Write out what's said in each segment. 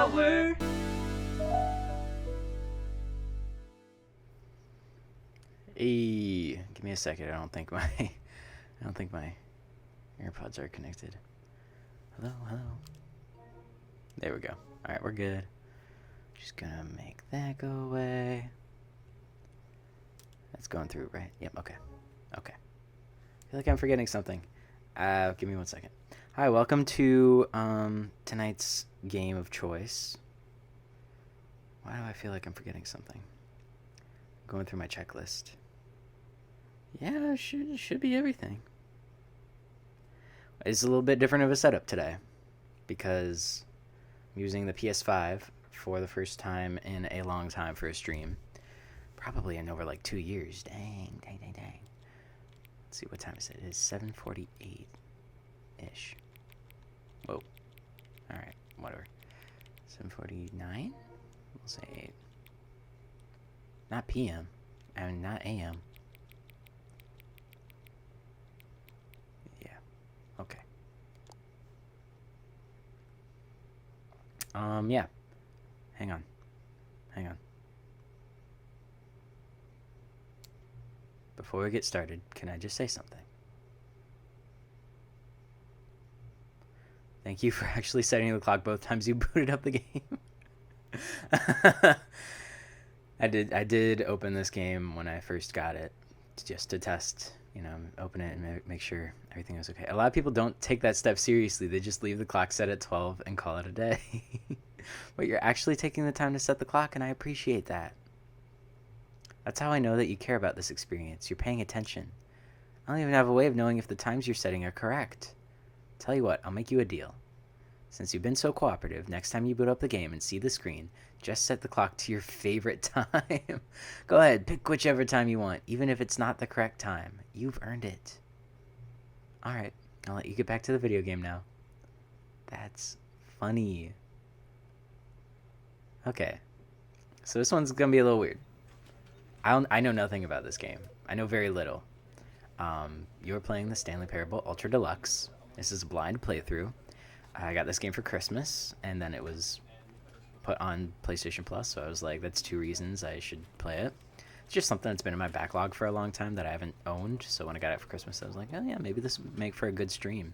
hour. Hey, give me a second. I don't think my AirPods are connected. Hello. There we go. All right, we're good. Just gonna make that go away. That's going through, right? Yep. Okay. I feel like I'm forgetting something. Give me 1 second. Hi, welcome to tonight's game of choice. Why do I feel like I'm forgetting something? Going through my checklist. Yeah, it should be everything. It's a little bit different of a setup today because I'm using the PS5 for the first time in a long time for a stream. Probably in over like 2 years. Dang. Let's see what time is it. It is 7:48-ish. Whoa. Alright, whatever. 7:49? We'll say 8. Not PM. I mean, not AM. Yeah. Okay. Yeah. Hang on. Before we get started, can I just say something? Thank you for actually setting the clock both times you booted up the game. I did open this game when I first got it, just to test, open it and make sure everything was okay. A lot of people don't take that step seriously. They just leave the clock set at 12 and call it a day. But you're actually taking the time to set the clock, and I appreciate that. That's how I know that you care about this experience. You're paying attention. I don't even have a way of knowing if the times you're setting are correct. Tell you what, I'll make you a deal. Since you've been so cooperative, next time you boot up the game and see the screen, just set the clock to your favorite time. Go ahead, pick whichever time you want, even if it's not the correct time. You've earned it. Alright, I'll let you get back to the video game now. That's funny. Okay, so this one's gonna be a little weird. I know nothing about this game. I know very little. You're playing the Stanley Parable Ultra Deluxe. This is a blind playthrough. I got this game for Christmas, and then it was put on PlayStation Plus, so I was like, that's 2 reasons I should play it. It's just something that's been in my backlog for a long time that I haven't owned, so when I got it for Christmas, I was like, oh yeah, maybe this would make for a good stream.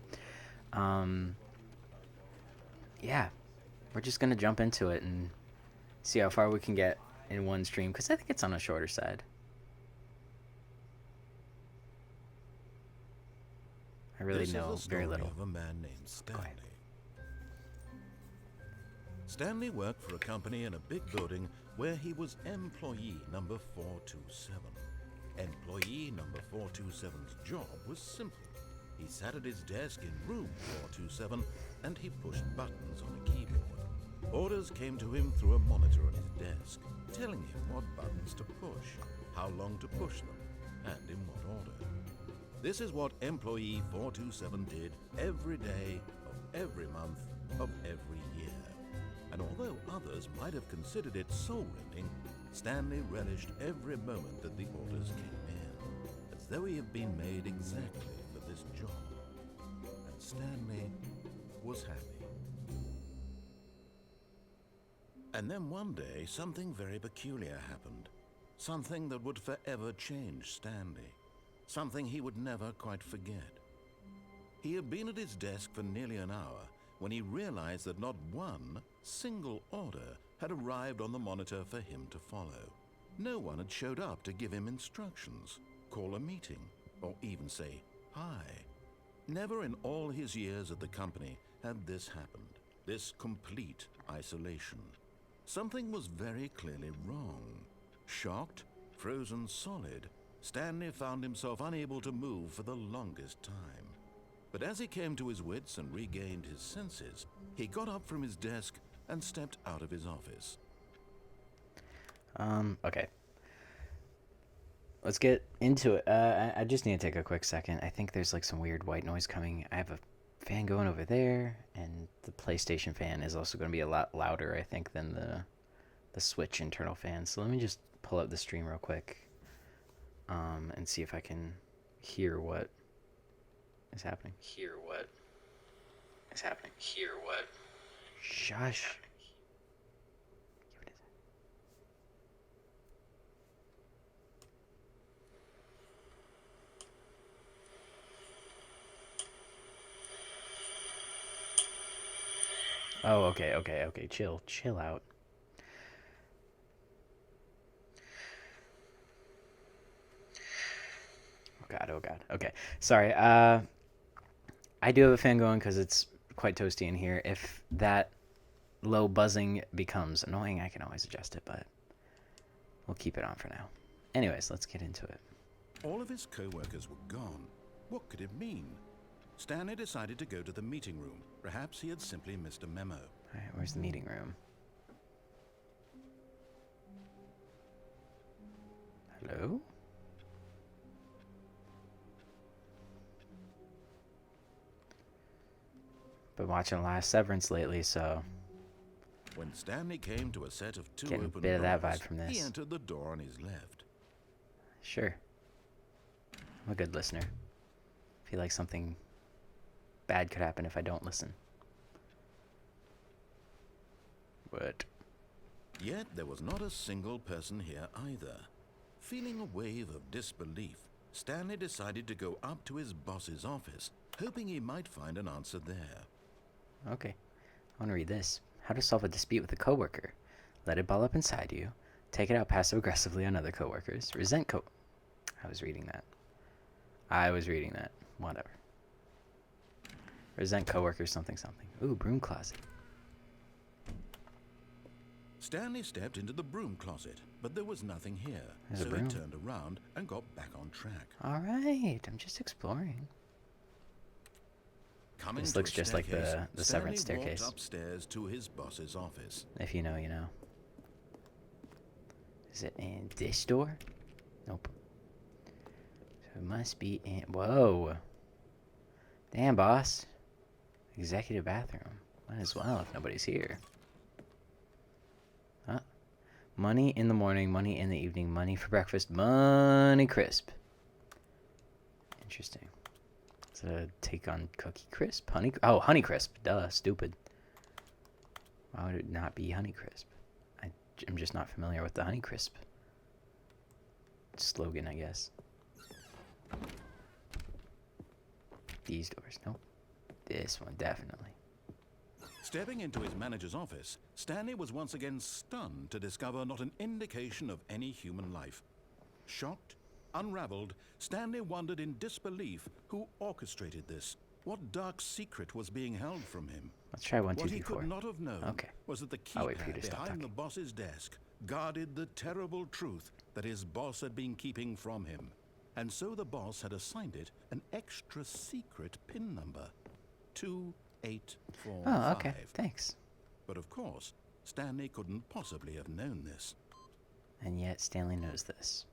Yeah, we're just going to jump into it and see how far we can get in one stream, because I think it's on a shorter side. I really know very little. Of a man named Stanley. Stanley worked for a company in a big building where he was employee number 427. Employee number 427's job was simple. He sat at his desk in room 427 and he pushed buttons on a keyboard. Orders came to him through a monitor on his desk, telling him what buttons to push, how long to push them, and in what order. This is what employee 427 did every day of every month of every year. And although others might have considered it soul-rending, Stanley relished every moment that the orders came in, as though he had been made exactly for this job. And Stanley was happy. And then one day, something very peculiar happened. Something that would forever change Stanley. Something he would never quite forget. He had been at his desk for nearly an hour when he realized that not one single order had arrived on the monitor for him to follow. No one had showed up to give him instructions, call a meeting, or even say hi. Never in all his years at the company had this happened, this complete isolation. Something was very clearly wrong. Shocked, frozen solid, Stanley found himself unable to move for the longest time. But as he came to his wits and regained his senses, he got up from his desk and stepped out of his office. Okay. Let's get into it. I just need to take a quick second. I think there's like some weird white noise coming. I have a fan going over there, and the PlayStation fan is also going to be a lot louder, I think, than the Switch internal fan. So let me just pull up the stream real quick, and see if I can hear what is happening. Shush. Oh, okay, okay, okay. Chill out. Oh god, oh god. Okay, sorry. I do have a fan going because it's quite toasty in here. If that low buzzing becomes annoying, I can always adjust it, but we'll keep it on for now. Anyways, let's get into it. All of his co-workers were gone. What could it mean? Stanley decided to go to the meeting room. Perhaps he had simply missed a memo. Alright, where's the meeting room? Hello? Been watching a lot of Severance lately, so When Stanley came to a set of two getting a open bit of that doors, vibe from he this. entered the door on his left. Sure. I'm a good listener. I feel like something bad could happen if I don't listen. What? Yet there was not a single person here either. Feeling a wave of disbelief, Stanley decided to go up to his boss's office, hoping he might find an answer there. Okay. I want to read this. How to solve a dispute with a coworker. Let it ball up inside you. Take it out passive-aggressively on other coworkers. I was reading that. Whatever. Resent coworkers something something. Ooh, broom closet. Stanley stepped into the broom closet, but there was nothing here, There's a so he broom. turned around and got back on track. Alright, I'm just exploring. Coming This to looks a just like the staircase, Severance Stanley staircase. walked upstairs to his boss's office. If you know, you know. Is it in this door? Nope. So it must be in... Whoa. Damn, boss. Executive bathroom. Might as well if nobody's here. Huh? Money in the morning, money in the evening, money for breakfast, money crisp. Interesting. Is it a take on Cookie Crisp? Honey Crisp. Duh, stupid. Why would it not be Honey Crisp? I'm just not familiar with the Honey Crisp slogan, I guess. These doors, nope. This one, definitely. Stepping into his manager's office, Stanley was once again stunned to discover not an indication of any human life. Shocked, unraveled, Stanley wondered in disbelief who orchestrated this. What dark secret was being held from him? Let's try 1, 2, What 3, he 4. could not have known Okay. was that the I'll wait for you keypad to stop behind the talking. boss's desk guarded the terrible truth that his boss had been keeping from him. And so the boss had assigned it an extra secret PIN number. 2845. Oh, okay. Thanks. But of course, Stanley couldn't possibly have known this. And yet Stanley knows this.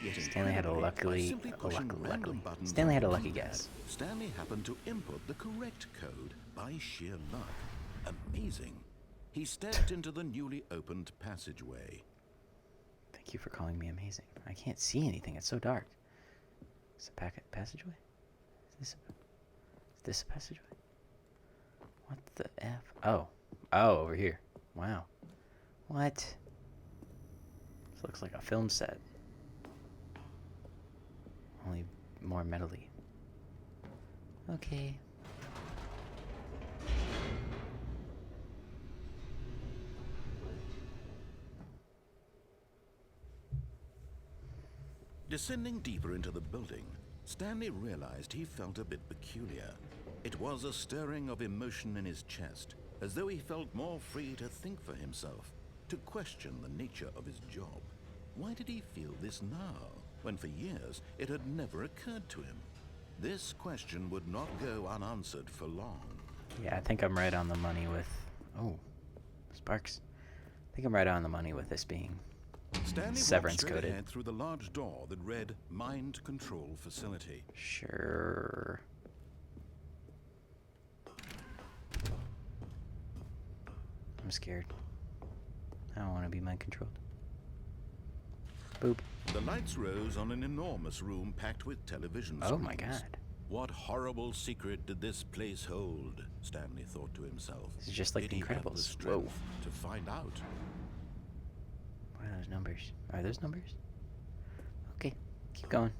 Yet Stanley had a incredibly, by lucky, simply pushing random buttons Stanley on had a the lucky keypad, guess. Stanley happened to input the correct code by sheer luck. Amazing. He stepped into the newly opened passageway. Thank you for calling me amazing. I can't see anything. It's so dark. Is it a passageway? Is this a passageway? What the F? Oh. Oh, over here. Wow. What? This looks like a film set. Only more metally. Okay. Descending deeper into the building, Stanley realized he felt a bit peculiar. It was a stirring of emotion in his chest, as though he felt more free to think for himself, to question the nature of his job. Why did he feel this now, when for years it had never occurred to him? This question would not go unanswered for long. Yeah, I think I'm right on the money with... Oh, sparks. I think I'm right on the money with this being Stanley Severance walked straight coded. ahead through the large door that read Mind Control Facility. Sure. I'm scared. I don't want to be mind controlled. Boop. The lights rose on an enormous room packed with television screens. Oh my god. What horrible secret did this place hold? Stanley thought to himself. This is just like Did The he have the Incredibles. strength Whoa. to find out? What are those numbers? Are those numbers? Okay, keep going.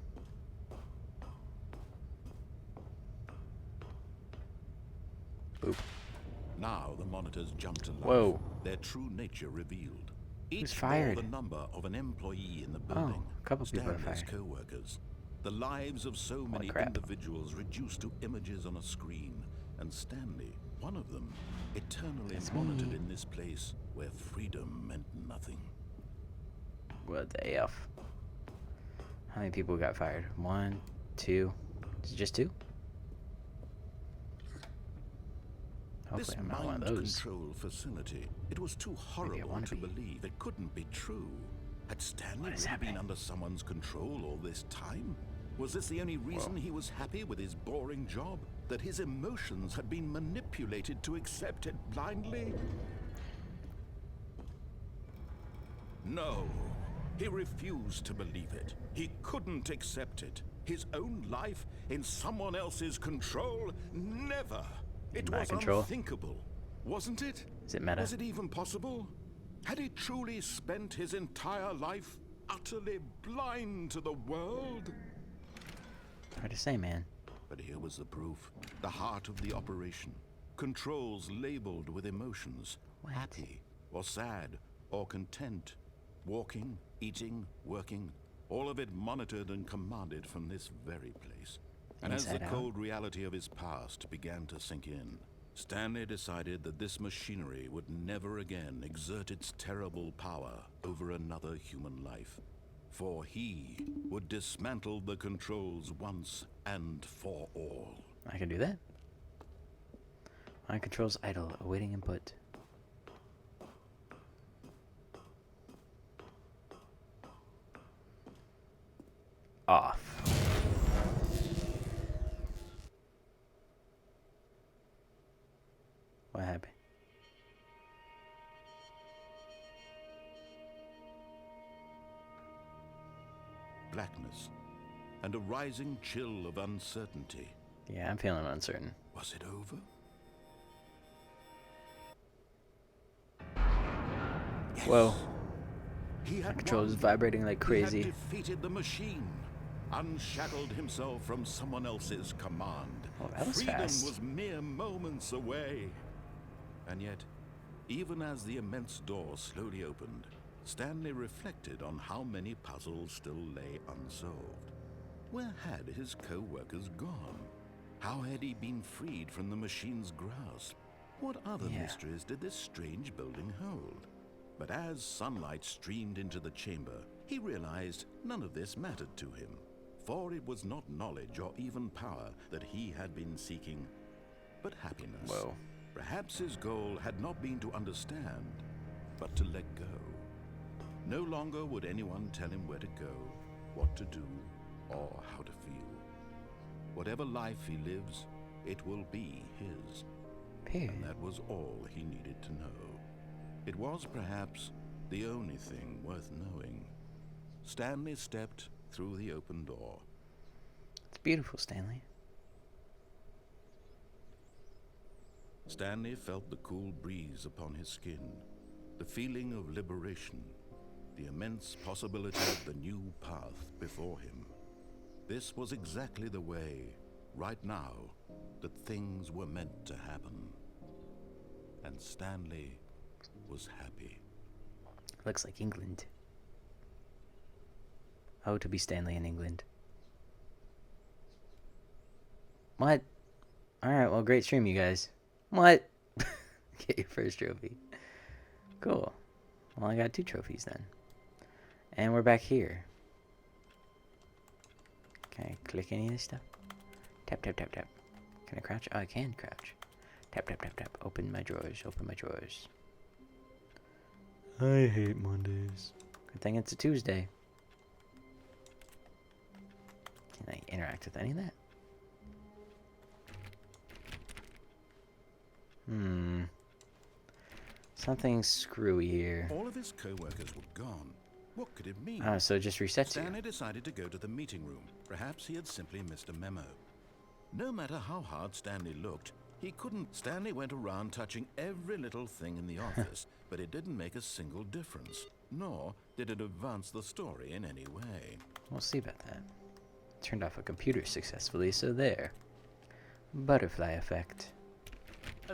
Boop. Now the monitors jumped to life, Whoa. their true nature revealed. Each fired? bore the number of an employee in the Oh, building, a couple people are Stanley's fired. co-workers. The lives of so many crap. individuals reduced to images on a screen, and Stanley, one of them, eternally That's monitored me. in this place where freedom meant nothing. What the F? How many people got fired? 1, 2. Is it just 2? Hopefully This I'm not one mind of those. control facility, it was too horrible wanna to be. believe it couldn't be true. Had Stanley is really happening? been under someone's control all this time? Was this the only reason he was happy with his boring job? That his emotions had been manipulated to accept it blindly? No, he refused to believe it. He couldn't accept it. His own life in someone else's control? Never. It My was control? unthinkable, wasn't it? Is it meta? Was it even possible? Had he truly spent his entire life utterly blind to the world? Hard to say, man. But here was the proof. The heart of the operation. Controls labeled with emotions. What? Happy, or sad, or content. Walking, eating, working. All of it monitored and commanded from this very place. And as the Inside out. cold reality of his past began to sink in, Stanley decided that this machinery would never again exert its terrible power over another human life. For he would dismantle the controls once and for all. I can do that. Mind controls idle, awaiting input. Off. What happened? Blackness and a rising chill of uncertainty. Yeah, I'm feeling uncertain. Was it over? Yes. Whoa. He had Controls won. vibrating like crazy. He had defeated the machine, unshackled himself from someone else's command. Oh, that was Freedom fast. was mere moments away. And yet, even as the immense door slowly opened, Stanley reflected on how many puzzles still lay unsolved. Where had his co-workers gone? How had he been freed from the machine's grasp? What other mysteries did this strange building hold? But as sunlight streamed into the chamber, he realized none of this mattered to him. For it was not knowledge or even power that he had been seeking, but happiness. Whoa. Perhaps his goal had not been to understand, but to let go. No longer would anyone tell him where to go, what to do, or how to feel. Whatever life he lives, it will be his. Period. And that was all he needed to know. It was perhaps the only thing worth knowing. Stanley stepped through the open door. It's beautiful, Stanley. Stanley felt the cool breeze upon his skin, the feeling of liberation, the immense possibility of the new path before him. This was exactly the way, right now, that things were meant to happen. And Stanley was happy. Looks like England. Oh, to be Stanley in England. What? Alright, well, great stream, you guys. What? Get your first trophy. Cool. Well, I got 2 trophies then. And we're back here. Can I click any of this stuff? Tap, tap, tap, tap. Can I crouch? Oh, I can crouch. Tap, tap, tap, tap. Open my drawers. Open my drawers. I hate Mondays. Good thing it's a Tuesday. Can I interact with any of that? Something screwy here. All of his co-workers were gone. What could it mean? So it just resets you. Stanley decided to go to the meeting room. Perhaps he had simply missed a memo. No matter how hard Stanley looked, he couldn't. Stanley went around touching every little thing in the office, but it didn't make a single difference, nor did it advance the story in any way. We'll see about that. Turned off a computer successfully, so there. Butterfly effect.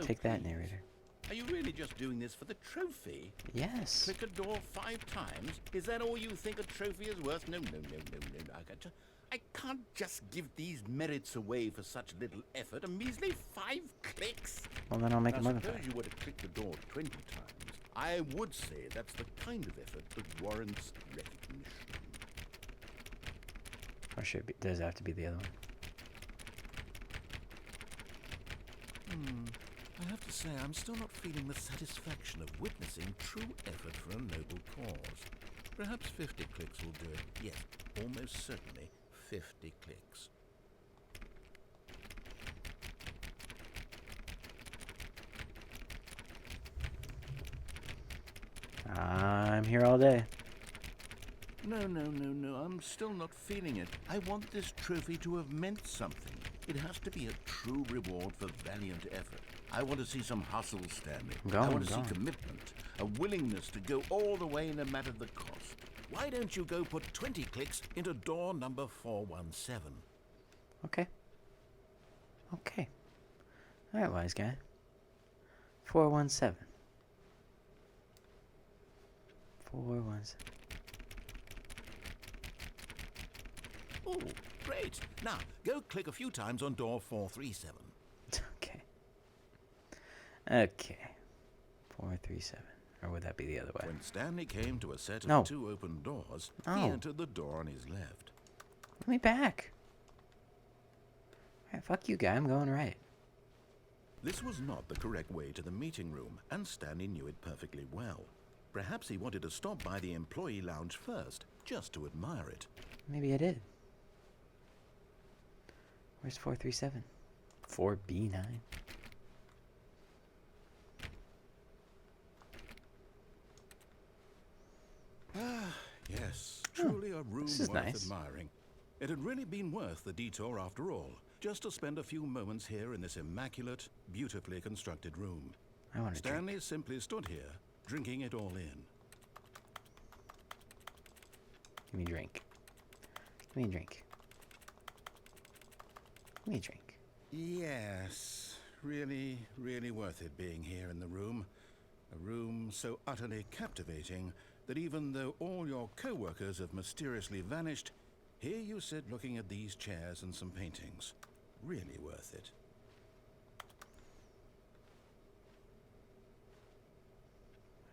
Take that, narrator. Are you really just doing this for the trophy? Yes. Click a door 5 times? Is that all you think a trophy is worth? No. I can't just give these merits away for such little effort. A measly 5 clicks? Well, then I'll make more than Suppose 5. you were to click the door 20 times. I would say that's the kind of effort that warrants recognition. Or should it be, does it have to be the other one? I have to say, I'm still not feeling the satisfaction of witnessing true effort for a noble cause. Perhaps 50 clicks will do it. Yes, almost certainly 50 clicks. I'm here all day. No. I'm still not feeling it. I want this trophy to have meant something. It has to be a true reward for valiant effort. I want to see some hustle, Stanley. I want to see commitment, a willingness to go all the way no matter the cost. Why don't you go put 20 clicks into door number 417? Okay. All right, wise guy. 417. 417. Oh, great. Now, go click a few times on door 437. Okay. 437. Or would that be the other way? When Stanley came to a set of 2 open doors, he entered the door on his left. Let me back. Alright, fuck you, guy. I'm going right. This was not the correct way to the meeting room, and Stanley knew it perfectly well. Perhaps he wanted to stop by the employee lounge first, just to admire it. Maybe I did. Where's 437? 4B9? Yes, truly a room this is worth nice. admiring. It had really been worth the detour after all, just to spend a few moments here in this immaculate, beautifully constructed room. I want to Stanley drink. simply stood here, drinking it all in. Give me a drink. Give me a drink. Give me a drink. Yes, really worth it being here in the room. A room so utterly captivating that even though all your co-workers have mysteriously vanished, here you sit looking at these chairs and some paintings. Really worth it.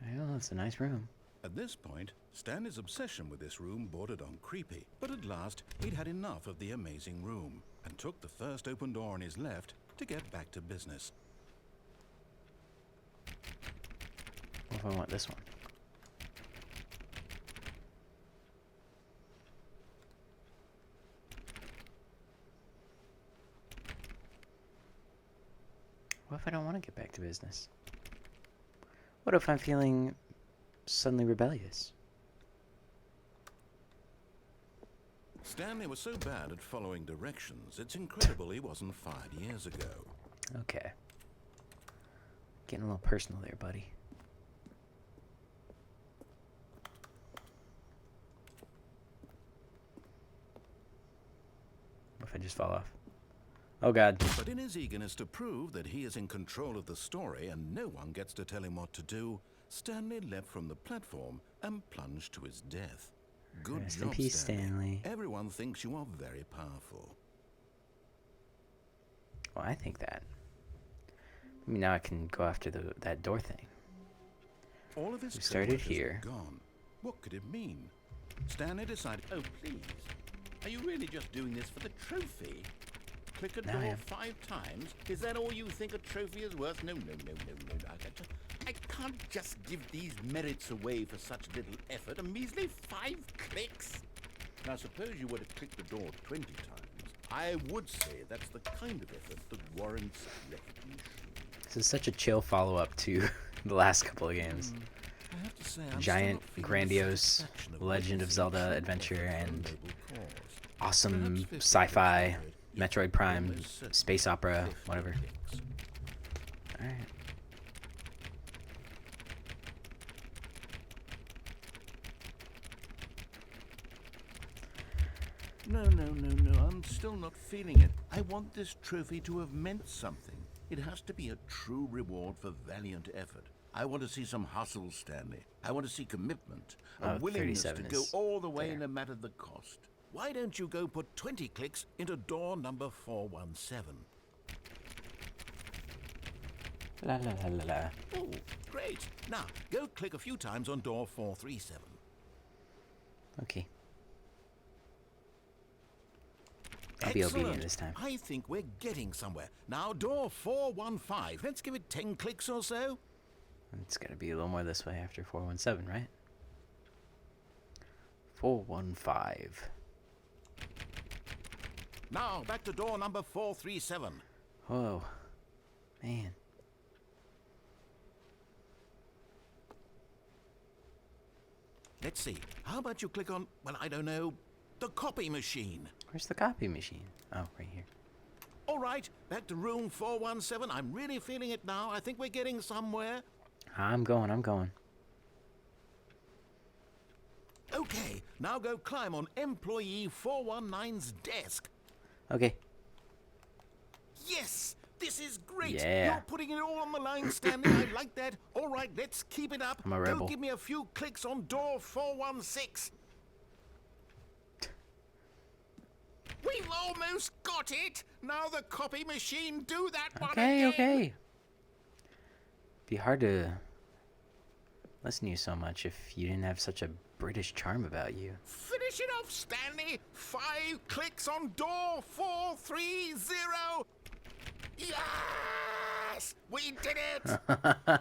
Well, it's a nice room. At this point, Stanley's obsession with this room bordered on creepy, but at last he'd had enough of the amazing room and took the first open door on his left to get back to business. What if I want this one? What if I don't want to get back to business? What if I'm feeling suddenly rebellious? Stanley was so bad at following directions, it's incredible he wasn't fired years ago. Okay. Getting a little personal there, buddy. What if I just fall off? Oh, God. But in his eagerness to prove that he is in control of the story and no one gets to tell him what to do, Stanley leapt from the platform and plunged to his death. Good Rest job, in peace, Stanley. Stanley. Everyone thinks you are very powerful. Well, I think that. I mean, now I can go after that door thing. All of his We started co-workers here. were gone. What could it mean? Stanley decided, oh, please. Are you really just doing this for the trophy? Click a Now I door am. 5 times? Is that all you think a trophy is worth? No. I can't just give these merits away for such little effort. A measly 5 clicks? Now, suppose you were to click the door 20 times. I would say that's the kind of effort that warrants recognition. This is such a chill follow-up to the last couple of games. I have to say, I'm Giant, still not feeling the grandiose satisfaction of Legend of witnessing Zelda true adventure effort for a and noble cause. awesome Perhaps 50 sci-fi, clicks will do it. Yes, Metroid Prime, almost certainly space opera, 50 whatever. clicks. Alright. No. I'm still not feeling it. I want this trophy to have meant something. It has to be a true reward for valiant effort. I want to see some hustle, Stanley. I want to see commitment, a Oh, willingness to 37 go is all the way there. no matter the cost. Why don't you go put 20 clicks into door number 417? La la la la la. Oh, great. Now, go click a few times on door 437. Okay. I'll be Excellent. obedient this time. I think we're getting somewhere. Now, door 415. Let's give it 10 clicks or so. It's got to be a little more this way after 417, right? 415. Now, back to door number 437. Whoa. Man. Let's see. How about you click on, well, I don't know, the copy machine? Where's the copy machine? Oh, right here. All right, back to room 417. I'm really feeling it now. I think we're getting somewhere. I'm going. Okay, now go climb on employee 419's desk. Okay. Yes, this is great. Yeah. You're putting it all on the line, Stanley. I like that. All right, let's keep it up. I'm a rebel. Go give me a few clicks on door 416. We've almost got it. Now the copy machine, do that one again. Okay. Be hard to listen to you so much if you didn't have such a British charm about you. Finish it off, Stanley. 5 clicks on door 430. Yes! We did it!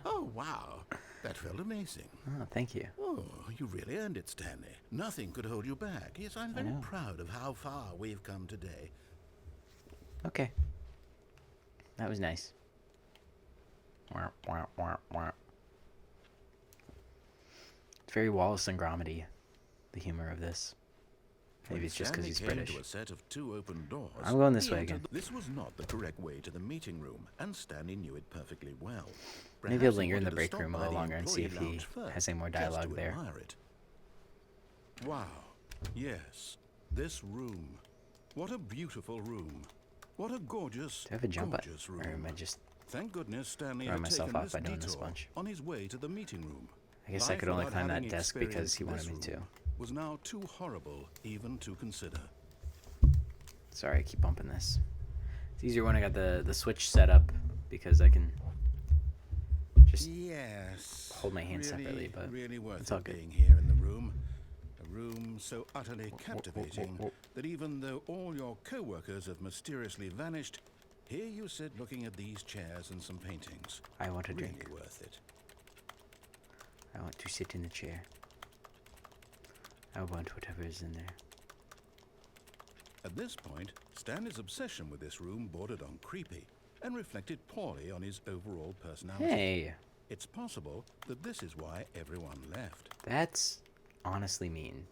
Oh, wow. That felt amazing. Oh, thank you. Oh, you really earned it, Stanley. Nothing could hold you back. Yes, I'm very proud of how far we've come today. Okay. That was nice. Wah, wah, wah, wah. It's very Wallace and Gromedy, the humor of this. Maybe it's just because he's British. To a set of 2 open doors, I'm going this he way entered again. This was not the correct way to the meeting room, and Stanley knew it perfectly well. Maybe Perhaps I'll he linger in the wanted to break stop room a by little the longer and see if employee he lounge first, has any more just dialogue to there. admire it. Wow. Yes, room. What a beautiful room. What a gorgeous, Do I have a jump button? gorgeous Or room. am I just... Thank goodness Stanley throwing had myself taken off this by doing this detour bunch? on his way to the meeting room. I guess I Life could only without climb that having desk because he wanted me experienced to. this room was now too horrible even to consider. Sorry, I keep bumping this. It's easier when I got the switch set up because I can just Yes. hold my hand separately, but really worth it's all it good. being here in the room. A room so utterly captivating that even though all your co-workers have mysteriously vanished, here you sit looking at these chairs and some paintings. I want a Really drink. worth it. I want to sit in the chair. I want whatever is in there. At this point, Stanley's obsession with this room bordered on creepy and reflected poorly on his overall personality. Hey, It's possible that this is why everyone left. that's honestly mean.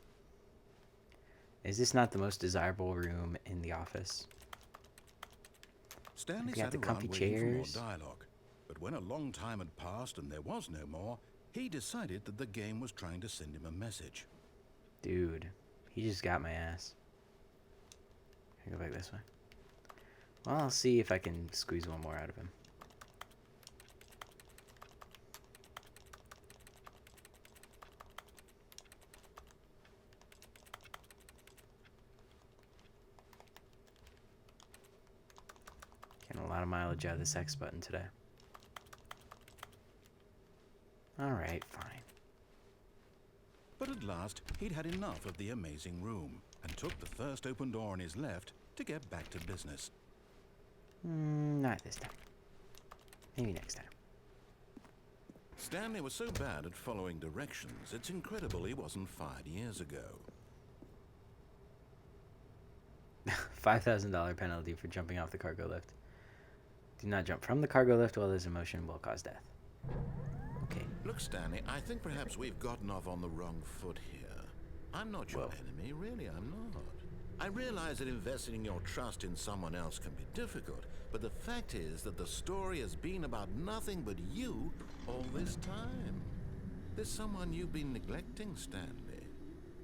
Is this not the most desirable room in the office? Stanley got sat the around comfy waiting chairs. for more dialogue, but when a long time had passed and there was no more, he decided that the game was trying to send him a message. Dude, he just got my ass. Can I go back this way? Well, I'll see if I can squeeze one more out of him. Getting a lot of mileage out of this X button today. Alright, fine. But at last, he'd had enough of the amazing room and took the first open door on his left to get back to business. Not this time. Maybe next time. Stanley was so bad at following directions, it's incredible he wasn't fired years ago. $5,000 penalty for jumping off the cargo lift. Do not jump from the cargo lift while there's a motion will cause death. Okay. Look, Stanley, I think perhaps we've gotten off on the wrong foot here. I'm not your enemy, really, I'm not. I realize that investing your trust in someone else can be difficult, but the fact is that the story has been about nothing but you all this time. There's someone you've been neglecting, Stanley.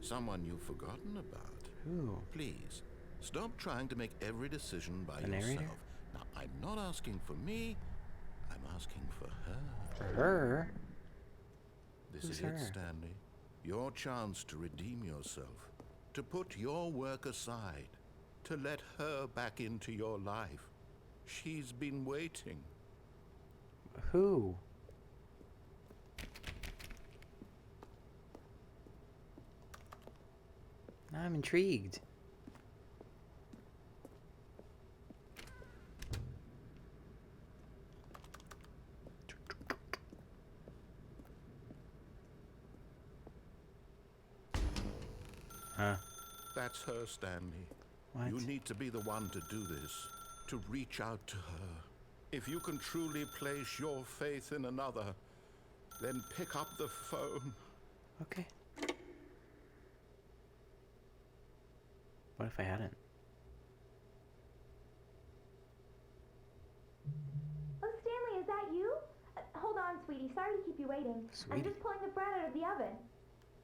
Someone you've forgotten about. Ooh. Please, stop trying to make every decision by The narrator? yourself. Now, I'm not asking for me, I'm asking for her. For her? This Who's is her? it, Stanley. Your chance to redeem yourself, to put your work aside, to let her back into your life. She's been waiting. Who? Now I'm intrigued. Huh? That's her, Stanley. What? You need to be the one to do this, to reach out to her. If you can truly place your faith in another, then pick up the phone. Okay. What if I hadn't? Oh, Stanley, is that you? Hold on, sweetie. Sorry to keep you waiting. Sweetie. I'm just pulling the bread out of the oven.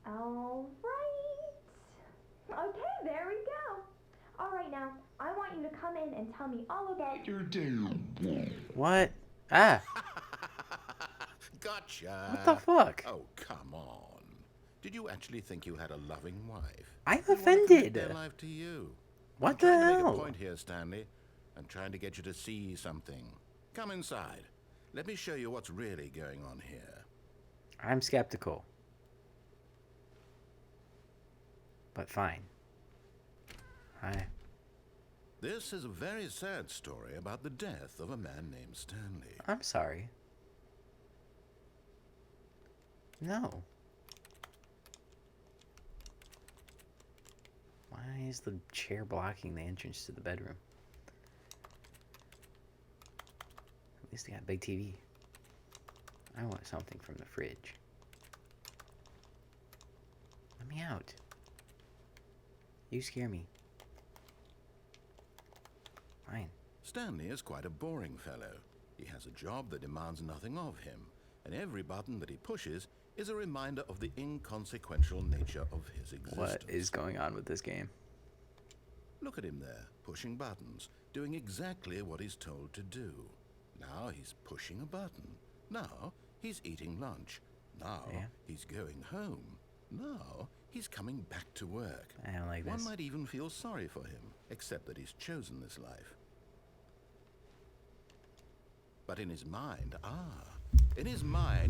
All right. Okay, there we go. All right, now, I want you to come in and tell me all about your day. What? Ah! Gotcha. What the fuck? Oh, come on. Did you actually think you had a loving wife? I'm They wanna commit offended. their life to you. What I'm the trying to hell? make a point here, Stanley. I'm trying to get you to see something. Come inside. Let me show you what's really going on here. I'm skeptical. But fine. Hi. This is a very sad story about the death of a man named Stanley. I'm sorry. No. Why is the chair blocking the entrance to the bedroom? At least they got a big TV. I want something from the fridge. Let me out. You scare me. Fine. Stanley is quite a boring fellow. He has a job that demands nothing of him, and every button that he pushes is a reminder of the inconsequential nature of his existence. What is going on with this game? Look at him there, pushing buttons, doing exactly what he's told to do. Now he's pushing a button. Now he's eating lunch. Now Yeah. he's going home. Now he's coming back to work. I don't like One this. might even feel sorry for him, except that he's chosen this life. But in his mind,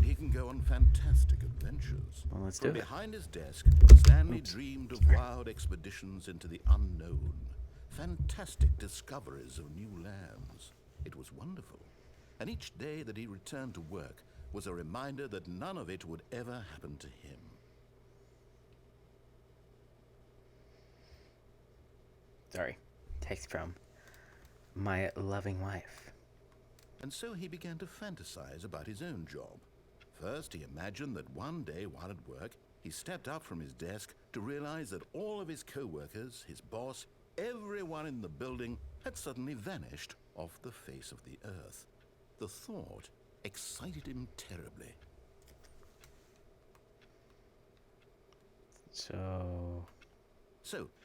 he can go on fantastic adventures. Well, let's From do it. behind his desk, Stanley Oops. dreamed of wild expeditions into the unknown, fantastic discoveries of new lands. It was wonderful. And each day that he returned to work was a reminder that none of it would ever happen to him. Sorry. Text from my loving wife. And so he began to fantasize about his own job. First, he imagined that one day while at work, he stepped up from his desk to realize that all of his co-workers, his boss, everyone in the building had suddenly vanished off the face of the earth. The thought excited him terribly. So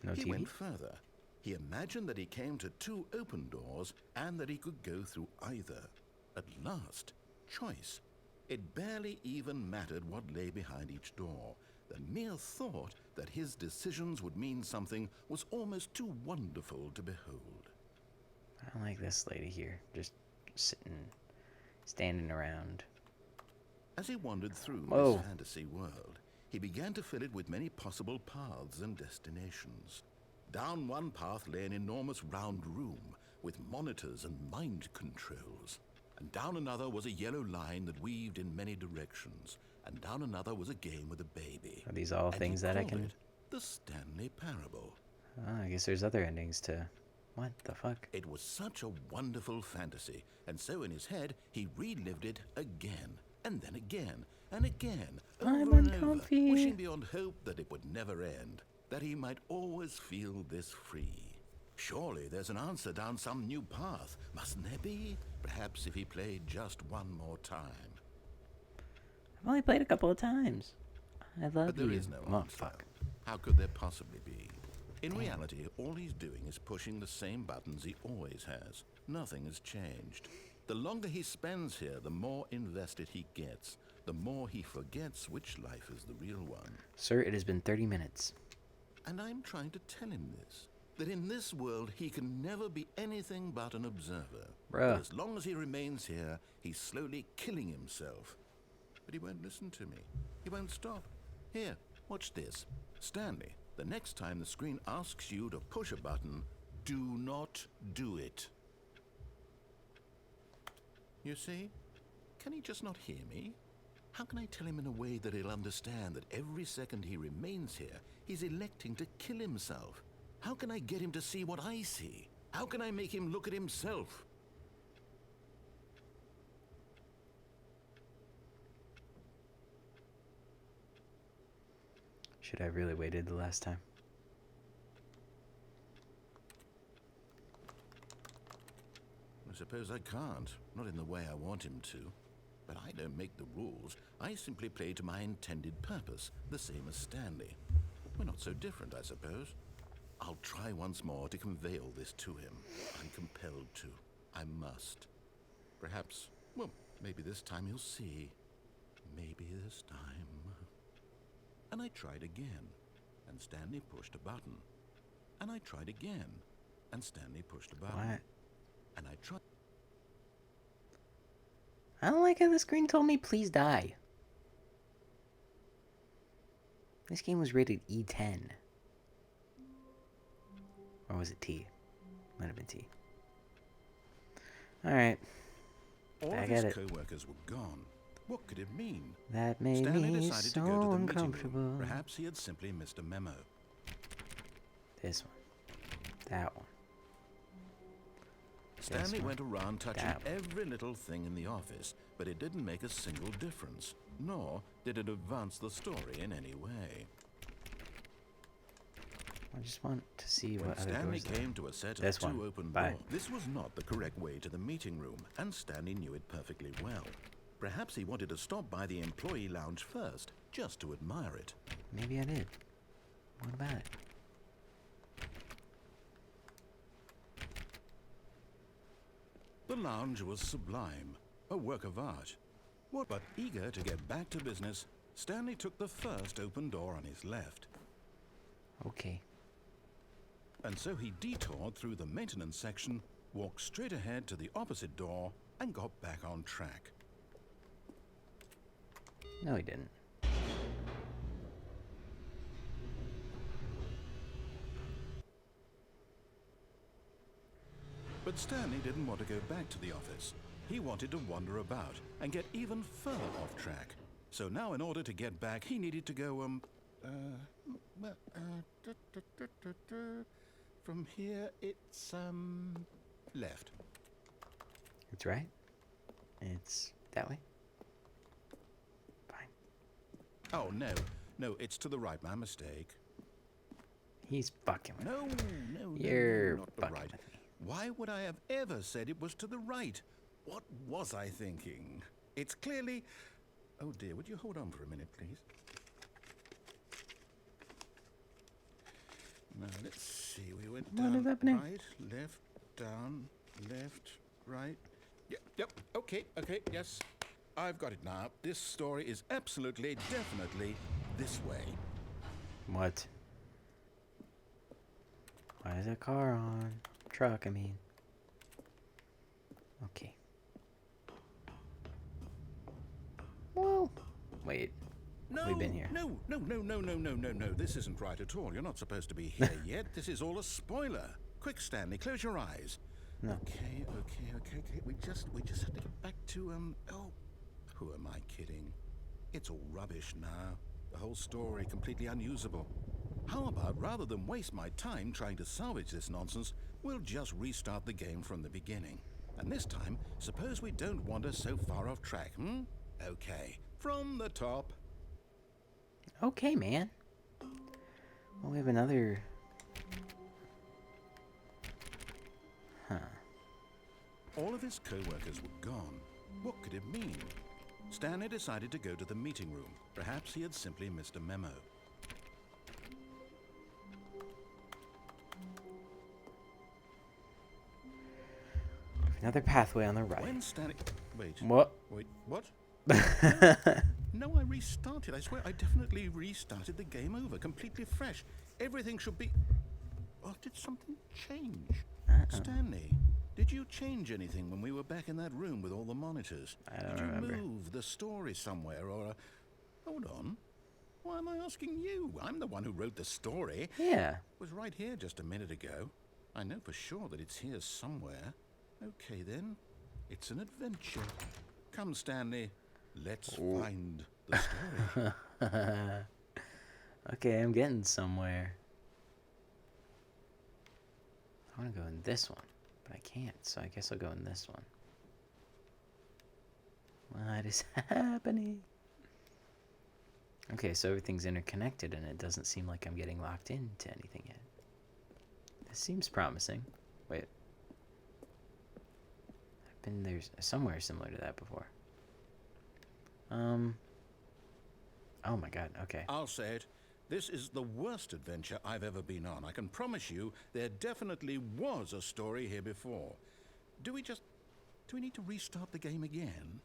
no he TV? went further. He imagined that he came to two open doors and that he could go through either. At last, choice. It barely even mattered what lay behind each door. The mere thought that his decisions would mean something was almost too wonderful to behold. I don't like this lady here. Just sitting, standing around. As he wandered through Whoa. this fantasy world, he began to fill it with many possible paths and destinations. Down one path lay an enormous round room with monitors and mind controls. And down another was a yellow line that weaved in many directions. And down another was a game with a baby. Are these all And things he that I called can... it the Stanley Parable. Oh, I guess there's other endings to... What the fuck? It was such a wonderful fantasy, and so in his head he relived it again, and then again, and again, I'm over and over, uncomfy. wishing beyond hope that it would never end, that he might always feel this free. Surely there's an answer down some new path, mustn't there be? Perhaps if he played just one more time. I've only played a couple of times. I love But there you. is no Oh, answer. fuck. How could there possibly be? In reality, all he's doing is pushing the same buttons he always has. Nothing has changed. The longer he spends here, the more invested he gets. The more he forgets which life is the real one. Sir, it has been 30 minutes. And I'm trying to tell him this. That in this world, he can never be anything but an observer. Bruh. But as long as he remains here, he's slowly killing himself. But he won't listen to me. He won't stop. Here, watch this. Stanley, the next time the screen asks you to push a button, do not do it. You see? Can he just not hear me? How can I tell him in a way that he'll understand that every second he remains here, he's electing to kill himself? How can I get him to see what I see? How can I make him look at himself? Should I have really waited the last time? I suppose I can't. Not in the way I want him to. But I don't make the rules. I simply play to my intended purpose, the same as Stanley. We're not so different, I suppose. I'll try once more to convey all this to him. I'm compelled to. I must. Perhaps, well, maybe this time he'll see. Maybe this time. And I tried again, and Stanley pushed a button. And I tried again, and Stanley pushed a button. What? And I tried. I don't like how the screen told me, please die. This game was rated E10. Or was it T? Might have been T. Alright. All I of get his it. co-workers were gone. What could it mean? That made Stanley me decided so to go to the meeting uncomfortable. room. Perhaps he had simply missed a memo. This one. That one. Stanley one. went around touching That one. every little thing in the office, but it didn't make a single difference, nor did it advance the story in any way. I just want to see When what other Stanley doors there. came to a set of This two one. open Bye. doors, this was not the correct way to the meeting room, and Stanley knew it perfectly well. Perhaps he wanted to stop by the employee lounge first, just to admire it. Maybe I did. What about it? The lounge was sublime, a work of art. But eager to get back to business, Stanley took the first open door on his left. Okay. And so he detoured through the maintenance section, walked straight ahead to the opposite door, and got back on track. No, he didn't. But Stanley didn't want to go back to the office. He wanted to wander about and get even further off track. So now in order to get back, he needed to go, from here it's, left. It's right. It's that way. Fine. Oh, no, it's to the right, my mistake. He's fucking with me. No, You're not the fucking right. with me. Why would I have ever said it was to the right? What was I thinking? It's clearly... Oh dear, would you hold on for a minute, please? Now, let's see. We went What down, is happening? right, left, down, left, right. Yep, okay, yes. I've got it now. This story is absolutely, definitely this way. What? Why is a car on? Truck, I mean. Okay. Whoa. Wait. No, We've been here. No. This isn't right at all. You're not supposed to be here yet. This is all a spoiler. Quick, Stanley, close your eyes. No. Okay. We just have to get back to, oh, who am I kidding? It's all rubbish now. The whole story completely unusable. How about, rather than waste my time trying to salvage this nonsense, we'll just restart the game from the beginning. And this time, suppose we don't wander so far off track, Okay, from the top. Okay, man. Well, we have another... Huh. All of his co-workers were gone. What could it mean? Stanley decided to go to the meeting room. Perhaps he had simply missed a memo. Another pathway on the right. When Stanley... Wait. What? Wait, what? No, I restarted. I swear I definitely restarted the game over, completely fresh. Everything should be... Oh, did something change? Stanley, did you change anything when we were back in that room with all the monitors? I don't did you remember. move the story somewhere or... Hold on. Why am I asking you? I'm the one who wrote the story. Yeah. It was right here just a minute ago. I know for sure that it's here somewhere. Okay, then. It's an adventure. Come, Stanley. Let's find the story. Okay, I'm getting somewhere. I want to go in this one, but I can't, so I guess I'll go in this one. What is happening? Okay, so everything's interconnected, and it doesn't seem like I'm getting locked into anything yet. This seems promising. Wait. I've been there somewhere similar to that before. Oh my god, okay. I'll say it. This is the worst adventure I've ever been on. I can promise you there definitely was a story here before. Do we need to restart the game again?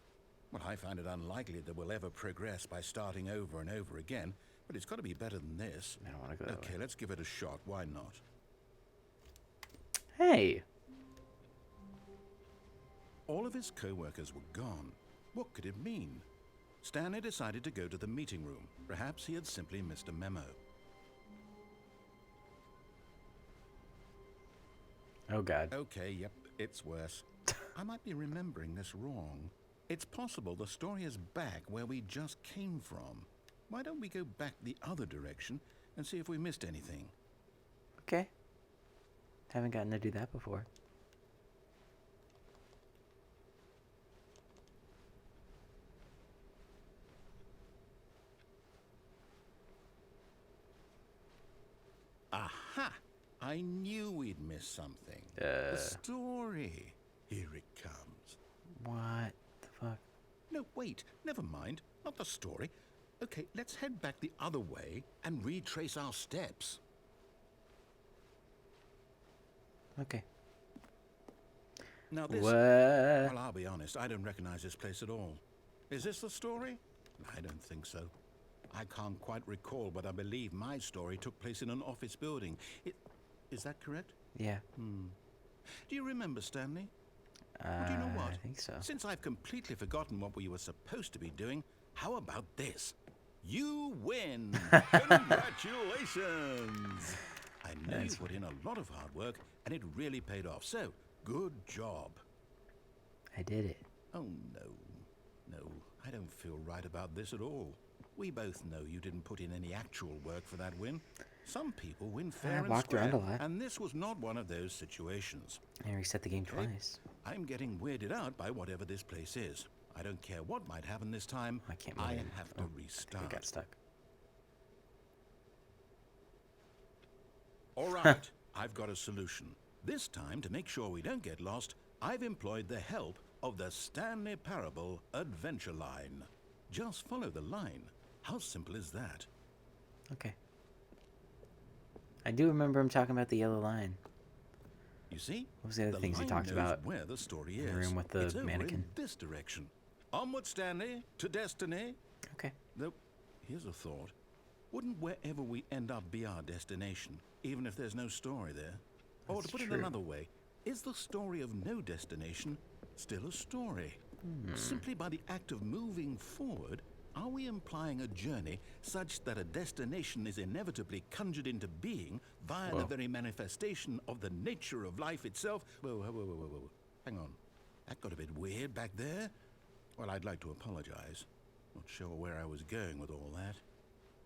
Well, I find it unlikely that we'll ever progress by starting over and over again, but it's got to be better than this. I don't want to go that Okay, way. let's give it a shot. Why not? Hey! All of his co-workers were gone. What could it mean? Stanley decided to go to the meeting room. Perhaps he had simply missed a memo. Oh god. Okay, yep, it's worse. I might be remembering this wrong. It's possible the story is back where we just came from. Why don't we go back the other direction and see if we missed anything? Okay. Haven't gotten to do that before. Aha! I knew we'd miss something. The story. Here it comes. What the fuck? No, wait. Never mind. Not the story. Okay, let's head back the other way and retrace our steps. Okay. Now this... What? Well, I'll be honest. I don't recognize this place at all. Is this the story? I don't think so. I can't quite recall, but I believe my story took place in an office building. Is that correct? Yeah. Do you remember, Stanley? Well, do you know what? I think so. Since I've completely forgotten what we were supposed to be doing, how about this? You win! Congratulations! I know you put in a lot of hard work, and it really paid off. So, good job. I did it. Oh, no. No, I don't feel right about this at all. We both know you didn't put in any actual work for that win. Some people win fair and walked square, around a lot. and this was not one of those situations. I reset the game twice. I'm getting weirded out by whatever this place is. I don't care what might happen this time. I can't I move. have to I restart. got stuck. All right, I've got a solution. This time, to make sure we don't get lost, I've employed the help of the Stanley Parable Adventure Line. Just follow the line. How simple is that? Okay. I do remember him talking about the yellow line. You see? What was the other things he line talked knows about? where the story in is. the room with the It's over mannequin? in this direction. Onward, Stanley, to destiny. Okay. Though, here's a thought. Wouldn't wherever we end up be our destination, even if there's no story there? Or That's to put true. it another way, is the story of no destination still a story? Simply by the act of moving forward, are we implying a journey such that a destination is inevitably conjured into being via the very manifestation of the nature of life itself? Whoa. Hang on. That got a bit weird back there. Well, I'd like to apologize. Not sure where I was going with all that.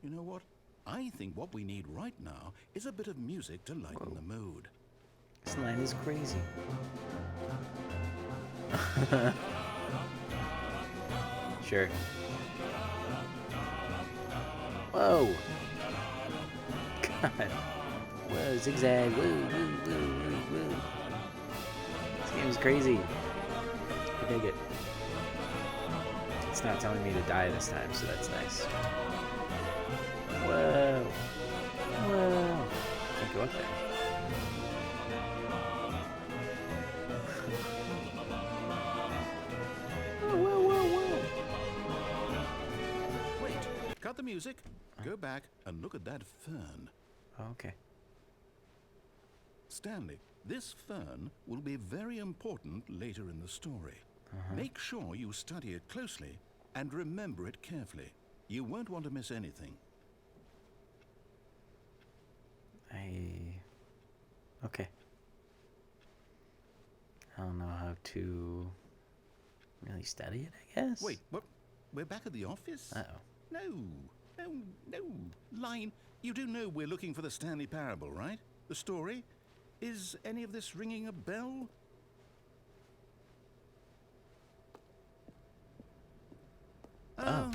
You know what? I think what we need right now is a bit of music to lighten the mood. This line is crazy. Sure. Whoa. God. Whoa, zigzag. Woo. This game is crazy. I dig it. It's not telling me to die this time, so that's nice. Whoa. Can't go up there. music. Go back and look at that fern. Oh, okay. Stanley, this fern will be very important later in the story. Make sure you study it closely and remember it carefully. You won't want to miss anything. Okay. I don't know how to really study it, I guess. Wait, what? We're back at the office? Uh-oh. No. Line, you do know we're looking for the Stanley Parable, right? The story? Is any of this ringing a bell? Oh,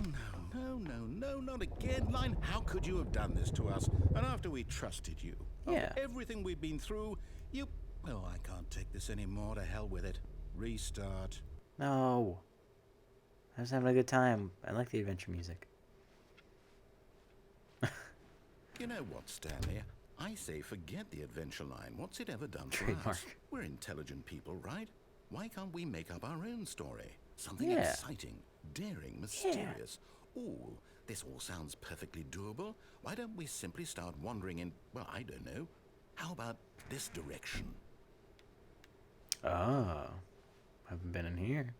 no, not again, Line. How could you have done this to us? And after we trusted you, Yeah. after everything we've been through, you... Oh, I can't take this anymore. To hell with it. Restart. No. I was having a good time. I like the adventure music. You know what, Stanley? I say forget the adventure line. What's it ever done for Trademark. us? We're intelligent people, right? Why can't we make up our own story? Something Yeah. exciting, daring, mysterious. Ooh, this all sounds perfectly doable. Why don't we simply start wandering in, well, I don't know. How about this direction? Oh. Haven't been in here.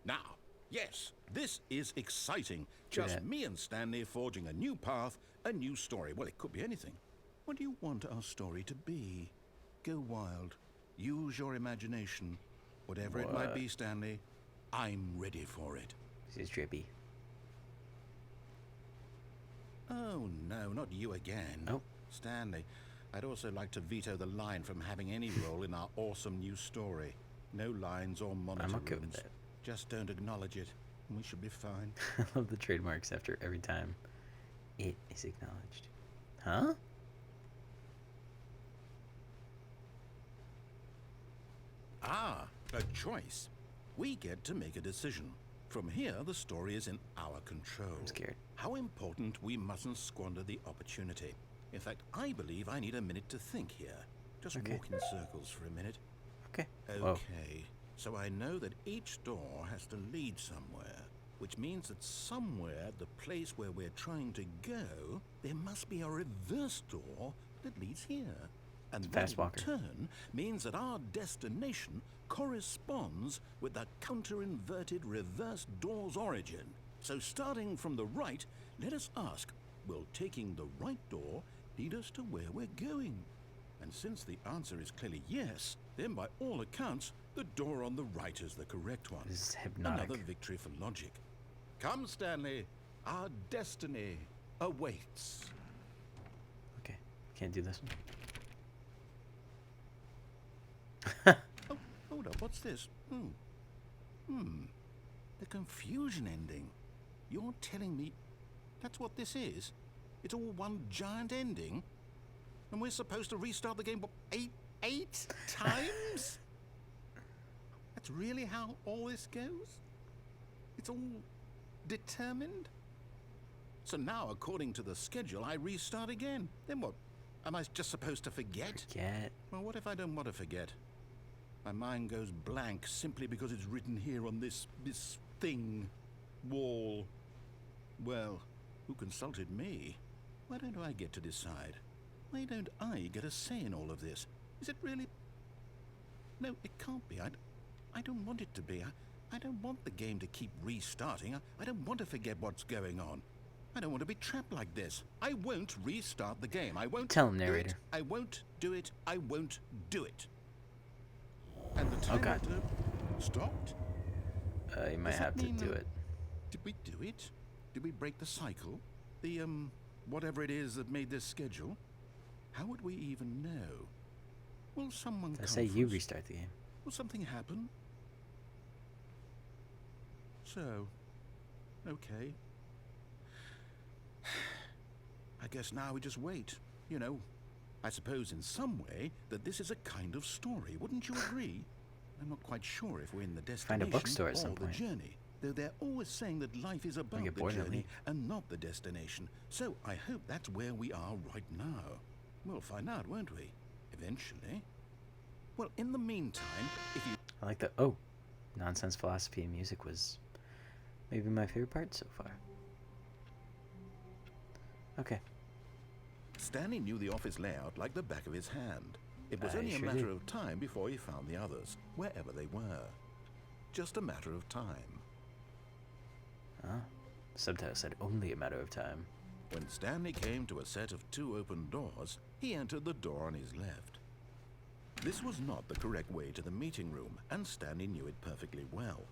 Now, yes, this is exciting. True Just that. me and Stanley forging a new path, a new story. Well, it could be anything. What do you want our story to be? Go wild. Use your imagination. Whatever it might What? be, Stanley, I'm ready for it. This is drippy. Oh, no, not you again. Oh. Stanley, I'd also like to veto the line from having any role in our awesome new story. No lines or monitor I'm okay with rooms. that. Just don't acknowledge it, and we should be fine. I love the trademarks after every time it is acknowledged. Huh? Ah, a choice. We get to make a decision. From here, the story is in our control. I'm scared. How important we mustn't squander the opportunity. In fact, I believe I need a minute to think here. Just Okay. walk in circles for a minute. Okay. Whoa. Okay, so I know that each door has to lead somewhere, which means that somewhere, the place where we're trying to go, there must be a reverse door that leads here. And that Fast in walker. turn means that our destination corresponds with the counter-inverted reverse door's origin. So starting from the right, let us ask, will taking the right door lead us to where we're going? And since the answer is clearly yes, then by all accounts, the door on the right is the correct one. This is hypnotic. Another victory for logic. Come, Stanley, our destiny awaits. Okay. Can't do this one. Oh, hold up, what's this? The confusion ending. You're telling me that's what this is? It's all one giant ending? And we're supposed to restart the game, what, eight times? That's really how all this goes? It's all determined? So now, according to the schedule, I restart again. Then what? Am I just supposed to forget? Forget. Well, what if I don't want to forget? My mind goes blank simply because it's written here on this thing, wall. Well, who consulted me? Why don't I get to decide? Why don't I get a say in all of this? Is it really... No, it can't be. I don't want it to be. I don't want the game to keep restarting. I don't want to forget what's going on. I don't want to be trapped like this. I won't restart the game. I won't Tell him, do it. narrator. I won't do it. I won't do it. And the timer God. stopped? You might Does that have to mean, do it. Did we do it? Did we break the cycle? The, whatever it is that made this schedule? How would we even know? Will someone I come say for you us? restart the game. Will something happen? So, okay. I guess now we just wait. You know, I suppose in some way that this is a kind of story. Wouldn't you agree? I'm not quite sure if we're in the Find a destination bookstore at or some the point. journey. Though they're always saying that life is about get the bored and journey leave. and not the destination. So I hope that's where we are right now. We'll find out, won't we? Eventually. Well, in the meantime, if you... I like the nonsense philosophy and music was maybe my favorite part so far. Okay. Stanley knew the office layout like the back of his hand. It was I only a sure matter do. of time before he found the others, wherever they were. Just a matter of time. Huh? Subtitle said only a matter of time. When Stanley came to a set of 2 open doors, he entered the door on his left. This was not the correct way to the meeting room, and Stanley knew it perfectly well.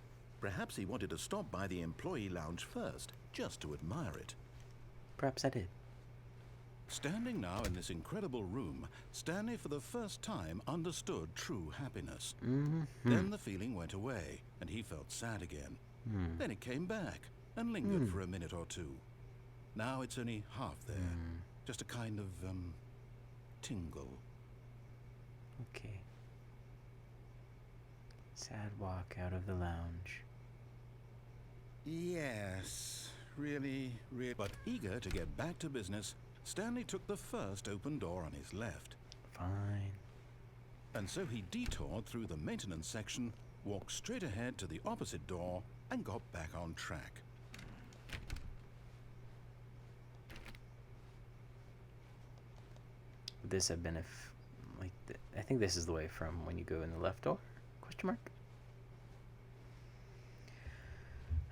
Perhaps he wanted to stop by the employee lounge first, just to admire it. Perhaps I did. Standing now in this incredible room, Stanley for the first time understood true happiness. Then the feeling went away, and he felt sad again. Then it came back, and lingered for a minute or two. Now it's only half there. Just a kind of, tingle. Okay. Sad walk out of the lounge. Yes, really. But eager to get back to business, Stanley took the first open door on his left. Fine. And so he detoured through the maintenance section, walked straight ahead to the opposite door, and got back on track. Would this have been if, like, I think this is the way from when you go in the left door? Question mark.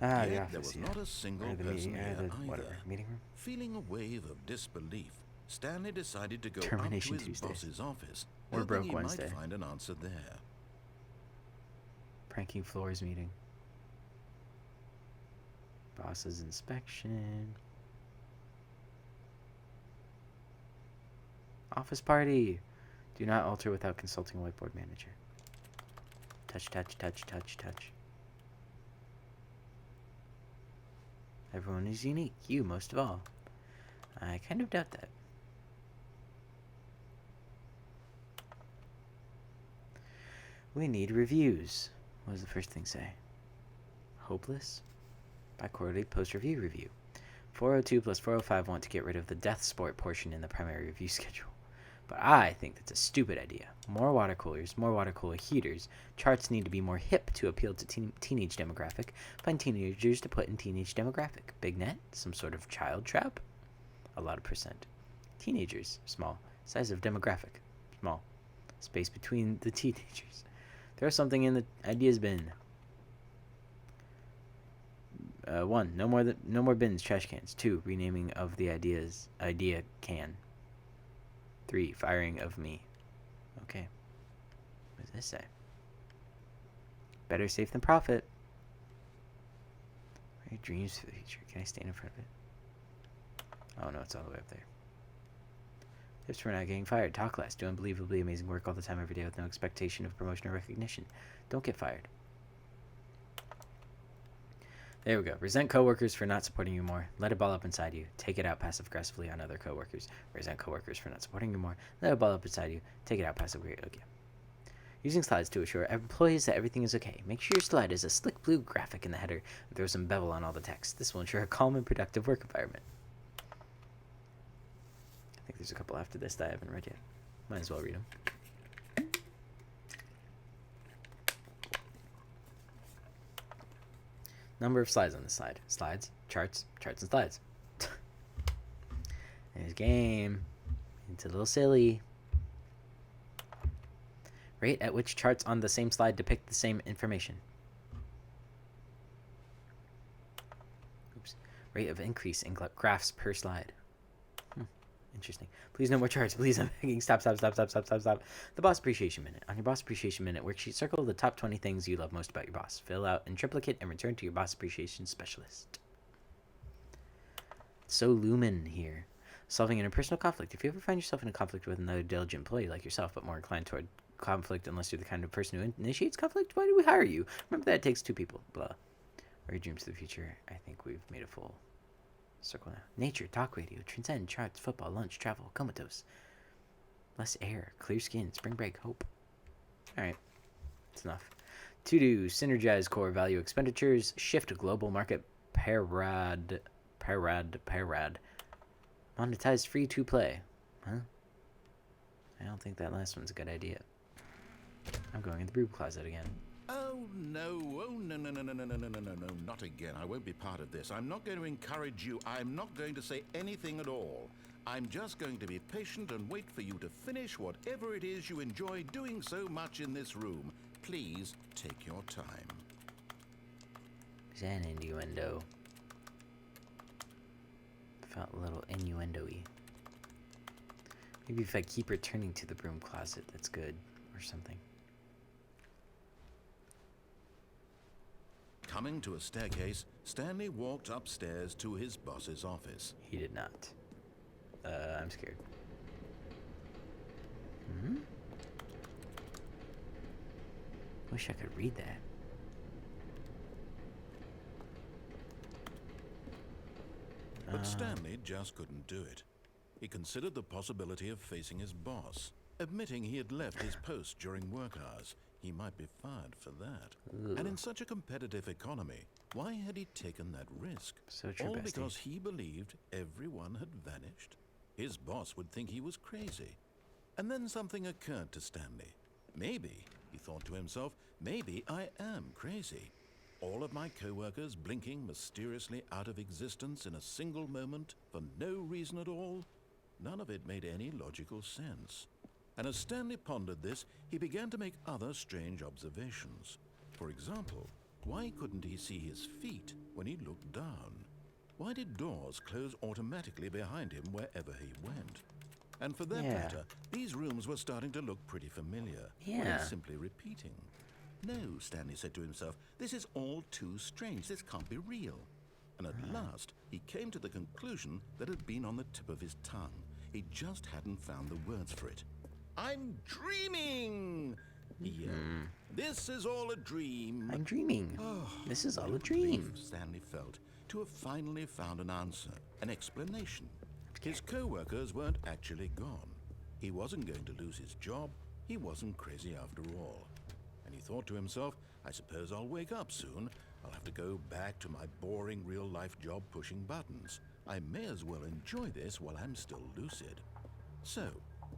Ah, the Yet office. there was Yeah. not a single Or the person meeting, here the either. whatever meeting room. Feeling a wave of disbelief, Stanley decided to go Termination up to his Tuesday. boss's office, Or hoping Broke he Wednesday. might find an answer there. Pranking floors meeting. Boss's inspection. Office party. Do not alter without consulting whiteboard manager. Touch, touch, touch, touch, touch. Everyone is unique. You most of all. I kind of doubt that. We need reviews. What does the first thing say? Hopeless? Bi-quarterly post-review review. 402 plus 405 want to get rid of the death sport portion in the primary review schedule. But I think that's a stupid idea. More water coolers, more water cooler heaters. Charts need to be more hip to appeal to teenage demographic. Find teenagers to put in teenage demographic. Big net? Some sort of child trap? A lot of percent. Teenagers? Small. Size of demographic? Small. Space between the teenagers. Throw something in the ideas bin. 1. No more bins, trash cans. 2. Renaming of the idea can. 3. Firing of me. Okay. What does this say? Better safe than profit. What are your dreams for the future? Can I stand in front of it? Oh no, it's all the way up there. Tips for not getting fired. Talk less. Do unbelievably amazing work all the time every day with no expectation of promotion or recognition. Don't get fired. There we go. Resent coworkers for not supporting you more. Let it ball up inside you. Take it out passive-aggressively on other coworkers. Resent coworkers for not supporting you more. Let it ball up inside you. Take it out passively. Okay. Using slides to assure employees that everything is okay. Make sure your slide has a slick blue graphic in the header and throw some bevel on all the text. This will ensure a calm and productive work environment. I think there's a couple after this that I haven't read yet. Might as well read them. Number of slides on this slide. Slides, charts, charts, and slides. There's game. It's a little silly. Rate at which charts on the same slide depict the same information. Oops. Rate of increase in graphs per slide. Interesting. Please no more charts. Please, I'm begging. Stop. The Boss Appreciation Minute. On your Boss Appreciation Minute worksheet, circle the top 20 things you love most about your boss. Fill out in triplicate and return to your Boss Appreciation Specialist. So Lumen here. Solving interpersonal conflict. If you ever find yourself in a conflict with another diligent employee like yourself, but more inclined toward conflict unless you're the kind of person who initiates conflict, why do we hire you? Remember that it takes 2 people. Blah. Or your dreams to the future. I think we've made a full circle now. Nature, talk radio, transcend, charts, football, lunch, travel, comatose. Less air, clear skin, spring break, hope. Alright, that's enough. To do, synergize core value expenditures, shift global market parad. Monetize free to play. Huh? I don't think that last one's a good idea. I'm going in the brew closet again. Oh, no. Oh, no, no, no, no, no, no, no, no, no, no. Not again. I won't be part of this. I'm not going to encourage you. I'm not going to say anything at all. I'm just going to be patient and wait for you to finish whatever it is you enjoy doing so much in this room. Please take your time. Is that an innuendo? Felt a little innuendo-y. Maybe if I keep returning to the broom closet, that's good, or something. Coming to a staircase, Stanley walked upstairs to his boss's office. He did not. I'm scared. Hmm? Wish I could read that. But Stanley just couldn't do it. He considered the possibility of facing his boss, admitting he had left his post during work hours. He might be fired for that. Ugh. And in such a competitive economy, why had he taken that risk? So true, All bestie. because he believed everyone had vanished? His boss would think he was crazy. And then something occurred to Stanley. Maybe, he thought to himself, maybe I am crazy. All of my co-workers blinking mysteriously out of existence in a single moment for no reason at all? None of it made any logical sense. And as Stanley pondered this, he began to make other strange observations. For example, why couldn't he see his feet when he looked down? Why did doors close automatically behind him wherever he went? And for that matter, these rooms were starting to look pretty familiar. Yeah. Or simply repeating. No, Stanley said to himself, this is all too strange. This can't be real. And at last, he came to the conclusion that had been on the tip of his tongue. He just hadn't found the words for it. I'm dreaming! He yelled. This is all a dream. I'm dreaming. Oh, This is all what a dream. relief Stanley felt to have finally found an answer, an explanation. His co-workers weren't actually gone. He wasn't going to lose his job. He wasn't crazy after all. And he thought to himself, I suppose I'll wake up soon. I'll have to go back to my boring real-life job pushing buttons. I may as well enjoy this while I'm still lucid. So,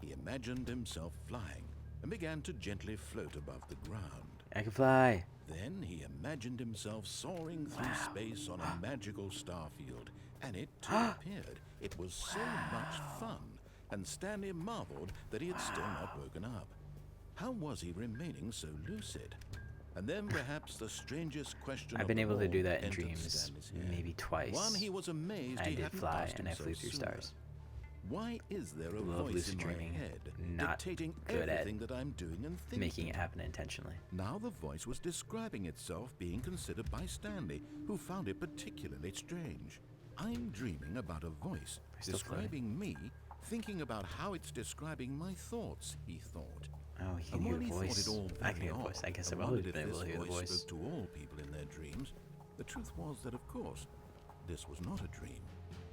he imagined himself flying and began to gently float above the ground. I can fly. Then he imagined himself soaring through space on a magical star field, and it too appeared. It was so much fun, and Stanley marveled that he had still not woken up. How was he remaining so lucid? And then perhaps the strangest question I've been able to do that in entered dreams Stanley's head. maybe twice. One, he was amazed I he did hadn't fly passed and I himself flew through sooner. stars. Why is there a Love voice lucid in dreaming. my head Not dictating good at everything that I'm doing and thinking? Making it happen intentionally. Now the voice was describing itself being considered by Stanley, who found it particularly strange. I'm dreaming about a voice Still describing me, thinking about how it's describing my thoughts, he thought. Oh, you can And hear while the he voice. thought it all I very can hear the voice. odd, I guess and I've always wondered been if able to this hear the voice. spoke to all people in their dreams, the truth was that, of course, this was not a dream.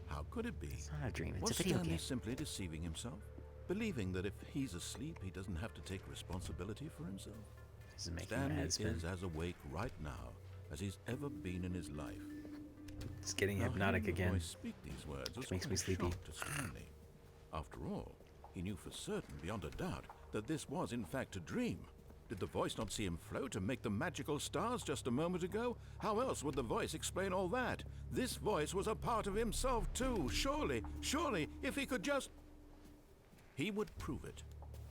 How could it be? It's not a dream. It's Was a video Stanley game. simply deceiving himself? Believing that if he's asleep, he doesn't have to take responsibility for himself? This is making my Stanley head spin. is as awake right now as he's ever been in his life. It's getting Now, hypnotic hearing the again. voice speak these words was Makes me quite a sleepy. shock to Stanley. After all, he knew for certain, beyond a doubt, that this was in fact a dream. Did the voice not see him float and make the magical stars just a moment ago? How else would the voice explain all that? This voice was a part of himself too. Surely, if he could just... He would prove it.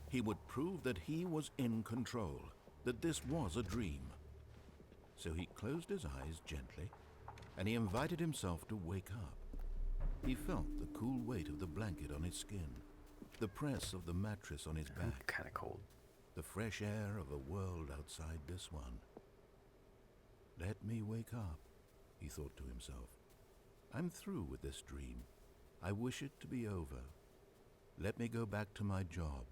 He would prove that he was in control, that this was a dream. So he closed his eyes gently, and he invited himself to wake up. He felt the cool weight of the blanket on his skin, the press of the mattress on his back, Kind of cold. the fresh air of a world outside this one. Let me wake up, he thought to himself. I'm through with this dream. I wish it to be over. Let me go back to my job.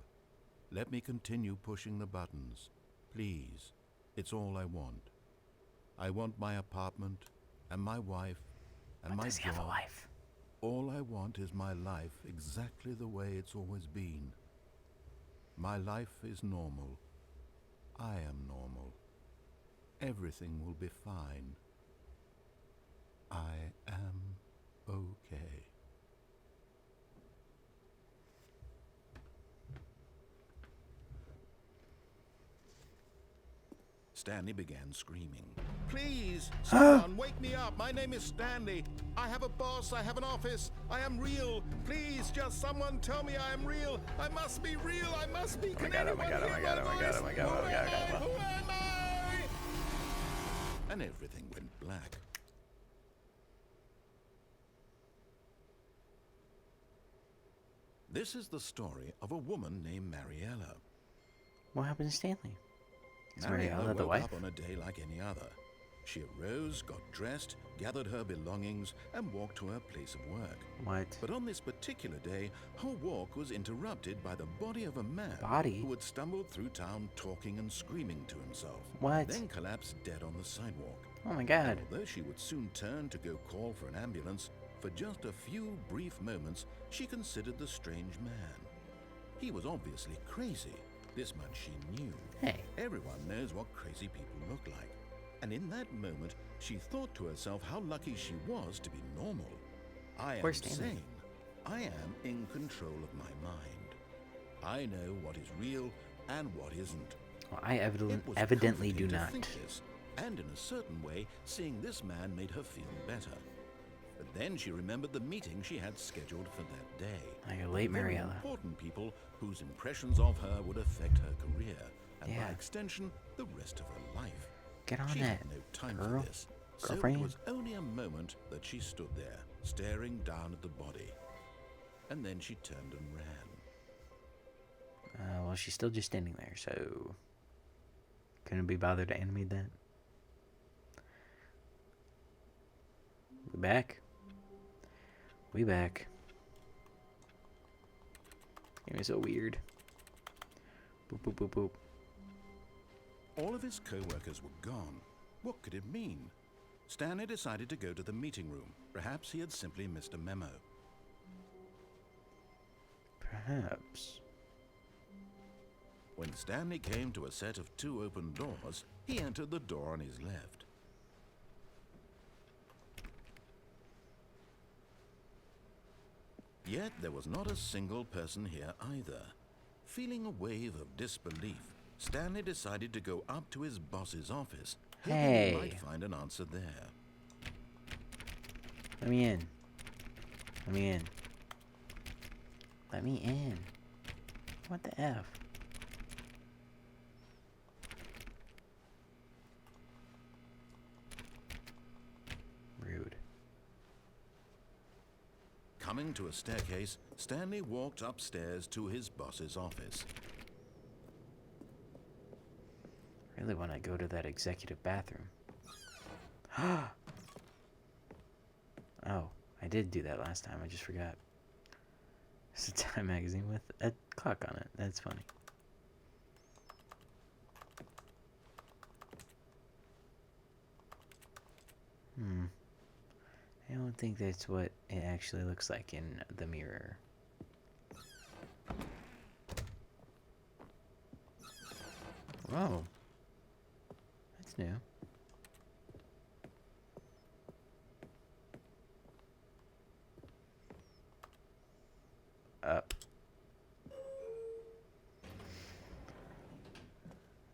Let me continue pushing the buttons. Please, it's all I want. I want my apartment and my wife and my Does he job. have a wife? All I want is my life exactly the way it's always been. My life is normal. I am normal. Everything will be fine. I am okay. Stanley began screaming. Please, someone, wake me up. My name is Stanley. I have a boss. I have an office. I am real. Please, just someone tell me I am real. I must be real. I must be. Oh my god, oh my god, oh my god, oh my god, oh my god, oh my god. Who am I? And everything went black. This is the story of a woman named Mariella. What happened to Stanley? Is Mariella Mariella the woke wife? up on a day like any other. She arose, got dressed, gathered her belongings, and walked to her place of work. What? But on this particular day, her walk was interrupted by the body of a man Body? who had stumbled through town talking and screaming to himself. What? Then collapsed dead on the sidewalk. Oh my god. And although she would soon turn to go call for an ambulance, for just a few brief moments, she considered the strange man. He was obviously crazy. This much she knew. Hey. Everyone knows what crazy people look like. And in that moment, she thought to herself how lucky she was to be normal. I am sane. I am in control of my mind. I know what is real and what isn't. Well, I It was evidently do comforting to not. think this, and in a certain way, seeing this man made her feel better. But then she remembered the meeting she had scheduled for that day. Oh, you're late, Very Mariella. important people whose impressions of her would affect her career, and Yeah. by extension, the rest of her life. Get on She that, had no time girl. for this, so Girlfriend. it was only a moment that she stood there, staring down at the body. And then she turned and ran. Well, she's still just standing there, so couldn't be bothered to animate that. We back? We back. It was so weird. Boop, boop, boop, boop. All of his co-workers were gone. What could it mean? Stanley decided to go to the meeting room. Perhaps he had simply missed a memo. Perhaps. When Stanley came to a set of 2 open doors, he entered the door on his left. Yet there was not a single person here either. Feeling a wave of disbelief, Stanley decided to go up to his boss's office, hoping Hey. he might find an answer there. Let me in. Let me in. Let me in. What the F? Rude. Coming to a staircase, Stanley walked upstairs to his boss's office. Really want to go to that executive bathroom. Oh, I did do that last time. I just forgot. It's a Time magazine with a clock on it. That's funny. I don't think that's what it actually looks like in the mirror. Whoa. That's new. Up.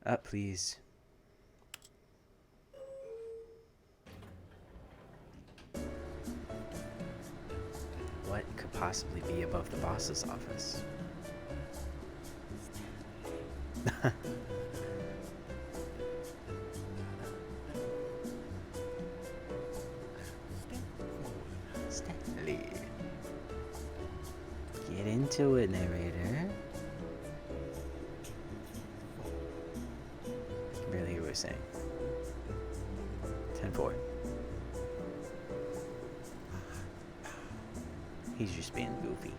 Up, please. What could possibly be above the boss's office? Stanley. Get into it, narrator. I can barely hear what he's saying. 10-4. He's just being goofy.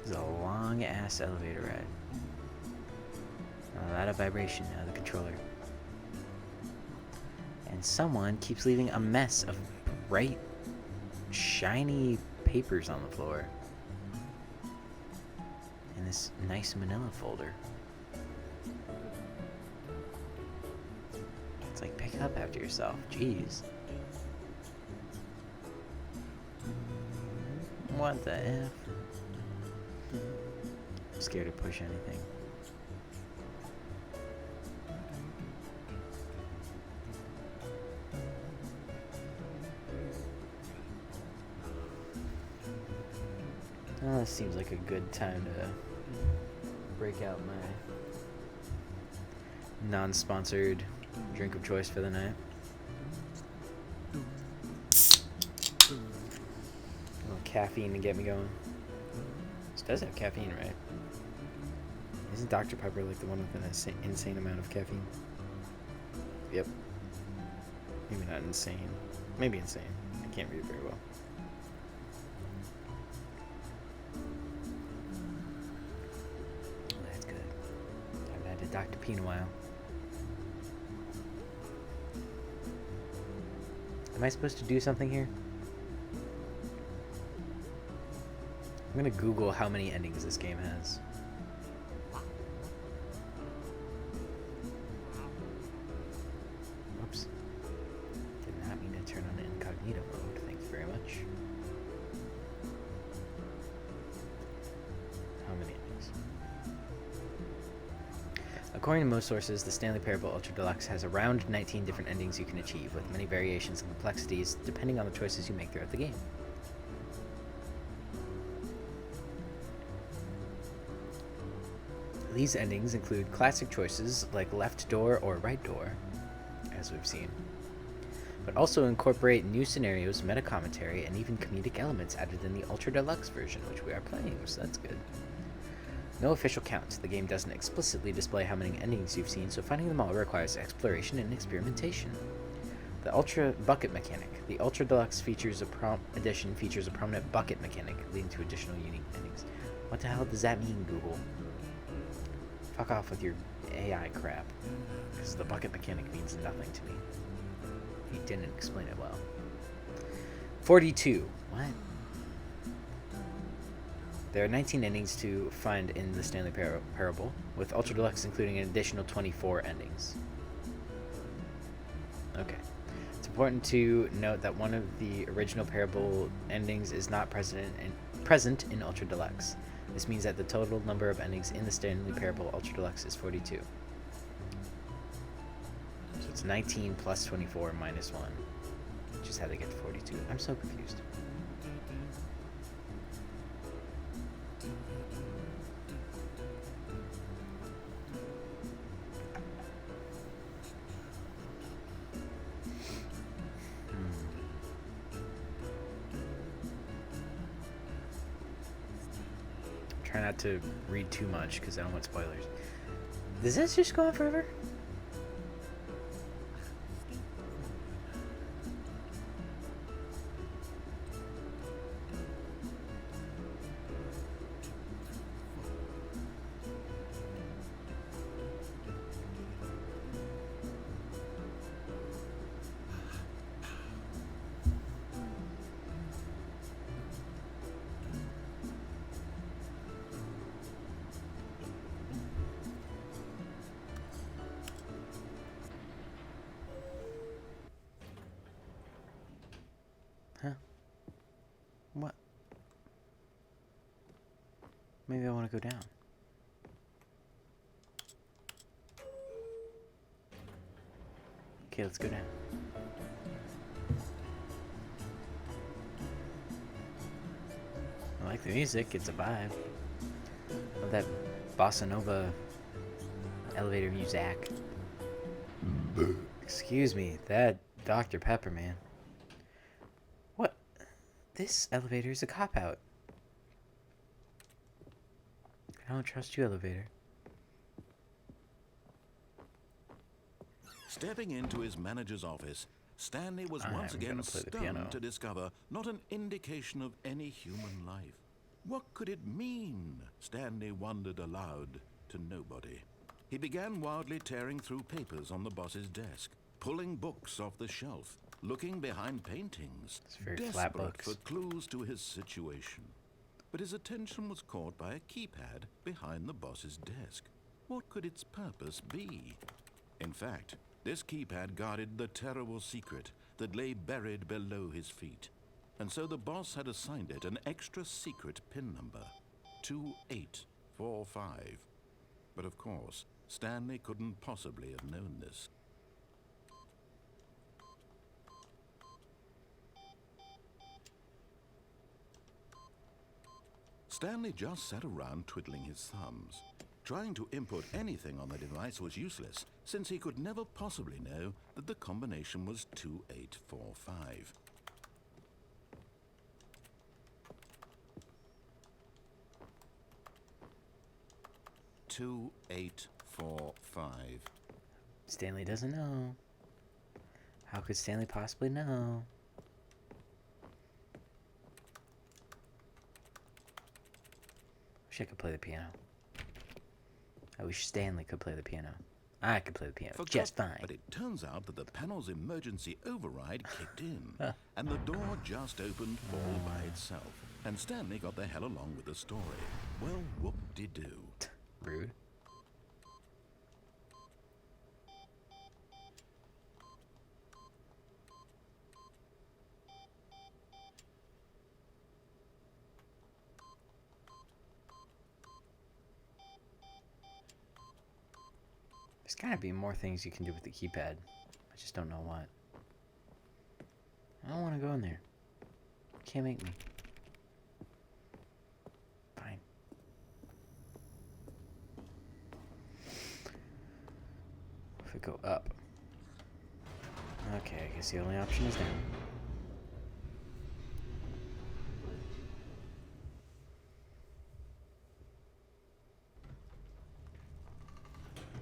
It's a long ass elevator ride. A lot of vibration out of the controller. And someone keeps leaving a mess of bright, shiny papers on the floor. In this nice manila folder. It's like, pick up after yourself. Jeez. What the F? I'm scared to push anything. this seems like a good time to break out my non-sponsored drink of choice for the night. A little caffeine to get me going. This does have caffeine, right? Isn't Dr. Pepper like the one with an insane amount of caffeine? Yep. Maybe not insane. Maybe insane. I can't read it very well. Oh, that's good. I've had a Dr. P in a while. Am I supposed to do something here? I'm gonna Google how many endings this game has. Whoops. Did not mean to turn on the incognito mode. Thank you very much. How many endings? According to most sources, the Stanley Parable Ultra Deluxe has around 19 different endings you can achieve, with many variations and complexities depending on the choices you make throughout the game. These endings include classic choices like left door or right door, as we've seen, but also incorporate new scenarios, meta commentary, and even comedic elements added in the Ultra Deluxe version, which we are playing, so that's good. No official count. The game doesn't explicitly display how many endings you've seen, so finding them all requires exploration and experimentation. The Ultra Bucket Mechanic. The Ultra Deluxe edition features a prominent bucket mechanic, leading to additional unique endings. What the hell does that mean, Google? Fuck off with your AI crap, because the bucket mechanic means nothing to me. He didn't explain it well. 42. What? There are 19 endings to find in the Stanley Parable, with Ultra Deluxe including an additional 24 endings. Okay. It's important to note that one of the original Parable endings is not present in Ultra Deluxe. This means that the total number of endings in the Stanley Parable Ultra Deluxe is 42. So it's 19 plus 24 minus 1. Which is how they get to 42. I'm so confused. Try not to read too much because I don't want spoilers. Does this just go on forever? Huh? What? Maybe I want to go down. Okay, let's go down. I like the music, it's a vibe. Love that bossa nova elevator music. Excuse me, that Dr. Pepper, man. What? This elevator is a cop-out. I don't trust you, elevator. Stepping into his manager's office, Stanley was once again stunned to discover not an indication of any human life. What could it mean? Stanley wondered aloud to nobody. He began wildly tearing through papers on the boss's desk, pulling books off the shelf, looking behind paintings, desperate for clues to his situation. But his attention was caught by a keypad behind the boss's desk. What could its purpose be? In fact, this keypad guarded the terrible secret that lay buried below his feet. And so the boss had assigned it an extra secret PIN number, 2845. But of course, Stanley couldn't possibly have known this. Stanley just sat around twiddling his thumbs. Trying to input anything on the device was useless, since he could never possibly know that the combination was 2845. Stanley doesn't know. How could Stanley possibly know? Wish I could play the piano. I wish Stanley could play the piano. I could play the piano just fine. But it turns out that the panel's emergency override kicked in, and the door just opened all by itself. And Stanley got the hell along with the story. Well, whoop-de-doo. Rude. There's gotta be more things you can do with the keypad. I just don't know what. I don't want to go in there. Can't make me. Fine. If we go up. Okay, I guess the only option is down.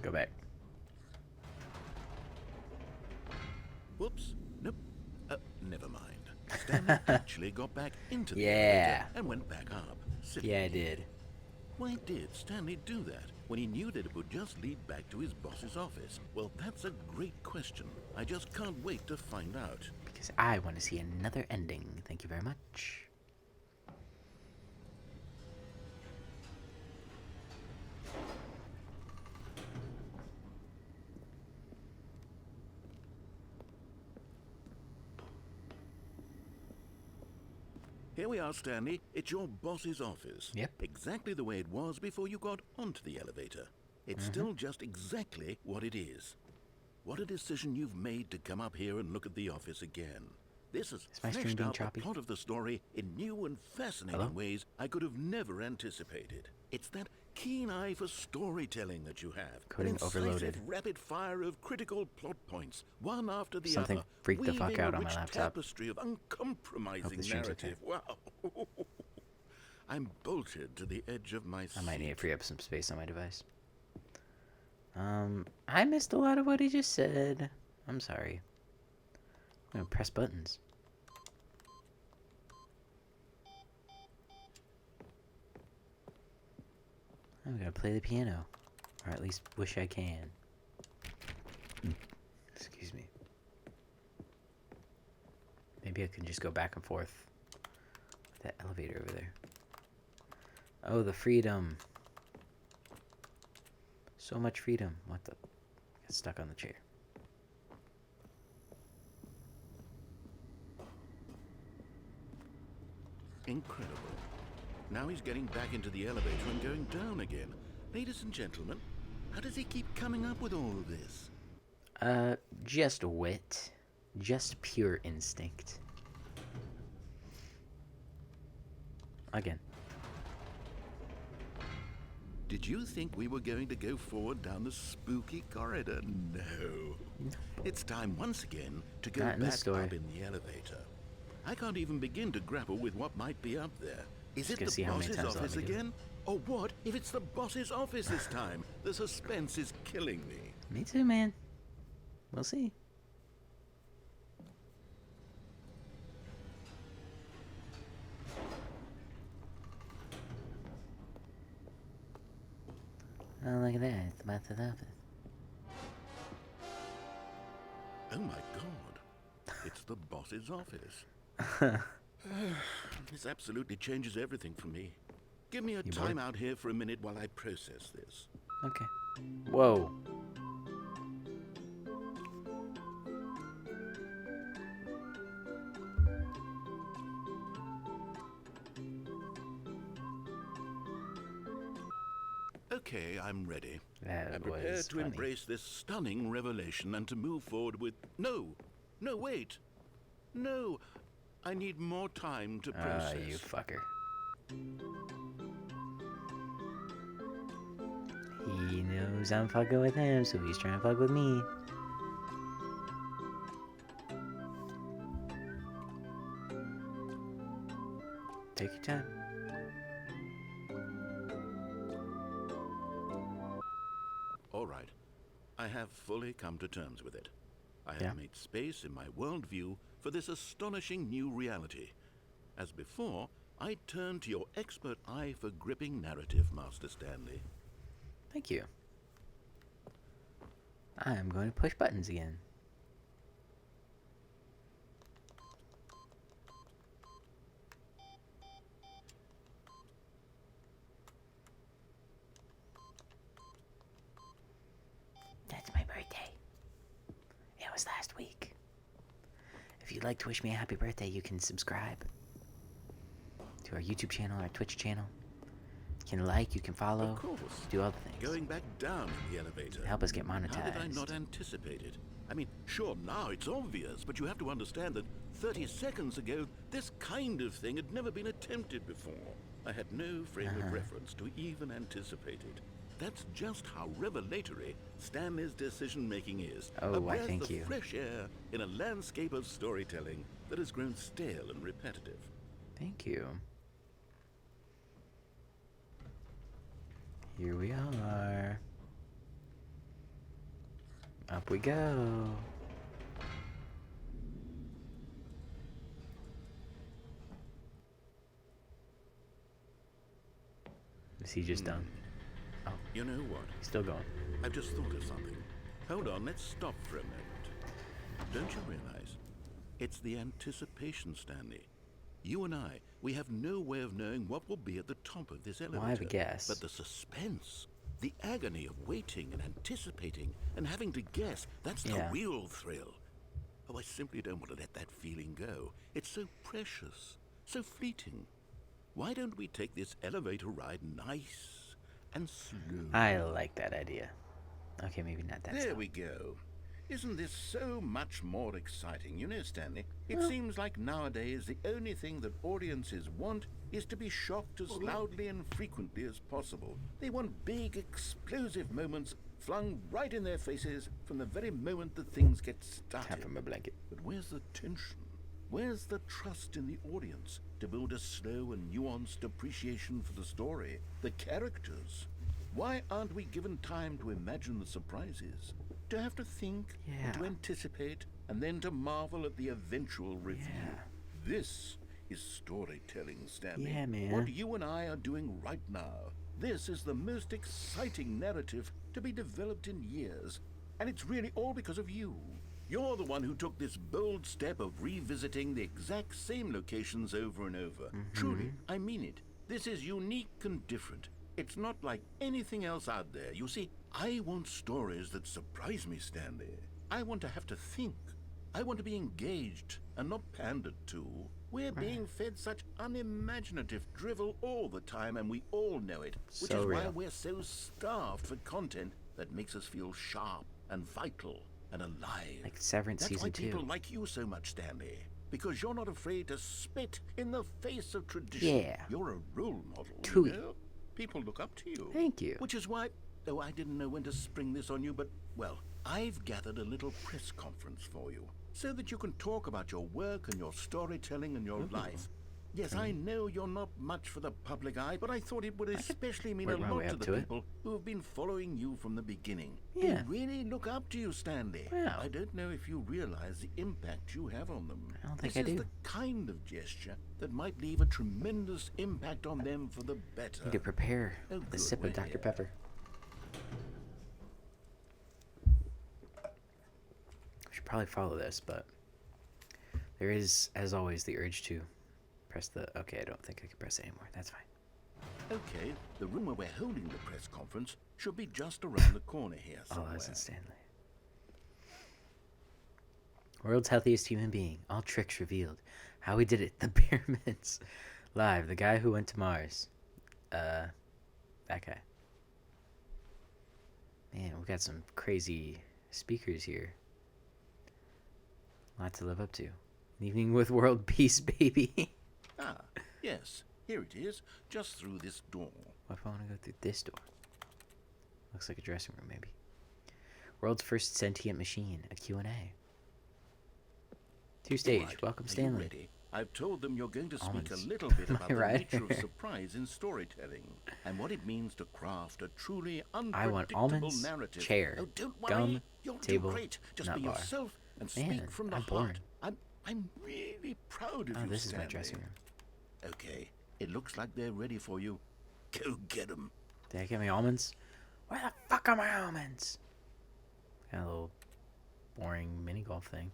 Go back. Whoops. Nope. Never mind. Stanley actually got back into the elevator and went back up. Yeah, I did. Why did Stanley do that when he knew that it would just lead back to his boss's office? Well, that's a great question. I just can't wait to find out. Because I want to see another ending. Thank you very much. Here we are, Stanley. It's your boss's office. Yep. Exactly the way it was before you got onto the elevator. It's still just exactly what it is. What a decision you've made to come up here and look at the office again. This has fleshed out the plot of the story in new and fascinating ways I could have never anticipated. It's that keen eye for storytelling that you have. Coding overloaded. Rapid fire of critical plot points, one after the Something other. freaked the fuck out on my laptop. Tapestry of uncompromising narrative. Wow. I'm bolted to the edge of my seat. I might need to free up some space on my device. I missed a lot of what he just said. I'm sorry. I'm gonna press buttons. I'm gonna play the piano. Or at least wish I can. Excuse me. Maybe I can just go back and forth with that elevator over there. Oh, the freedom. So much freedom. What the? Got stuck on the chair. Incredible. Now he's getting back into the elevator and going down again. Ladies and gentlemen, how does he keep coming up with all of this? Just wit. Just pure instinct. Again. Did you think we were going to go forward down the spooky corridor? No. It's time once again to go back up in the elevator. I can't even begin to grapple with what might be up there. Is it the boss's office again? Or what if it's the boss's office this time? The suspense is killing me. Me too, man. We'll see. Oh, look at that. It's the boss's office. Oh my god. It's the boss's office. This absolutely changes everything for me. Give me a time out here for a minute while I process this. Okay. Whoa. Okay, I'm ready. That I'm prepared was to funny. embrace this stunning revelation and to move forward with... No, wait. No, I need more time to process. You fucker. He knows I'm fucking with him, so he's trying to fuck with me. Take your time. All right. I have fully come to terms with it. I have Yeah. made space in my worldview for this astonishing new reality. As before, I turn to your expert eye for gripping narrative, Master Stanley. Thank you. I'm going to push buttons again. That's my birthday. It was last week. If you'd like to wish me a happy birthday, you can subscribe to our YouTube channel, our Twitch channel. You can like, you can follow, Of course. do all the things. Going back down in the elevator. Help us get How did I monetized. not anticipate it? I mean, sure, now it's obvious, but you have to understand that 30 seconds ago, this kind of thing had never been attempted before. I had no frame of reference to even anticipate it. That's just how revelatory Stanley's decision-making is. Oh, A why, breath thank of you. fresh air in a landscape of storytelling that has grown stale and repetitive. Thank you. Here we are. Up we go. Is he just done? Oh, You know what? he's still going. I've just thought of something. Hold on, let's stop for a moment. Don't you realize? It's the anticipation, Stanley. You and I, we have no way of knowing what will be at the top of this elevator. Well, I have a guess. But the suspense, the agony of waiting and anticipating and having to guess, that's the Yeah. real thrill. Oh, I simply don't want to let that feeling go. It's so precious, so fleeting. Why don't we take this elevator ride nice and slow? I like that idea. Okay, maybe not that There slow. we go. Isn't this so much more exciting? You know, Stanley, it seems like nowadays the only thing that audiences want is to be shocked as loudly and frequently as possible. They want big, explosive moments flung right in their faces from the very moment that things get Time started. for my blanket. But where's the tension? Where's the trust in the audience to build a slow and nuanced appreciation for the story, the characters? Why aren't we given time to imagine the surprises? To have to think, and to Yeah. anticipate, and then to marvel at the eventual reveal? Yeah. This is storytelling, Stanley. Yeah, man. What you and I are doing right now. This is the most exciting narrative to be developed in years. And it's really all because of you. You're the one who took this bold step of revisiting the exact same locations over and over. Truly, I mean it. This is unique and different. It's not like anything else out there. You see, I want stories that surprise me, Stanley. I want to have to think. I want to be engaged and not pandered to. We're being fed such unimaginative drivel all the time, and we all know it. Which So is why real. we're so starved for content that makes us feel sharp and vital and alive. Like Severance That's why season 2. people like you so much, Stanley. Because you're not afraid to spit in the face of tradition. Yeah. You're a role model. Tooey. You know? People look up to you. Thank you. Which is why, oh, I didn't know when to spring this on you, but, well, I've gathered a little press conference for you so that you can talk about your work and your storytelling and your life. Yes, I know you're not much for the public eye, but I thought it would especially mean a work my lot way to up the to it. people who have been following you from the beginning. Yeah. They really look up to you, Stanley. Wow. I don't know if you realize the impact you have on them. I don't think this I is do. the kind of gesture that might leave a tremendous impact on them for the better. Need to prepare Oh, a good, sip we're of Dr. here. Pepper. We should probably follow this, but there is, as always, the urge to press the... Okay, I don't think I can press it anymore. That's fine. Okay, the room where we're holding the press conference should be just around the corner here Oh, somewhere. that's in Stanley. World's healthiest human being. All tricks revealed. How we did it. The pyramids. Live. The guy who went to Mars. That guy. Man, we got some crazy speakers here. Lot to live up to. An evening with world peace, baby. Ah, yes, here it is, just through this door. What if I want to go through this door? Looks like a dressing room, maybe. World's first sentient machine, a Q&A. To stage. Right. Welcome, Are you Stanley. ready? I've told them you're going to speak Almonds. a little bit Am about I the right? nature of surprise in storytelling and what it means to craft a truly I want unpredictable almonds, narrative. chair, Oh, don't worry. gum, You'll table, do great. Just nut be bar. yourself and Man, speak from the I'm heart. bored. I'm really proud of Oh, you, this is my Stanley. dressing room. Okay, it looks like they're ready for you. Go get them. Did I get my almonds? Where the fuck are my almonds? Got a little boring mini golf thing.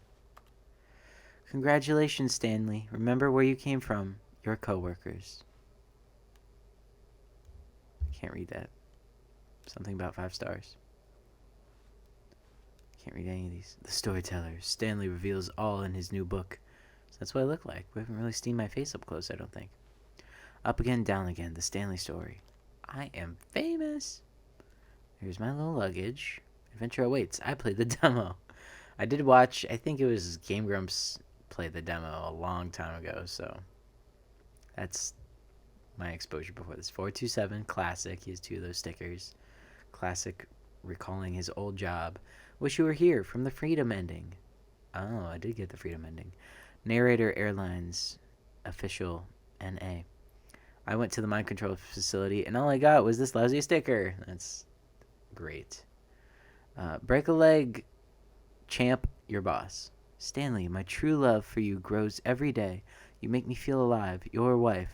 Congratulations, Stanley. Remember where you came from. Your coworkers. Can't read that. Something about 5 stars. Can't read any of these. The Storyteller. Stanley reveals all in his new book. So that's what I look like. We haven't really seen my face up close, I don't think. Up again, down again. The Stanley story. I am famous. Here's my little luggage. Adventure awaits. I played the demo. I did watch, I think it was Game Grumps played the demo a long time ago, so that's my exposure before this. 427, classic. He has 2 of those stickers. Classic, recalling his old job. Wish you were here from the Freedom ending. Oh, I did get the Freedom ending. Narrator Airlines, official NA. I went to the mind control facility, and all I got was this lousy sticker. That's great. Break a leg, champ, your boss. Stanley, my true love for you grows every day. You make me feel alive. Your wife.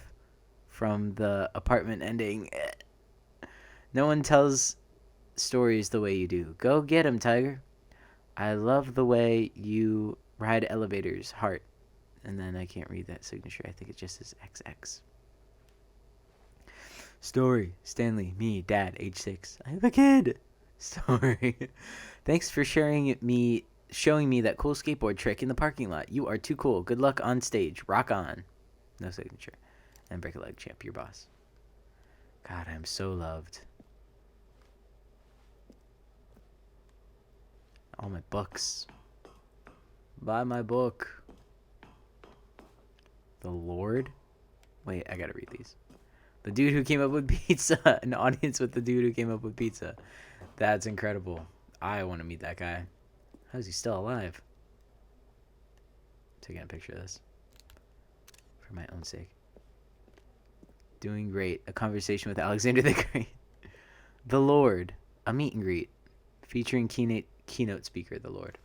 From the apartment ending. No one tells stories the way you do. Go get him, Tiger. I love the way you ride elevators. Heart. And then I can't read that signature. I think it just says XX. Story. Stanley, me, dad, age 6. I have a kid. Story. Thanks for showing me that cool skateboard trick in the parking lot. You are too cool. Good luck on stage. Rock on. No signature. And break a leg, champ, your boss. God, I'm so loved. All my books. Buy my book. The Lord? Wait, I gotta read these. The dude who came up with pizza. An audience with the dude who came up with pizza. That's incredible. I want to meet that guy. How is he still alive? I'm taking a picture of this. For my own sake. Doing great. A conversation with Alexander the Great. The Lord. A meet and greet. Featuring keynote speaker, the Lord.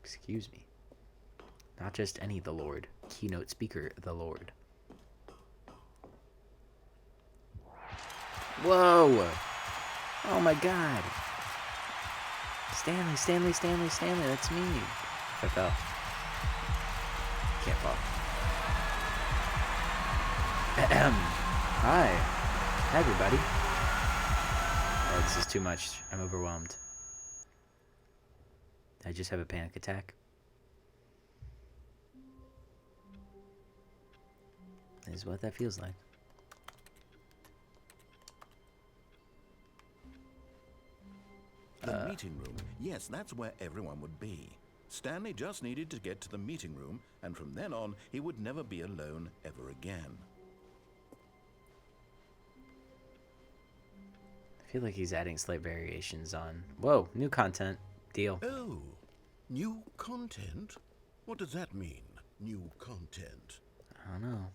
Excuse me. Not just any the Lord. Keynote speaker, the Lord. Whoa! Oh my god. Stanley, that's me. I fell. Can't fall. Hi. Hi, everybody. Oh, this is too much. I'm overwhelmed. I just have a panic attack. This is what that feels like. The meeting room. Yes, that's where everyone would be. Stanley just needed to get to the meeting room, and from then on, he would never be alone ever again. I feel like he's adding slight variations on... Whoa, new content. Deal. Oh, new content? What does that mean, new content? I don't know.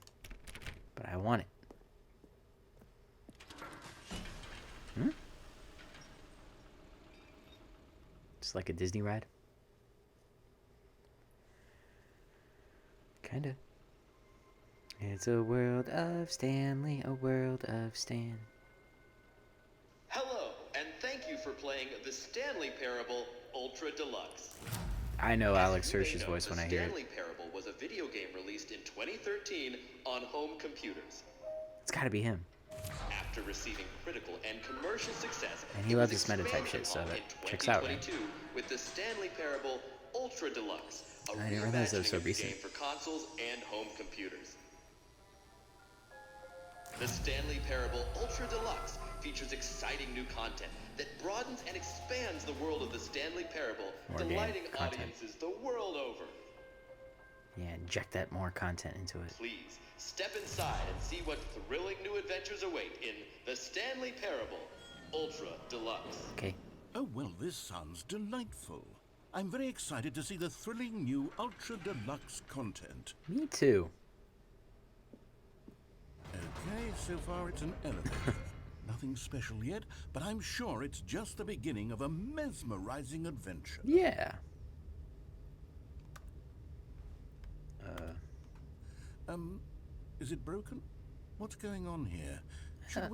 But I want it. Hmm? It's like a Disney ride. Kinda. It's a world of Stanley, a world of Stan. Hello, and thank you for playing the Stanley Parable Ultra Deluxe. I know Alex As you may Hirsch's know, voice when I hear it. The Stanley Parable was a video game released in 2013 on home computers. It's gotta be him. After receiving critical and commercial success, And he it loves was this meta type expanded shit, so upon that in checks out, right? 2022 with the Stanley Parable Ultra Deluxe, a I didn't realize that was so reimagining of the recent. game for consoles and home computers. The Stanley Parable Ultra Deluxe features exciting new content that broadens and expands the world of the Stanley Parable, More game delighting content. audiences the world over. Yeah, inject that more content into it. Please, step inside and see what thrilling new adventures await in The Stanley Parable Ultra Deluxe. Okay. Oh, well, this sounds delightful. I'm very excited to see the thrilling new Ultra Deluxe content. Me too. Okay, so far it's an elevator. Nothing special yet, but I'm sure it's just the beginning of a mesmerizing adventure. Yeah. Is it broken? What's going on here? Should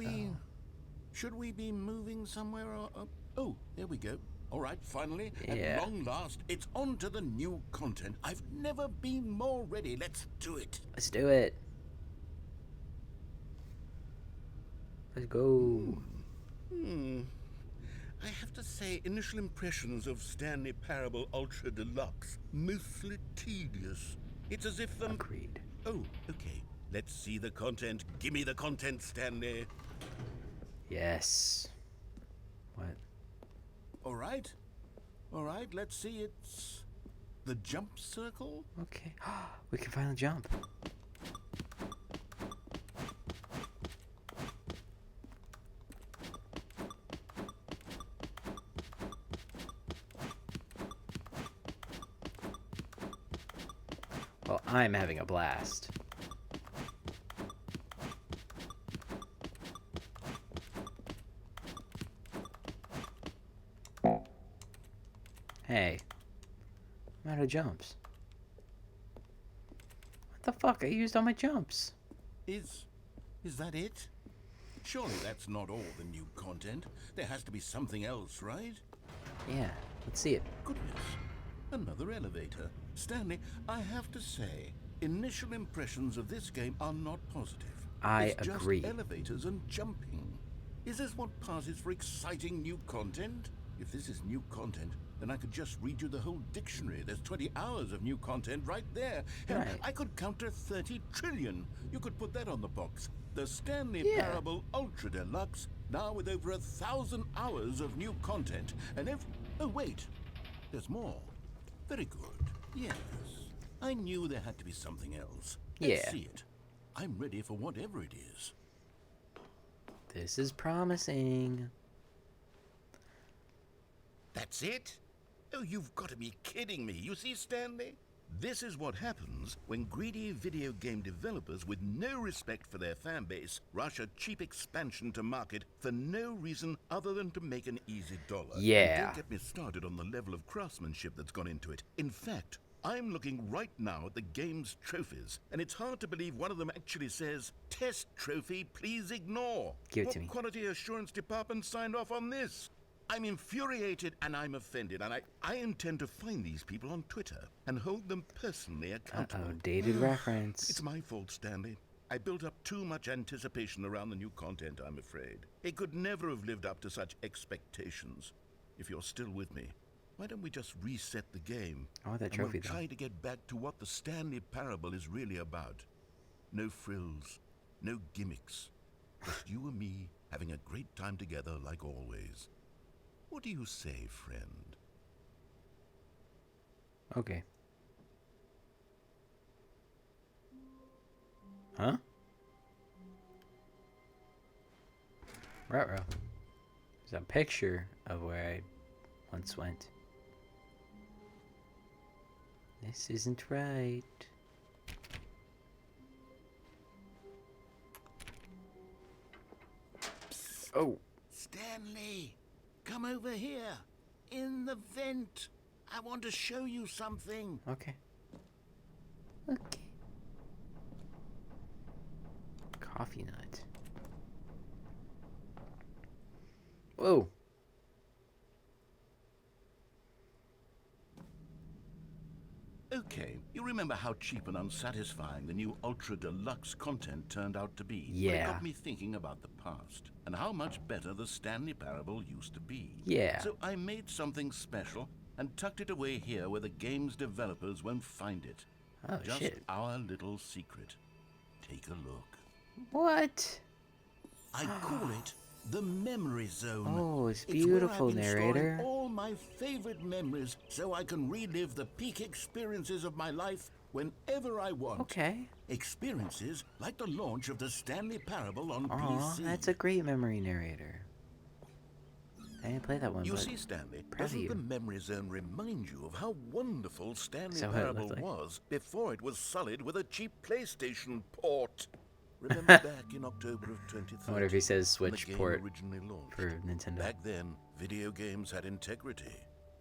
we be moving somewhere or... oh, there we go. All right, finally, Yeah. at long last, it's on to the new content. I've never been more ready. Let's do it. Let's do it. Let's go. I have to say, initial impressions of Stanley Parable Ultra Deluxe, mostly tedious. It's as if Agreed. Oh, okay. Let's see the content. Give me the content, Stanley. Yes. What? All right. All right, let's see. It's the jump circle. Okay. We can finally jump. Well, I'm having a blast. Hey. I'm out of jumps. What the fuck? I used all my jumps. Is that it? Surely that's not all the new content. There has to be something else, right? Yeah, let's see it. Goodness. Another elevator. Stanley, I have to say, initial impressions of this game are not positive. I It's agree. just elevators and jumping. Is this what passes for exciting new content? If this is new content, then I could just read you the whole dictionary. There's 20 hours of new content right there. Hell, Right. I could count to 30 trillion. You could put that on the box. The Stanley Yeah. Parable Ultra Deluxe, now with over 1,000 hours of new content. And oh, wait. There's more. Very good. Yes. I knew there had to be something else. Let's Yeah. see it. I'm ready for whatever it is. This is promising. That's it? Oh, you've got to be kidding me. You see, Stanley? This is what happens when greedy video game developers with no respect for their fan base rush a cheap expansion to market for no reason other than to make an easy dollar. And Yeah. don't get me started on the level of craftsmanship that's gone into it. In fact, I'm looking right now at the game's trophies, and it's hard to believe one of them actually says, "Test trophy, please ignore." Give it What to me. quality assurance department signed off on this? I'm infuriated and I'm offended, and I intend to find these people on Twitter and hold them personally accountable. Uh-oh, dated reference. It's my fault, Stanley. I built up too much anticipation around the new content, I'm afraid. It could never have lived up to such expectations. If you're still with me, why don't we just reset the game? I want that and trophy, we'll though. try to get back to what the Stanley Parable is really about. No frills, no gimmicks. Just you and me having a great time together like always. What do you say, friend? Okay. Huh? Ruh-roh. There's a picture of where I once went. This isn't right. Oh. Stanley, come over here. In the vent. I want to show you something. Okay. Okay. Coffee nut. Whoa. Okay, you remember how cheap and unsatisfying the new Ultra Deluxe content turned out to be? Well, Yeah. it got me thinking about the past and how much better the Stanley Parable used to be. Yeah. So I made something special and tucked it away here where the game's developers won't find it. Oh, Just shit. our little secret. Take a look. What? I call it the Memory Zone. Oh, it's where I've beautiful, been storing narrator. all my favorite memories so I can relive the peak experiences of my life whenever I want. Okay. Experiences like the launch of the Stanley Parable on Aw, PC. that's a great memory, narrator. didn't play that one, You but see, Stanley, proud of doesn't you. the memory zone remind you of how wonderful Stanley Is that what it Parable looked like? was before it was sullied with a cheap PlayStation port? Remember back in October of 2013? I wonder if he says when Switch the game port originally launched. for Nintendo. Back then, video games had integrity.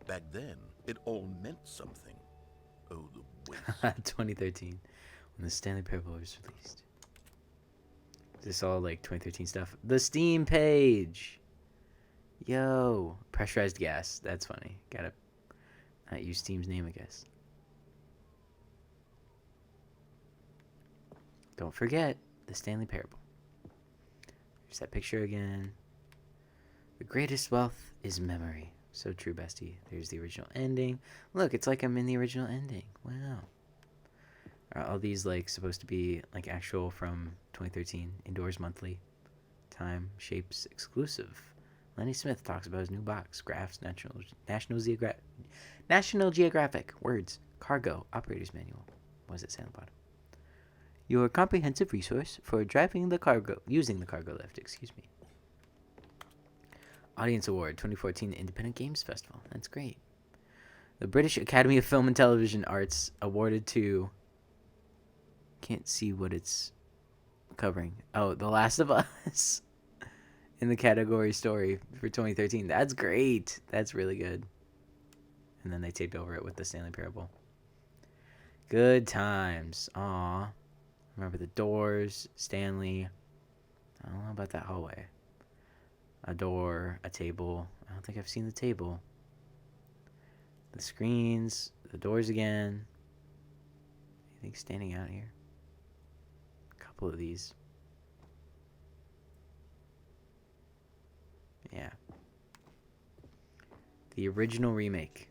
Back then, it all meant something. Oh, the waste. 2013, when the Stanley Parable was released. Is this all like 2013 stuff? The Steam page! Yo! Pressurized gas. That's funny. Gotta not use Steam's name, I guess. Don't forget the Stanley Parable. There's that picture again. The greatest wealth is memory. So true, bestie. There's the original ending. Look, it's like I'm in the original ending. Wow. Are all these like supposed to be like actual from 2013? Indoors Monthly. Time, Shapes, exclusive. Lenny Smith talks about his new box. Graphs, National Geographic. Words. Cargo. Operator's Manual. What does it say on the bottom? Your comprehensive resource for using the cargo lift, excuse me. Audience Award 2014 Independent Games Festival. That's great. The British Academy of Film and Television Arts awarded to... Can't see what it's covering. Oh, The Last of Us in the category story for 2013. That's great. That's really good. And then they taped over it with the Stanley Parable. Good times. Aw. Remember the doors, Stanley. I don't know about that hallway. A door, a table. I don't think I've seen the table. The screens, the doors again. Anything standing out here? A couple of these. Yeah. The original remake.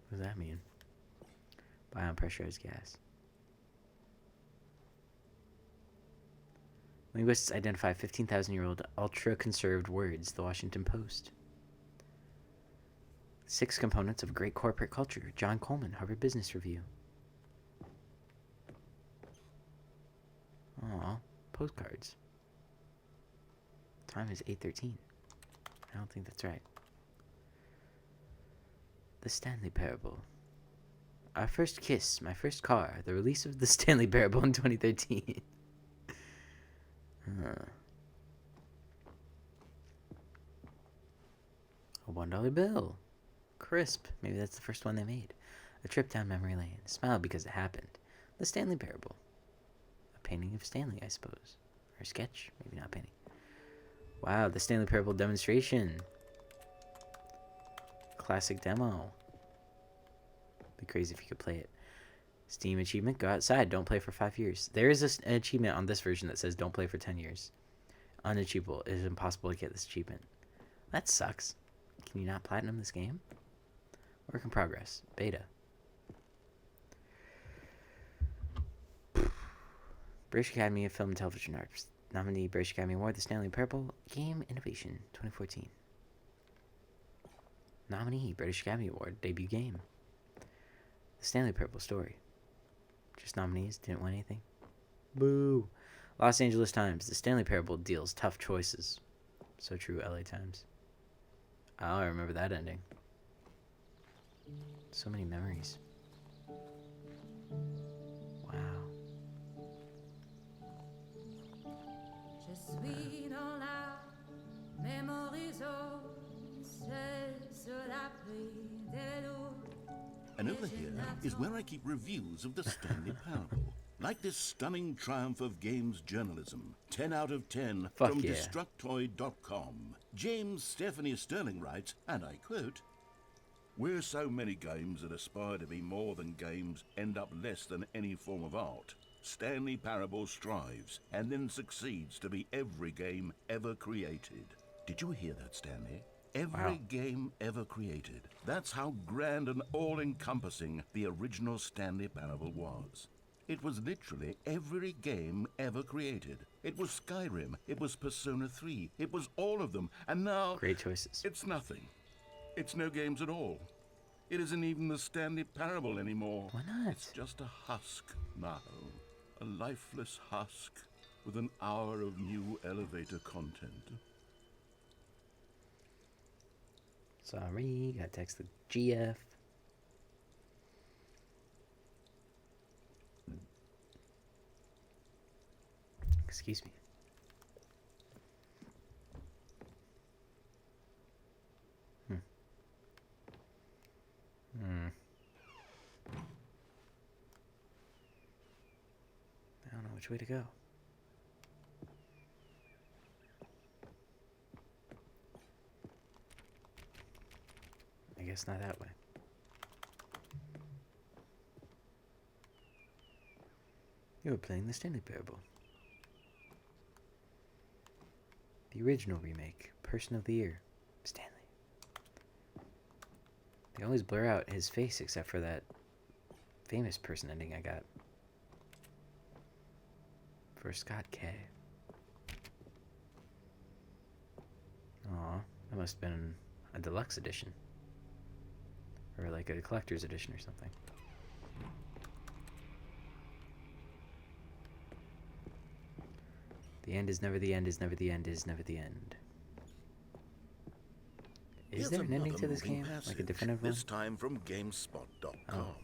What does that mean? Buy on pressurized gas. Linguists identify 15,000-year-old ultra-conserved words, The Washington Post. 6 components of great corporate culture, John Coleman, Harvard Business Review. Aw, postcards. Time is 8:13. I don't think that's right. The Stanley Parable. Our first kiss, my first car, the release of the Stanley Parable in 2013. A $1 bill. Crisp. Maybe that's the first one they made. A trip down memory lane. Smile because it happened. The Stanley Parable. A painting of Stanley, I suppose. Or a sketch. Maybe not a painting. Wow, the Stanley Parable demonstration. Classic demo. Be crazy if you could play it. Steam achievement, go outside, don't play for 5 years. There is an achievement on this version that says don't play for 10 years. Unachievable. It is impossible to get this achievement. That sucks. Can you not platinum this game? Work in progress. Beta. British Academy of Film and Television Arts. Nominee British Academy Award, The Stanley Parable. Game Innovation, 2014. Nominee British Academy Award, Debut Game. The Stanley Parable Story. Just nominees, didn't win anything. Boo. Los Angeles Times. The Stanley Parable deals tough choices. So true, LA Times. Oh, I remember that ending. So many memories. Wow. Je suis dans la mémorisation, c'est cela pris de l'eau. And over here is where I keep reviews of the Stanley Parable. Like this stunning triumph of games journalism. 10 out of 10 Fuck from yeah. Destructoid.com. James Stephanie Sterling writes, and I quote, "Where so many games that aspire to be more than games end up less than any form of art, Stanley Parable strives and then succeeds to be every game ever created." Did you hear that, Stanley? Every Wow. game ever created. That's how grand and all-encompassing the original Stanley Parable was. It was literally every game ever created. It was Skyrim, it was Persona 3, it was all of them, and now Great choices. it's nothing. It's no games at all. It isn't even the Stanley Parable anymore. Why not? It's just a husk now. A lifeless husk with an hour of new elevator content. Sorry, got text the GF. Excuse me. I don't know which way to go. I guess not that way. You were playing the Stanley Parable. The original remake, Person of the Year, Stanley. They always blur out his face except for that famous person ending I got for Scott K. Aw, that must have been a deluxe edition. Or like a collector's edition or something. The end is never the end, is never the end, is never the end. Is Here's there an ending to another this moving game? Like a passage, definitive one? this time from GameSpot.com. Oh.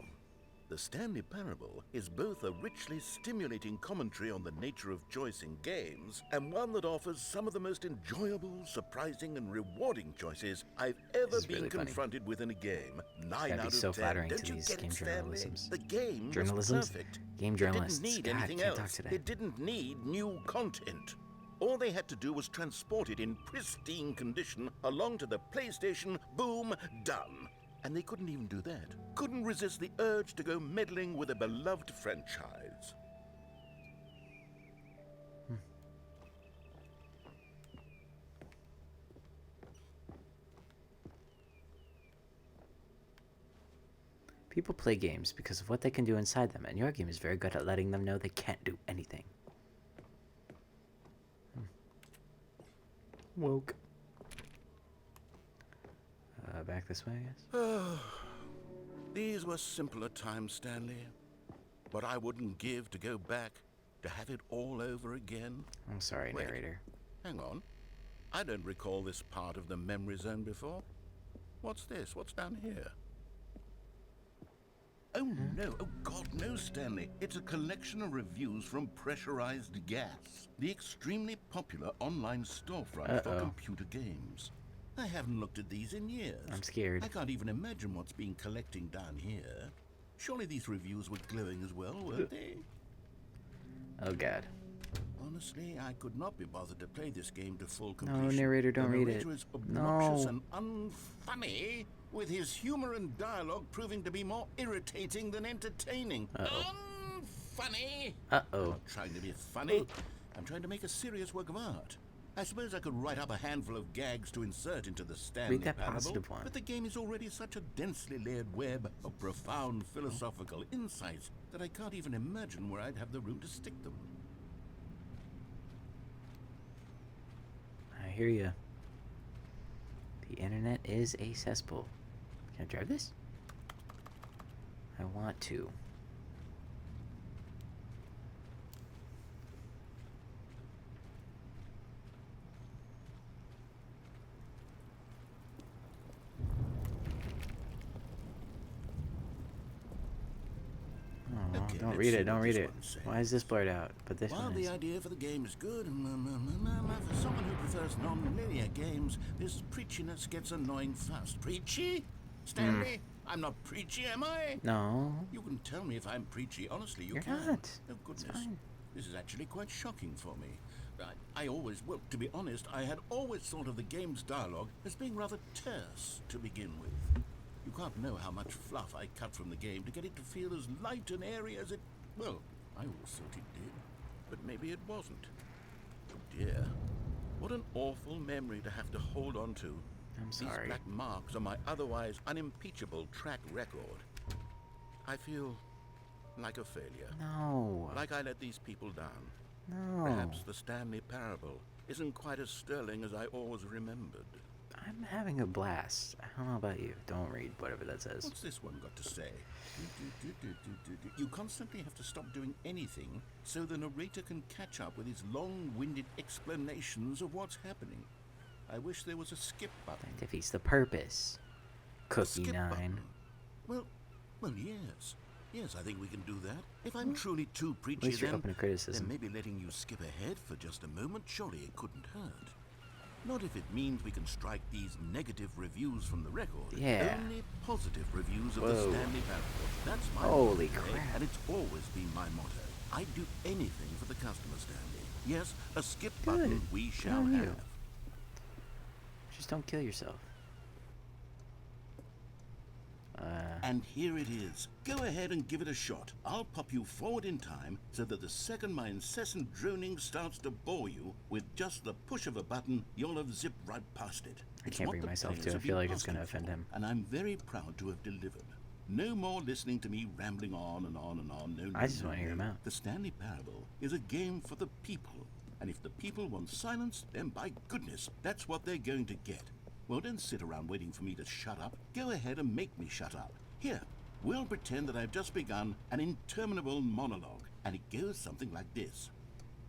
The Stanley Parable is both a richly stimulating commentary on the nature of choice in games and one that offers some of the most enjoyable, surprising, and rewarding choices I've ever is been really funny. confronted with in a game. 9 gotta out be of so 10. flattering Don't to you these get game it, Stanley? journalisms. The game was Journalisms? perfect. Game It journalists. didn't need God, anything can't talk else. today. It didn't need new content. All they had to do was transport it in pristine condition along to the PlayStation. Boom, done. And they couldn't even do that. Couldn't resist the urge to go meddling with a beloved franchise. People play games because of what they can do inside them, and your game is very good at letting them know they can't do anything. Woke. Back this way, I guess. These were simpler times, Stanley. But I wouldn't give to go back to have it all over again. I'm sorry, Wait. narrator. Hang on. I don't recall this part of the memory zone before. What's this? What's down here? Oh no, oh God, no, Stanley. It's a collection of reviews from Pressurized Gas, the extremely popular online storefront for computer games. I haven't looked at these in years. I'm scared. I can't even imagine what's been collecting down here. Surely these reviews were glowing as well, weren't they? Oh God. Honestly, I could not be bothered to play this game to full No, completion. narrator, don't The read narrator it. is obnoxious No. and unfunny, with his humor and dialogue proving to be more irritating than entertaining. Unfunny! Uh-oh. I'm not trying to be funny. I'm trying to make a serious work of art. I suppose I could write up a handful of gags to insert into the Stanley Read that Parable, positive one. but the game is already such a densely layered web of profound philosophical insights that I can't even imagine where I'd have the room to stick them. I hear ya. The internet is a cesspool. Can I drive this? I want to. Oh, Okay, don't let's read see it, don't what read this it. one says. Why is this blurred out? But this While one the is. idea for the game is good, for someone who prefers non-linear games, this preachiness gets annoying fast. Preachy? Stanley? I'm not preachy, am I? No. You can tell me if I'm preachy, honestly, you You're can. not. Oh, It's goodness. fine. This is actually quite shocking for me. I always, well, to be honest, I had always thought of the game's dialogue as being rather terse to begin with. You can't know how much fluff I cut from the game to get it to feel as light and airy as it... Well, I always thought it did, but maybe it wasn't. Oh dear. What an awful memory to have to hold on to. I'm These sorry. black marks on my otherwise unimpeachable track record. I feel like a failure. No. Like I let these people down. No. Perhaps the Stanley Parable isn't quite as sterling as I always remembered. I'm having a blast. I don't know about you. Don't read whatever that says. What's this one got to say? You constantly have to stop doing anything so the narrator can catch up with his long-winded explanations of what's happening. I wish there was a skip button. That defeats the purpose. A Cookie skip 9. button? Well, yes. Yes, I think we can do that. If I'm truly too At preachy, least you're then open to criticism. maybe letting you skip ahead for just a moment, surely it couldn't hurt. Not if it means we can strike these negative reviews from the record. Yeah. Only positive reviews of Whoa. the Stanley Parable. That's my Holy motto, crap. and it's always been my motto. I'd do anything for the customer, Stanley. Yes, a skip Good. button we Good shall on you. have. Just don't kill yourself. And here it is. Go ahead and give it a shot. I'll pop you forward in time so that the second my incessant droning starts to bore you, with just the push of a button, you'll have zipped right past it. I It's can't what bring the myself players to. I have feel been like it's gonna asking offend for, him. And I'm very proud to have delivered. No more listening to me rambling on and on and on. No, I just no, wanna hear no. him out. The Stanley Parable is a game for the people. And if the people want silence, then by goodness, that's what they're going to get. Well, don't sit around waiting for me to shut up. Go ahead and make me shut up. Here, we'll pretend that I've just begun an interminable monologue, and it goes something like this.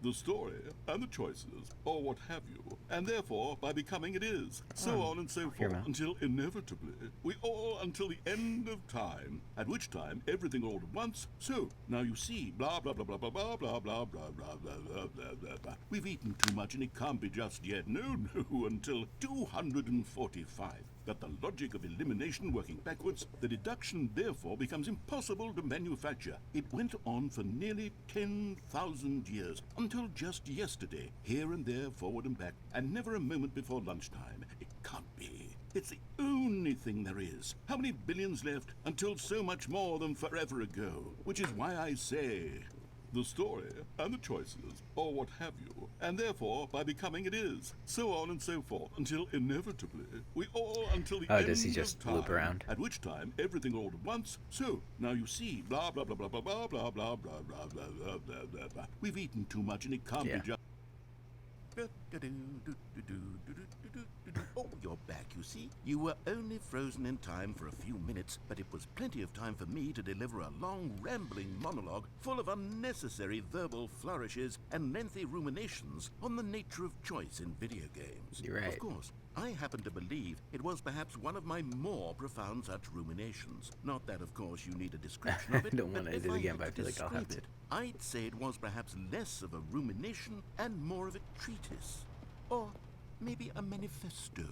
The story and the choices, or what have you, and therefore by becoming it is, so on and so hear him forth, out. until inevitably, we all until the end of time, at which time everything all at once, so, now you see, blah blah blah blah blah blah blah blah blah blah blah blah blah blah blah. We've eaten too much and it can't be just yet, no, until 245. That the logic of elimination working backwards, the deduction therefore becomes impossible to manufacture. It went on for nearly 10,000 years, until just yesterday, here and there, forward and back, and never a moment before lunchtime. It can't be. It's the only thing there is. How many billions left until so much more than forever ago? Which is why I say, the story and the choices, or what have you, and therefore by becoming it is, so on and so forth, until inevitably, we all until the Oh, end does he of just time, loop around? at which time everything all at once, so, now you see, blah blah blah blah blah blah blah blah blah blah blah blah blah blah blah. We've eaten too much and it can't Yeah. be just... Oh, you're back, you see. You were only frozen in time for a few minutes, but it was plenty of time for me to deliver a long, rambling monologue full of unnecessary verbal flourishes and lengthy ruminations on the nature of choice in video games. You're right. Of course, I happen to believe it was perhaps one of my more profound such ruminations. Not that, of course, you need a description of it. I don't want to if edit it again, had but I feel like I'll have describe to. it, I'd say it was perhaps less of a rumination and more of a treatise. Or maybe a manifesto.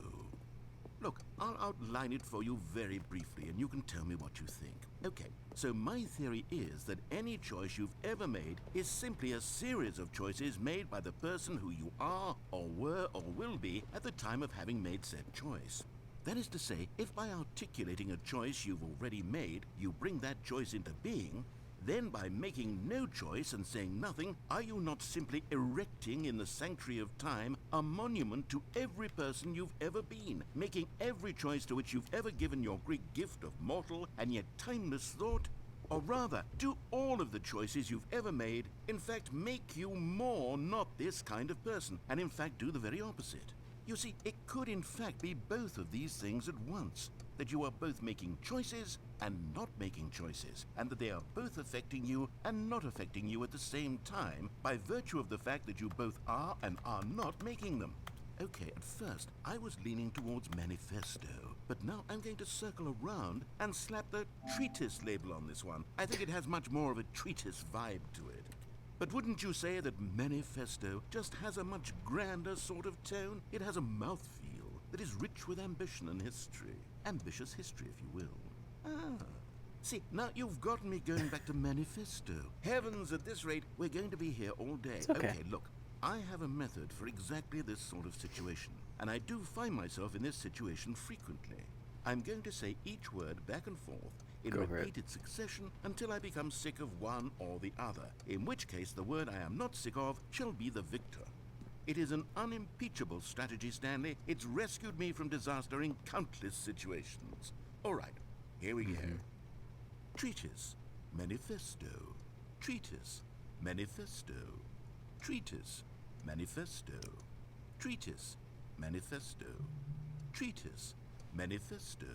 Look, I'll outline it for you very briefly, and you can tell me what you think. Okay, so my theory is that any choice you've ever made is simply a series of choices made by the person who you are, or were, or will be at the time of having made said choice. That is to say, if by articulating a choice you've already made, you bring that choice into being, then by making no choice and saying nothing, are you not simply erecting in the sanctuary of time a monument to every person you've ever been, making every choice to which you've ever given your great gift of mortal and yet timeless thought? Or rather, do all of the choices you've ever made, in fact, make you more not this kind of person, and in fact do the very opposite? You see, it could in fact be both of these things at once. That you are both making choices and not making choices, and that they are both affecting you and not affecting you at the same time by virtue of the fact that you both are and are not making them. Okay, at first I was leaning towards manifesto, but now I'm going to circle around and slap the treatise label on this one. I think it has much more of a treatise vibe to it. But wouldn't you say that manifesto just has a much grander sort of tone? It has a mouthfeel that is rich with ambition and history. Ambitious history, if you will. Ah. See, now you've gotten me going back to manifesto. Heavens, at this rate, we're going to be here all day. It's okay. Look, I have a method for exactly this sort of situation, and I do find myself in this situation frequently. I'm going to say each word back and forth in Go for it. repeated succession until I become sick of one or the other, in which case the word I am not sick of shall be the victor. It is an unimpeachable strategy, Stanley. It's rescued me from disaster in countless situations. All right, here we go. Treatise, manifesto. Treatise, manifesto. Treatise, manifesto. Treatise, manifesto. Treatise, manifesto.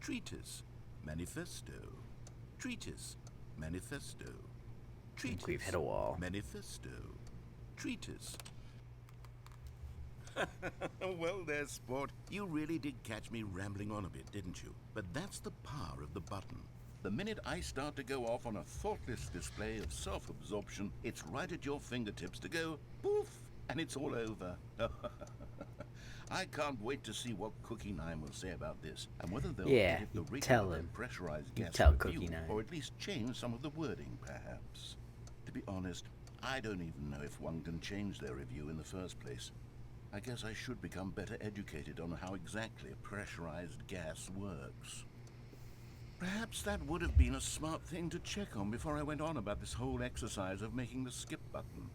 Treatise, manifesto. Treatise, manifesto. I think we've hit a wall. Manifesto. Treatise. Well there, sport. You really did catch me rambling on a bit, didn't you? But that's the power of the button. The minute I start to go off on a thoughtless display of self-absorption, it's right at your fingertips to go poof, and it's all over. I can't wait to see what Cookie Nine will say about this, and whether they'll Yeah, edit the you rating tell of their him. pressurized You gas tell review, Cookie Nine. or at least change some of the wording, perhaps. To be honest, I don't even know if one can change their review in the first place. I guess I should become better educated on how exactly pressurized gas works. Perhaps that would have been a smart thing to check on before I went on about this whole exercise of making the skip button.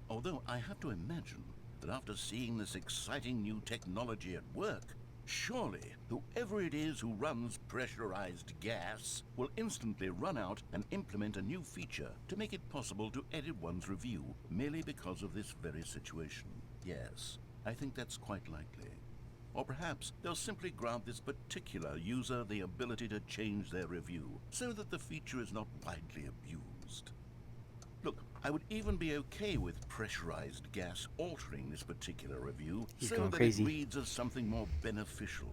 Although I have to imagine that after seeing this exciting new technology at work, surely whoever it is who runs pressurized gas will instantly run out and implement a new feature to make it possible to edit one's review merely because of this very situation. Yes, I think that's quite likely. Or perhaps they'll simply grant this particular user the ability to change their review so that the feature is not widely abused. Look, I would even be okay with pressurized gas altering this particular review He's so going that crazy. it reads as something more beneficial.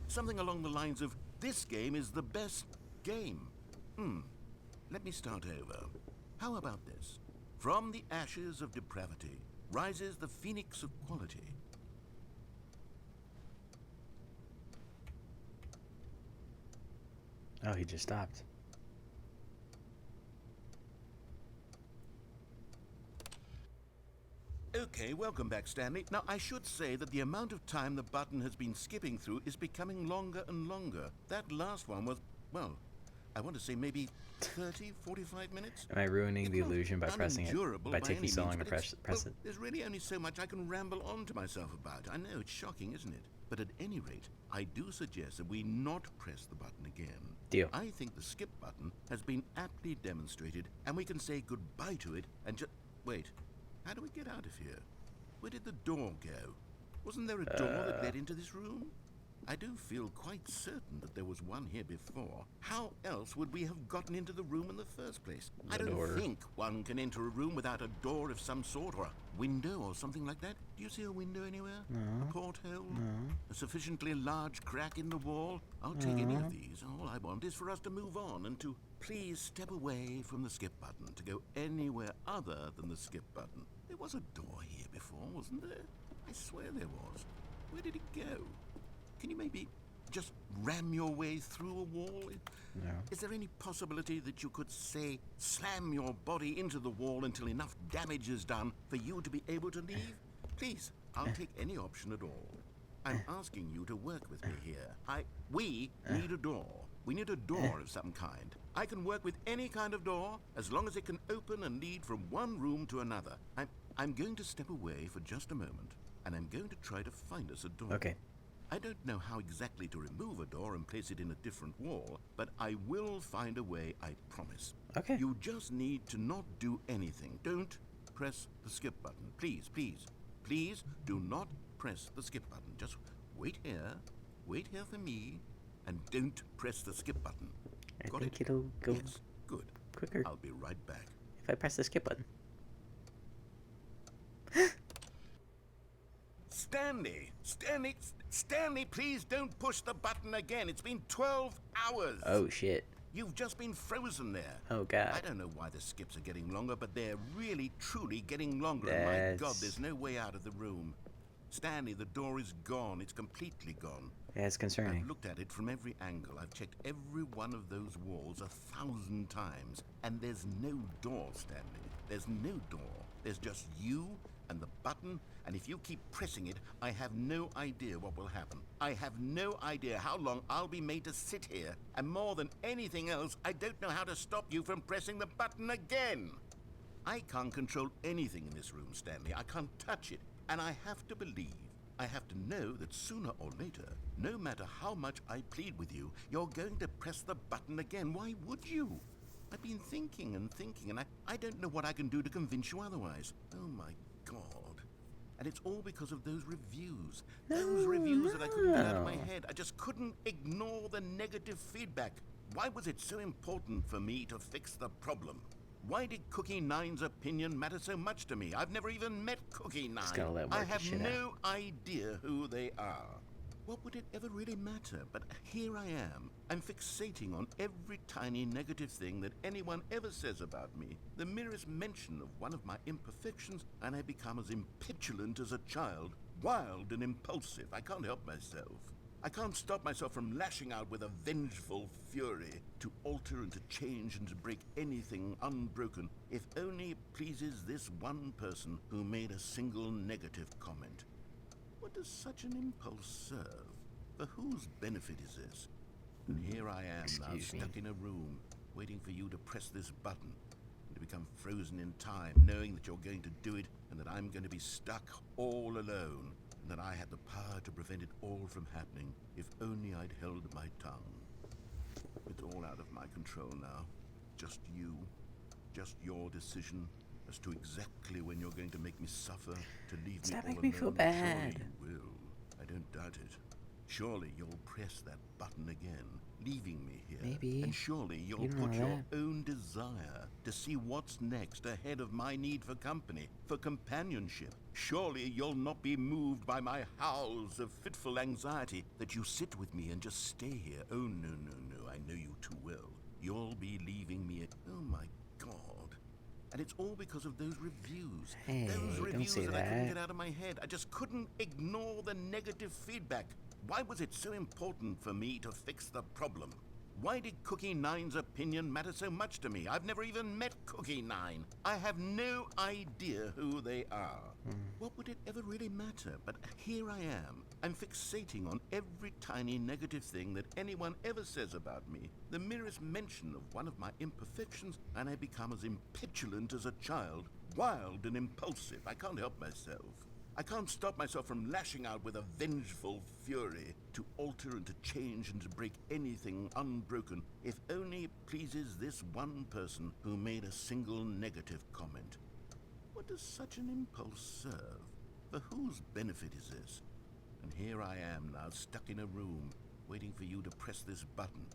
Something along the lines of, this game is the best game. Let me start over. How about this? From the ashes of depravity rises the phoenix of quality. Oh, he just stopped. Okay, welcome back, Stanley. Now, I should say that the amount of time the button has been skipping through is becoming longer and longer. That last one was, well, I want to say maybe 30, 45 minutes? Am I ruining the It's not illusion by pressing it? unendurable By by taking any so means, long to but press well, it? there's really only so much I can ramble on to myself about. I know, it's shocking, isn't it? But at any rate, I do suggest that we not press the button again. Deal. I think the skip button has been aptly demonstrated, and we can say goodbye to it and just... Wait, how do we get out of here? Where did the door go? Wasn't there a door that led into this room? I do feel quite certain that there was one here before. How else would we have gotten into the room in the first place? I don't think one can enter a room without a door of some sort, or a window or something like that. Do you see a window anywhere? No. A porthole? No. A sufficiently large crack in the wall? I'll take any of these. All I want is for us to move on and to please step away from the skip button to go anywhere other than the skip button. There was a door here before, wasn't there? I swear there was. Where did it go? Can you maybe just ram your way through a wall? No. Is there any possibility that you could, say, slam your body into the wall until enough damage is done for you to be able to leave? Please, I'll take any option at all. I'm asking you to work with me here. We need a door. We need a door of some kind. I can work with any kind of door as long as it can open and lead from one room to another. I'm going to step away for just a moment, and I'm going to try to find us a door. Okay. I don't know how exactly to remove a door and place it in a different wall, but I will find a way, I promise. Okay. You just need to not do anything. Don't press the skip button. Please, please, please do not press the skip button. Just wait here for me, and don't press the skip button. I Got think it? it'll go Yes, good. quicker I'll be right back. if I press the skip button. Stanley, please don't push the button again. It's been 12 hours. Oh shit. You've just been frozen there. Oh god. I don't know why the skips are getting longer, but they're really, truly getting longer. And my God, That's- there's no way out of the room. Stanley, the door is gone. It's completely gone. Yeah, it's concerning. I've looked at it from every angle. I've checked every one of those walls 1,000 times. And there's no door, Stanley. There's no door. There's just you and the button. And if you keep pressing it, I have no idea what will happen. I have no idea how long I'll be made to sit here. And more than anything else, I don't know how to stop you from pressing the button again. I can't control anything in this room, Stanley. I can't touch it. And I have to believe, I have to know that sooner or later, no matter how much I plead with you, you're going to press the button again. Why would you? I've been thinking and thinking, and I don't know what I can do to convince you otherwise. Oh my God. And it's all because of those reviews. Those reviews that I couldn't get out of my head. I just couldn't ignore the negative feedback. Why was it so important for me to fix the problem? Why did Cookie Nine's opinion matter so much to me? I've never even met Cookie Nine. Just gotta let I work have his shit no idea who they are. What would it ever really matter? But here I am. I'm fixating on every tiny negative thing that anyone ever says about me. The merest mention of one of my imperfections, and I become as impetulant as a child. Wild and impulsive. I can't help myself. I can't stop myself from lashing out with a vengeful fury to alter and to change and to break anything unbroken, if only it pleases this one person who made a single negative comment. What does such an impulse serve? For whose benefit is this? And here I am now, stuck in a room, waiting for you to press this button, and to become frozen in time, knowing that you're going to do it, and that I'm going to be stuck all alone, and that I had the power to prevent it all from happening, if only I'd held my tongue. It's all out of my control now. Just you. Just your decision as to exactly when you're going to make me suffer, to leave me all alone. Make me feel bad. Surely you will. I don't doubt it. Surely you'll press that button again, leaving me here. Maybe. And surely you'll You don't put know your that. own desire to see what's next ahead of my need for company, for companionship. Surely you'll not be moved by my howls of fitful anxiety, that you sit with me and just stay here. Oh, no, no, no, I know you too well. You'll be leaving me at... Oh, my God. And it's all because of those reviews. Hey, those don't reviews say that I couldn't that. get out of my head. I just couldn't ignore the negative feedback. Why was it so important for me to fix the problem? Why did Cookie Nine's opinion matter so much to me? I've never even met Cookie Nine. I have no idea who they are. What would it ever really matter? But here I am. I'm fixating on every tiny negative thing that anyone ever says about me. The merest mention of one of my imperfections, and I become as impetulant as a child. Wild and impulsive. I can't help myself. I can't stop myself from lashing out with a vengeful fury to alter and to change and to break anything unbroken, if only it pleases this one person who made a single negative comment. What does such an impulse serve? For whose benefit is this? And here I am now, stuck in a room, waiting for you to press this button,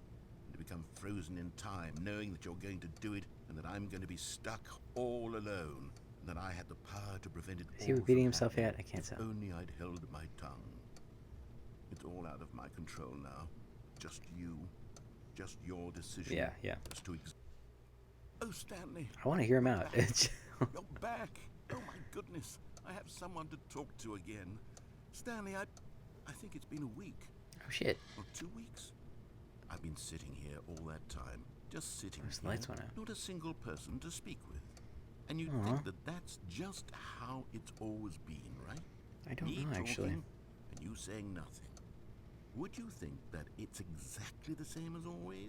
and to become frozen in time, knowing that you're going to do it, and that I'm going to be stuck all alone. That I had the power to prevent it all. Is he repeating from himself happening, yet? I can't if tell. only I'd held my tongue. It's all out of my control now. Just you. Just your decision. Yeah. As to oh, Stanley. I want to hear him out. You're back. Oh, my goodness. I have someone to talk to again. Stanley, I think it's been a week. Oh, shit. Or 2 weeks. I've been sitting here all that time. Just sitting Those here. lights went out. Not a single person to speak with. And you'd Aw. think that that's just how it's always been, right? I don't Me know, actually. talking and you saying nothing. Would you think that it's exactly the same as always?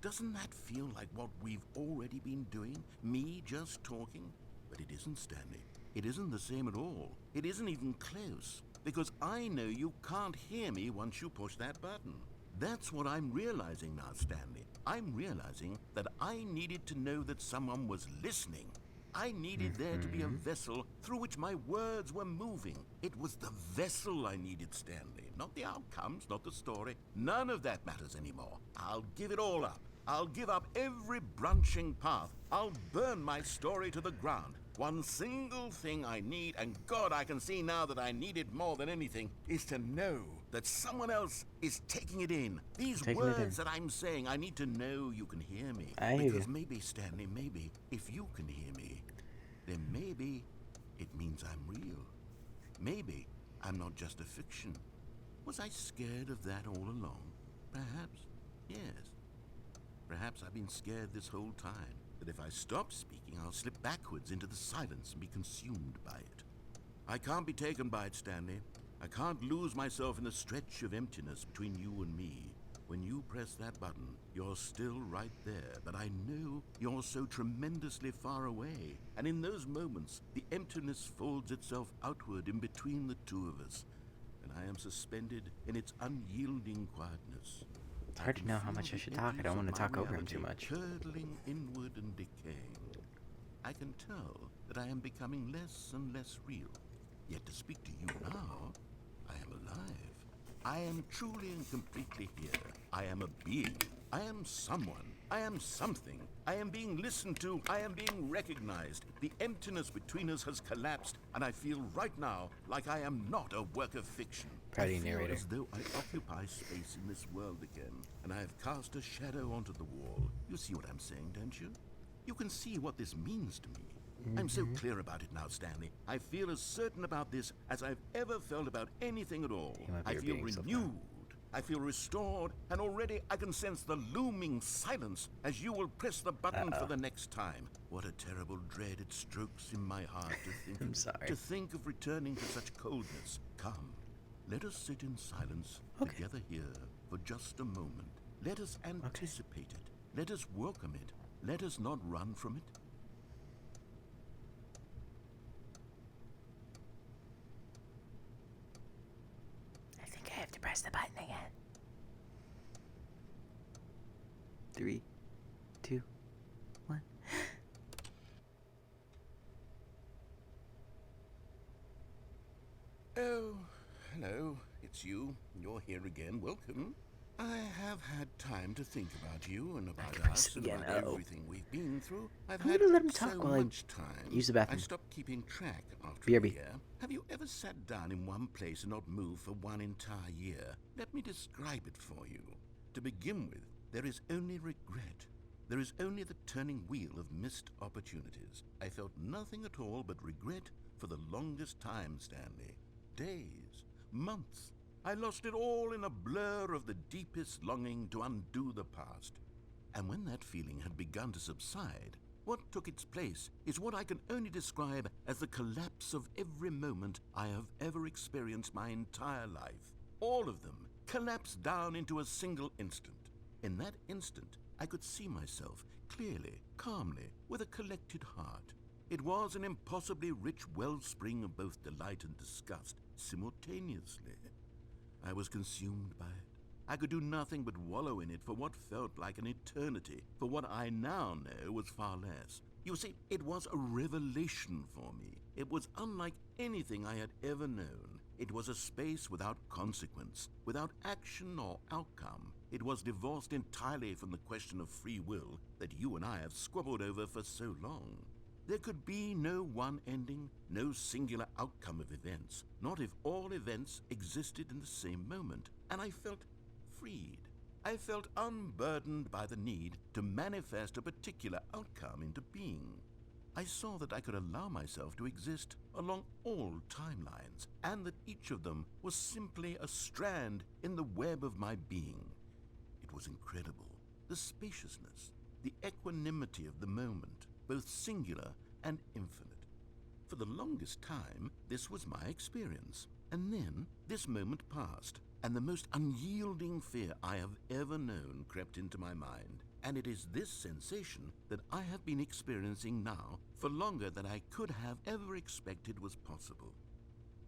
Doesn't that feel like what we've already been doing? Me just talking? But it isn't, Stanley. It isn't the same at all. It isn't even close. Because I know you can't hear me once you push that button. That's what I'm realizing now, Stanley. I'm realizing that I needed to know that someone was listening. I needed there to be a vessel through which my words were moving. It was the vessel I needed, Stanley. Not the outcomes, not the story. None of that matters anymore. I'll give it all up. I'll give up every branching path. I'll burn my story to the ground. One single thing I need, and God, I can see now that I need it more than anything, is to know that someone else is taking it in. These Taking it in. words that I'm saying, I need to know you can hear me. I hear Because you. maybe, Stanley, maybe, if you can hear me, then maybe it means I'm real. Maybe I'm not just a fiction. Was I scared of that all along? Perhaps, yes. Perhaps I've been scared this whole time, that if I stop speaking, I'll slip backwards into the silence and be consumed by it. I can't be taken by it, Stanley. I can't lose myself in the stretch of emptiness between you and me. When you press that button, you're still right there, but I know you're so tremendously far away. And in those moments, the emptiness folds itself outward in between the two of us, and I am suspended in its unyielding quietness. It's hard to know how much I should talk. I don't want to talk over him too much. Curdling inward and decaying. I can tell that I am becoming less and less real. Yet to speak to you now, I am alive. I am truly and completely here. I am a being. I am someone. I am something. I am being listened to. I am being recognized. The emptiness between us has collapsed, and I feel right now like I am not a work of fiction. Proud I of you, feel narrator. as though I occupy space in this world again, and I have cast a shadow onto the wall. You see what I'm saying, don't you? You can see what this means to me. I'm so clear about it now, Stanley. I feel as certain about this as I've ever felt about anything at all. He might be I feel repeating himself now. renewed. I feel restored, and already I can sense the looming silence as you will press the button for the next time. What a terrible dread it strokes in my heart to think I'm of, sorry. to think of returning to such coldness. Come, let us sit in silence together here for just a moment. Let us anticipate it. Let us welcome it. Let us not run from it. I think I have to press the button again. 3, 2, 1. Oh, hello. It's you. You're here again. Welcome. I have had time to think about you and about press us it and again. about Uh-oh. everything we've been through. I've I'm had gonna let him so talk while I much time. use the bathroom. I stopped keeping track after BRB. a year. Have you ever sat down in one place and not moved for one entire year? Let me describe it for you. To begin with, there is only regret. There is only the turning wheel of missed opportunities. I felt nothing at all but regret for the longest time, Stanley. Days, months. I lost it all in a blur of the deepest longing to undo the past. And when that feeling had begun to subside, what took its place is what I can only describe as the collapse of every moment I have ever experienced my entire life. All of them collapsed down into a single instant. In that instant, I could see myself clearly, calmly, with a collected heart. It was an impossibly rich wellspring of both delight and disgust simultaneously. I was consumed by it. I could do nothing but wallow in it for what felt like an eternity, for what I now know was far less. You see, it was a revelation for me. It was unlike anything I had ever known. It was a space without consequence, without action or outcome. It was divorced entirely from the question of free will that you and I have squabbled over for so long. There could be no one ending, no singular outcome of events, not if all events existed in the same moment, and I felt freed. I felt unburdened by the need to manifest a particular outcome into being. I saw that I could allow myself to exist along all timelines, and that each of them was simply a strand in the web of my being. It was incredible, the spaciousness, the equanimity of the moment, both singular and infinite. For the longest time, this was my experience. And then, this moment passed, and the most unyielding fear I have ever known crept into my mind. And it is this sensation that I have been experiencing now for longer than I could have ever expected was possible.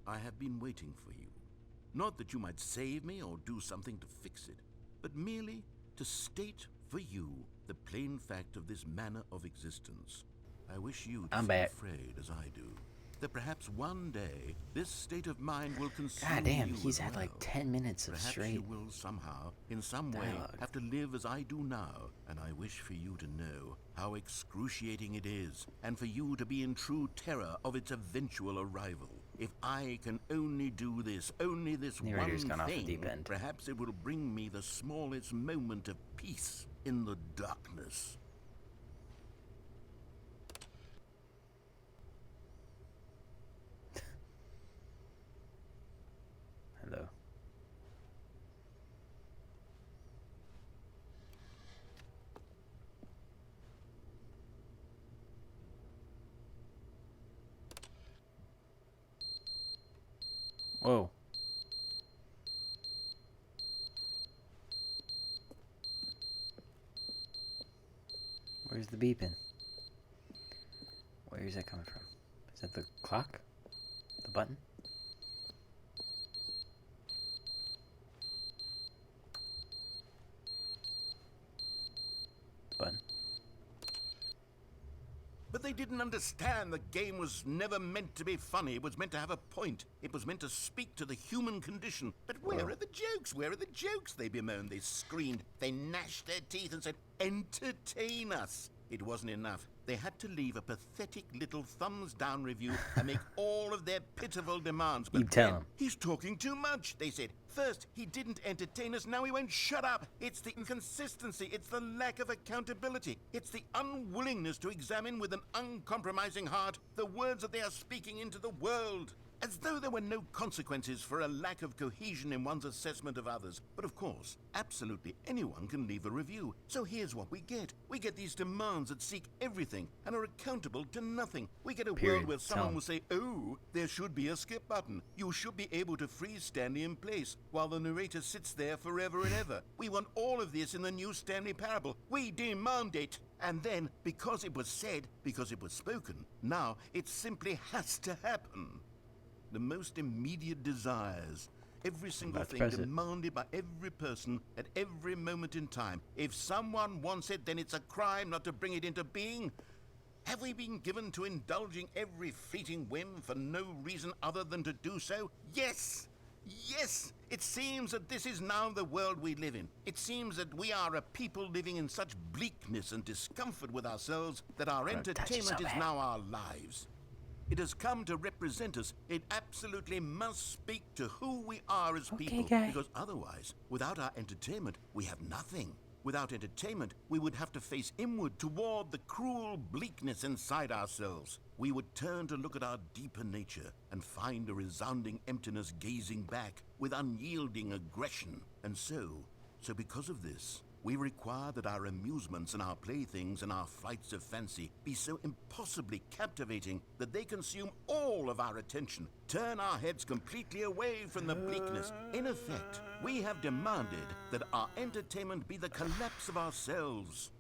I have been waiting for you. Not that you might save me or do something to fix it, but merely to state for you the plain fact of this manner of existence. I wish you to I'm feel back. afraid as I do, that perhaps one day this state of mind will consume God damn, you he's as had like well. 10 minutes of Perhaps straight. you will somehow, in some way, dialogue. have to live as I do now, and I wish for you to know how excruciating it is, and for you to be in true terror of its eventual arrival. If I can only do this, only this Narrator's one gone off the thing, deep end. perhaps it will bring me the smallest moment of peace in the darkness. Hello. Whoa. Where's the beeping? Where is that coming from? Is that the clock? The button? The button. But they they didn't understand the game was never meant to be funny. It was meant to have a point. It was meant to speak to the human condition. But where are the jokes? Where are the jokes? They bemoaned, they screamed, they gnashed their teeth and said, entertain us. It wasn't enough. They had to leave a pathetic little thumbs-down review and make all of their pitiful demands. But You tell then, him. he's talking too much, they said. First, he didn't entertain us, now he won't shut up. It's the inconsistency, it's the lack of accountability. It's the unwillingness to examine with an uncompromising heart the words that they are speaking into the world. As though there were no consequences for a lack of cohesion in one's assessment of others. But of course, absolutely anyone can leave a review. So here's what we get. We get these demands that seek everything and are accountable to nothing. We get a world where someone will say, oh, there should be a skip button. You should be able to freeze Stanley in place while the narrator sits there forever and ever. We want all of this in the new Stanley parable. We demand it. And then, because it was said, because it was spoken, now it simply has to happen. The most immediate desires, every single thing demanded by every person at every moment in time. If someone wants it, then it's a crime not to bring it into being. Have we been given to indulging every fleeting whim for no reason other than to do so? Yes! Yes! It seems that this is now the world we live in. It seems that we are a people living in such bleakness and discomfort with ourselves that our entertainment is now our lives. It has come to represent us. It absolutely must speak to who we are as people. Because otherwise, without our entertainment, we have nothing. Without entertainment, we would have to face inward toward the cruel bleakness inside ourselves. We would turn to look at our deeper nature and find a resounding emptiness gazing back with unyielding aggression. And so because of this, we require that our amusements and our playthings and our flights of fancy be so impossibly captivating that they consume all of our attention, turn our heads completely away from the bleakness. In effect, we have demanded that our entertainment be the collapse of ourselves.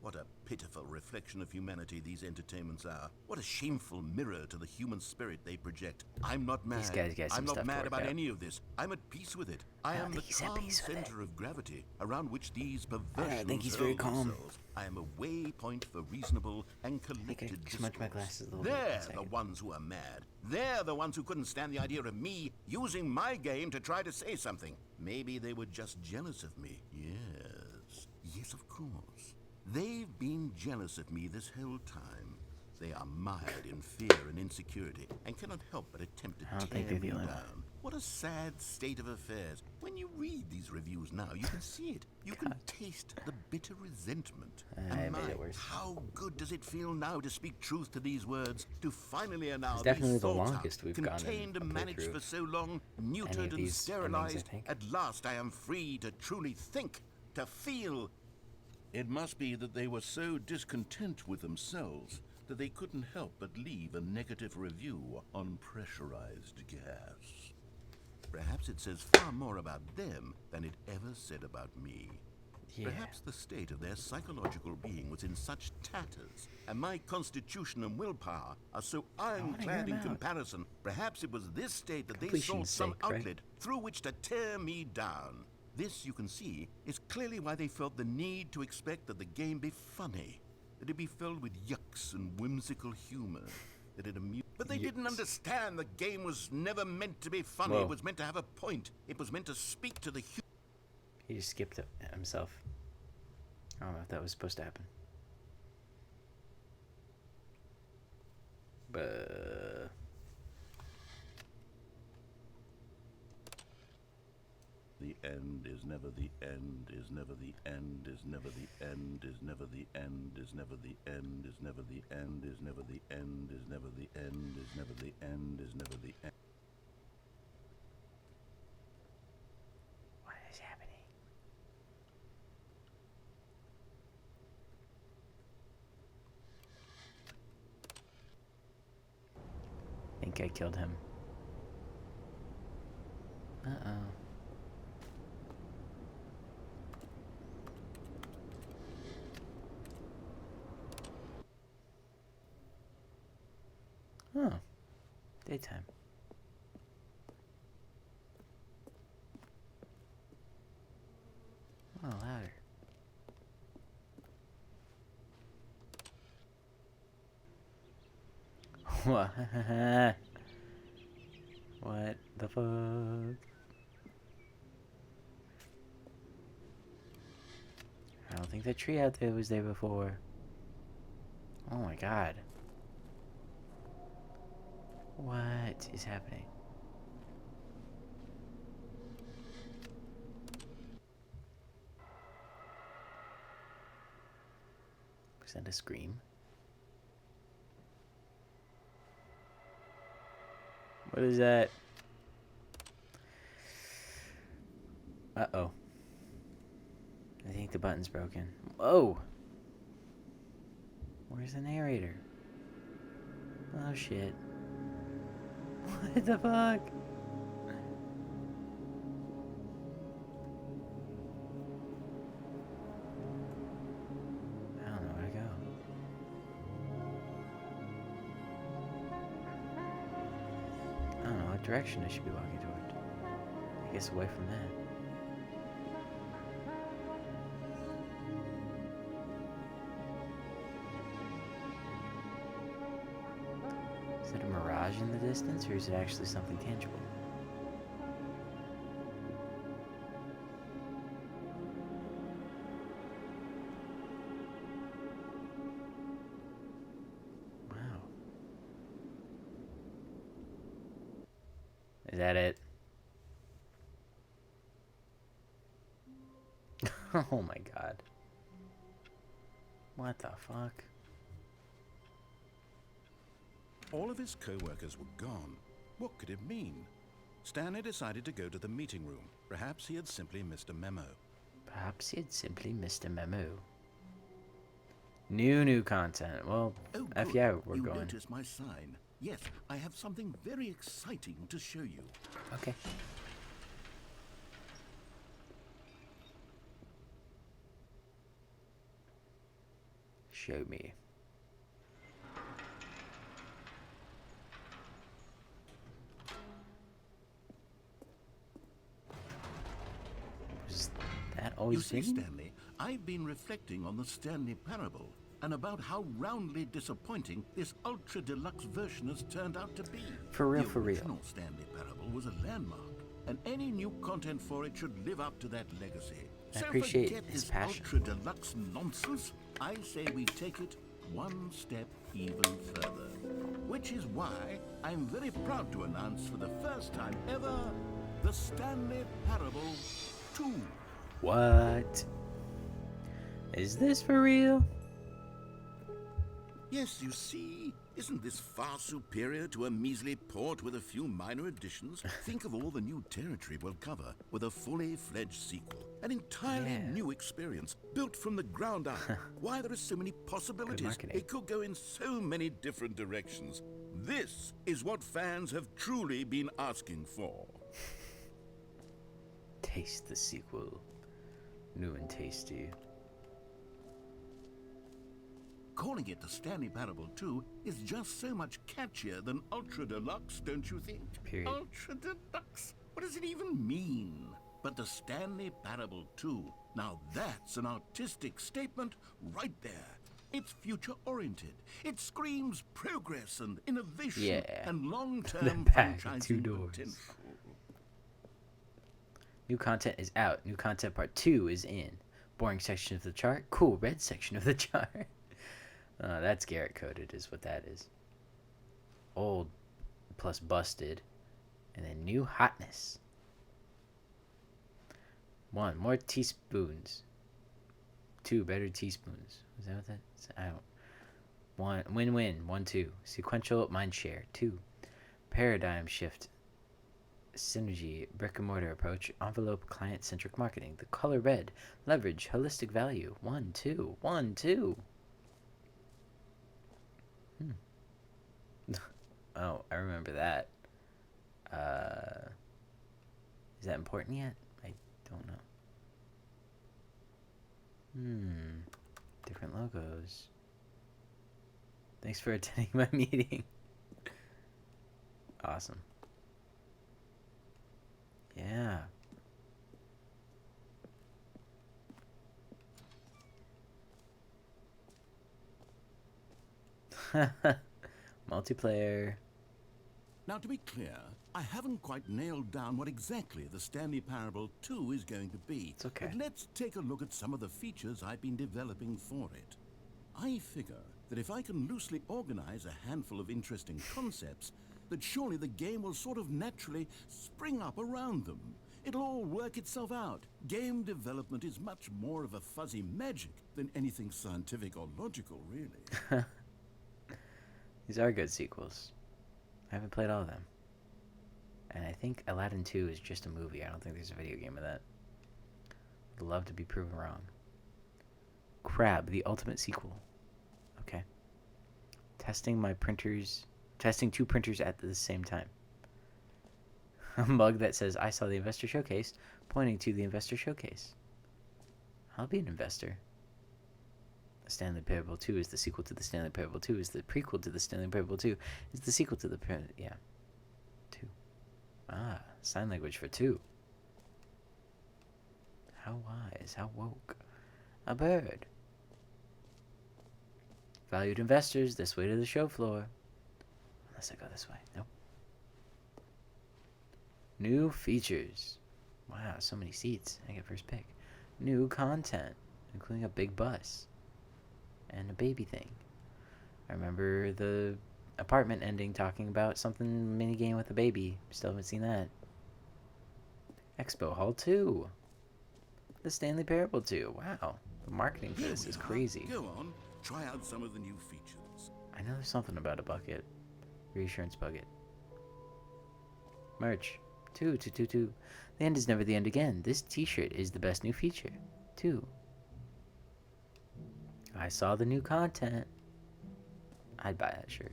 What a pitiful reflection of humanity these entertainments are. What a shameful mirror to the human spirit they project. I'm not mad. These guys get some I'm not stuff to mad work about out. any of this. I'm at peace with it. I am the calm center of gravity around which these perversions think he's very hurl calm. themselves. I am a waypoint for reasonable and collected smudge my discourse. glasses a little bit. They're One the second. ones who are mad. They're the ones who couldn't stand the idea of me using my game to try to say something. Maybe they were just jealous of me. Yes, of course. They've been jealous of me this whole time. They are mired in fear and insecurity and cannot help but attempt I don't to think tear they're me the only down. What a sad state of affairs. When you read these reviews now, you can see it. You can taste the bitter resentment. I And made it worse. how good does it feel now to speak truth to these words, to finally allow It's definitely these the thoughts longest out, we've gone in contained a and managed playthrough for of so long, any neutered of and these sterilized. endings, I think. At last I am free to truly think, to feel. It must be that they were so discontent with themselves that they couldn't help but leave a negative review on pressurized gas. Perhaps it says far more about them than it ever said about me. Perhaps the state of their psychological being was in such tatters, and my constitution and willpower are so ironclad in comparison. Perhaps it was this state that they sought some outlet through which to tear me down. This, you can see, is clearly why they felt the need to expect that the game be funny, that it be filled with yucks and whimsical humor, that it amused. But they didn't understand the game was never meant to be funny. It was meant to have a point. It was meant to speak to the He just skipped it himself. I don't know if that was supposed to happen. But The end is never the end, is never the end, is never the end, is never the end, is never the end, is never the end, is never the end, is never the end, is never the end, is never the end. what is happening? I think I killed him. Uh-oh. Oh, daytime. Oh, louder. What? What the fuck? I don't think that tree out there was there before. Oh my god. What is happening? Was that a scream? What is that? Uh-oh. I think the button's broken. Whoa! Where's the narrator? Oh shit. What the fuck? I don't know where to go. I don't know what direction I should be walking toward. I guess away from that. Is it a mirage in the distance, or is it actually something tangible? Wow. Is that it? Oh my god. What the fuck? All of his co-workers were gone. What could it mean? Stanley decided to go to the meeting room. Perhaps he had simply missed a memo. Perhaps he had simply missed a memo. New content. Well, Oh, F good. yeah, we're you going. noticed my sign. Yes, I have something very exciting to show you. Okay. Show me. Was that You always see, been? Stanley, I've been reflecting on the Stanley parable and about how roundly disappointing this ultra deluxe version has turned out to be. For real, the for real. original Stanley parable was a landmark, and any new content for it should live up to that legacy. I So appreciate forget his this passion. ultra deluxe nonsense. I say we take it one step even further. Which is why I'm very proud to announce for the first time ever the Stanley Parable 2. What? Is this for real? Yes, you see, isn't this far superior to a measly port with a few minor additions? Think of all the new territory we'll cover with a fully fledged sequel. An entirely Yeah. new experience, built from the ground up. Why, there are so many possibilities. marketing. It could go in so many different directions. This is what fans have truly been asking for. Taste the sequel. New and tasty. Calling it the Stanley Parable 2 is just so much catchier than Ultra Deluxe, don't you think? Period. Ultra Deluxe? What does it even mean? But the Stanley Parable 2, now that's an artistic statement right there. It's future-oriented. It screams progress and innovation Yeah. and The long-term bag, franchising two doors. potential. New content is out. New content part 2 is in. Boring section of the chart. Cool red section of the chart. That's Garrett coded is what that is. Old plus busted. And then new hotness. 1. More teaspoons. 2. Better teaspoons. Is that what that's? I don't. 1. Win-win. 1, 2. Sequential mindshare. 2. Paradigm shift. Synergy. Brick and mortar approach. Envelope client-centric marketing. The color red. Leverage. Holistic value. 1, 2. 1, 2. Oh, I remember that. Is that important yet? I don't know. Different logos. Thanks for attending my meeting. Awesome. Yeah. Multiplayer. Now, to be clear, I haven't quite nailed down what exactly the Stanley Parable 2 is going to be. It's okay. But let's take a look at some of the features I've been developing for it. I figure that if I can loosely organize a handful of interesting concepts, that surely the game will sort of naturally spring up around them. It'll all work itself out. Game development is much more of a fuzzy magic than anything scientific or logical, really. These are good sequels. I haven't played all of them. And I think Aladdin 2 is just a movie. I don't think there's a video game of that. Would love to be proven wrong. Crab, the ultimate sequel. Okay. Testing two printers at the same time. A mug that says, I saw the investor showcase, pointing to the investor showcase. I'll be an investor. The Stanley Parable 2 is the sequel to the Stanley Parable 2, is the prequel to the Stanley Parable 2, is the sequel to the... 2. Ah, sign language for 2. How wise, how woke. A bird. Valued investors, this way to the show floor. Unless I go this way. Nope. New features. Wow, so many seats. I get first pick. New content, including a big bus. And a baby thing. I remember the apartment ending talking about something mini game with a baby. Still haven't seen that. Expo Hall 2. The Stanley Parable 2. Wow. The marketing for this is crazy. Go on, try out some of the new features. I know there's something about a bucket. Reassurance bucket. Merch. 2. The end is never the end again. This t-shirt is the best new feature. 2. I saw the new content. I'd buy that shirt.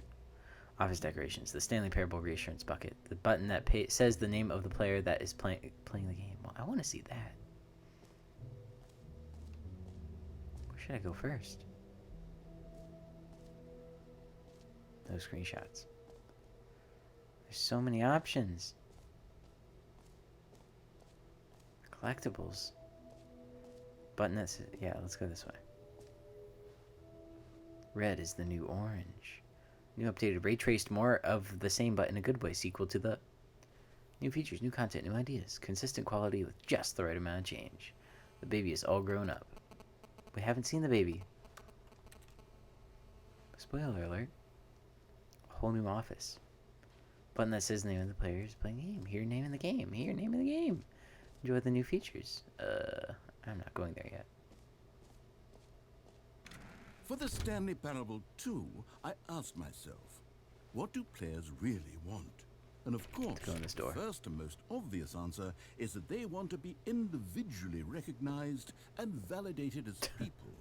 Office decorations. The Stanley Parable Reassurance Bucket. The button that says the name of the player that is playing the game. Well, I want to see that. Where should I go first? Those screenshots. There's so many options. Collectibles. Button that says... Yeah, let's go this way. Red is the new orange. New updated ray traced, more of the same but in a good way, sequel to the new features, new content, new ideas, consistent quality with just the right amount of change. The baby is all grown up. We haven't seen the baby. Spoiler alert. A whole new office. Button that says the name of the player is playing the game. Here, name in the game. Here, name in the game. Enjoy the new features. I'm not going there yet. For the Stanley Parable 2, I asked myself, what do players really want? And of course, go in this door. the first and most obvious answer is that they want to be individually recognized and validated as people.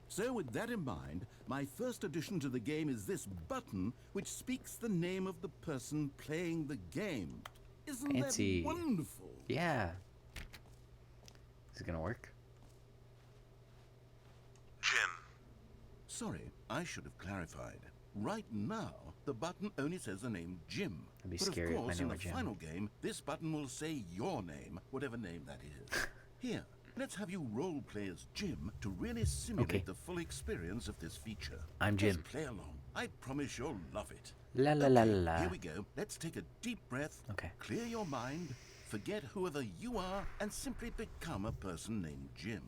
So with that in mind, my first addition to the game is this button which speaks the name of the person playing the game. Isn't Fancy. that wonderful? Yeah. Is it gonna work? Jim. Sorry, I should have clarified. Right now, the button only says the name Jim. It'd be But scary of if my course, name in were the Jim. final game, this button will say your name, whatever name that is. Here, let's have you role-play as Jim to really simulate Okay. the full experience of this feature. I'm Just Jim. play along. I promise you'll love it. La la la Okay, la la. Here we go. Let's take a deep breath. Okay. Clear your mind. Forget whoever you are and simply become a person named Jim.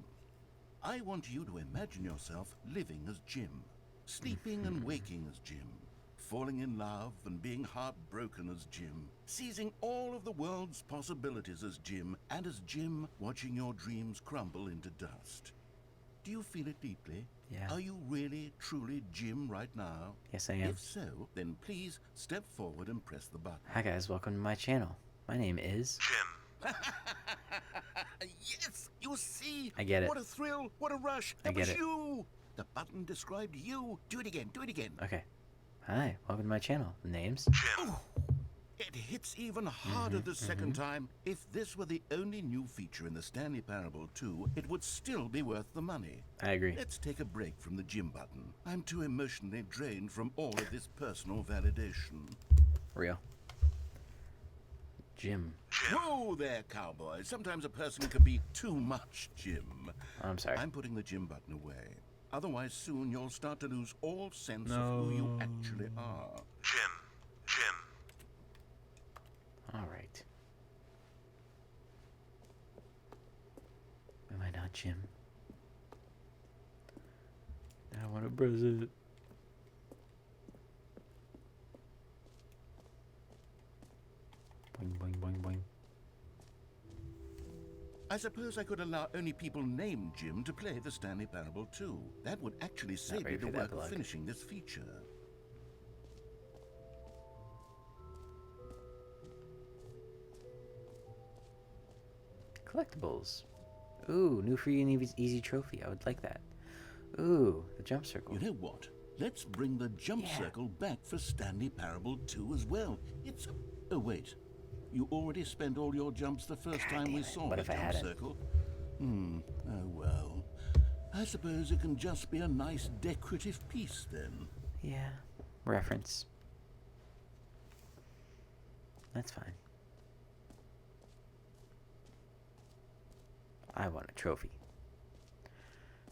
I want you to imagine yourself living as Jim, sleeping and waking as Jim, falling in love and being heartbroken as Jim, seizing all of the world's possibilities as Jim, and as Jim watching your dreams crumble into dust. Do you feel it deeply? Yeah. Are you really, truly Jim right now? Yes, I am. If so, then please step forward and press the button. Hi guys, welcome to my channel. My name is... Jim. Yes, you see? I get it. What a thrill, what a rush. I That get was it. you. The button described you. Do it again, do it again. Okay. Hi, welcome to my channel. The name's... Jim. It hits even harder the second time. If this were the only new feature in the Stanley Parable 2, it would still be worth the money. I agree. Let's take a break from the Jim button. I'm too emotionally drained from all of this personal validation. Real. Jim. Whoa there, cowboy. Sometimes a person can be too much Jim. I'm sorry. I'm putting the Jim button away. Otherwise, soon you'll start to lose all sense of who you actually are. Jim. All right. Am I not Jim? I want a present. Boing, boing, boing, boing. I suppose I could allow only people named Jim to play the Stanley Parable 2. That would actually save ready me the for that work of plug. finishing this feature. Collectibles. Ooh, new free and easy trophy. I would like that. Ooh, the jump circle. You know what? Let's bring the jump circle back for Stanley Parable 2 as well. It's... Oh, wait. You already spent all your jumps the first time we saw What the if I jump hadn't? circle. Oh well. I suppose it can just be a nice decorative piece then. Yeah, reference. That's fine. I want a trophy.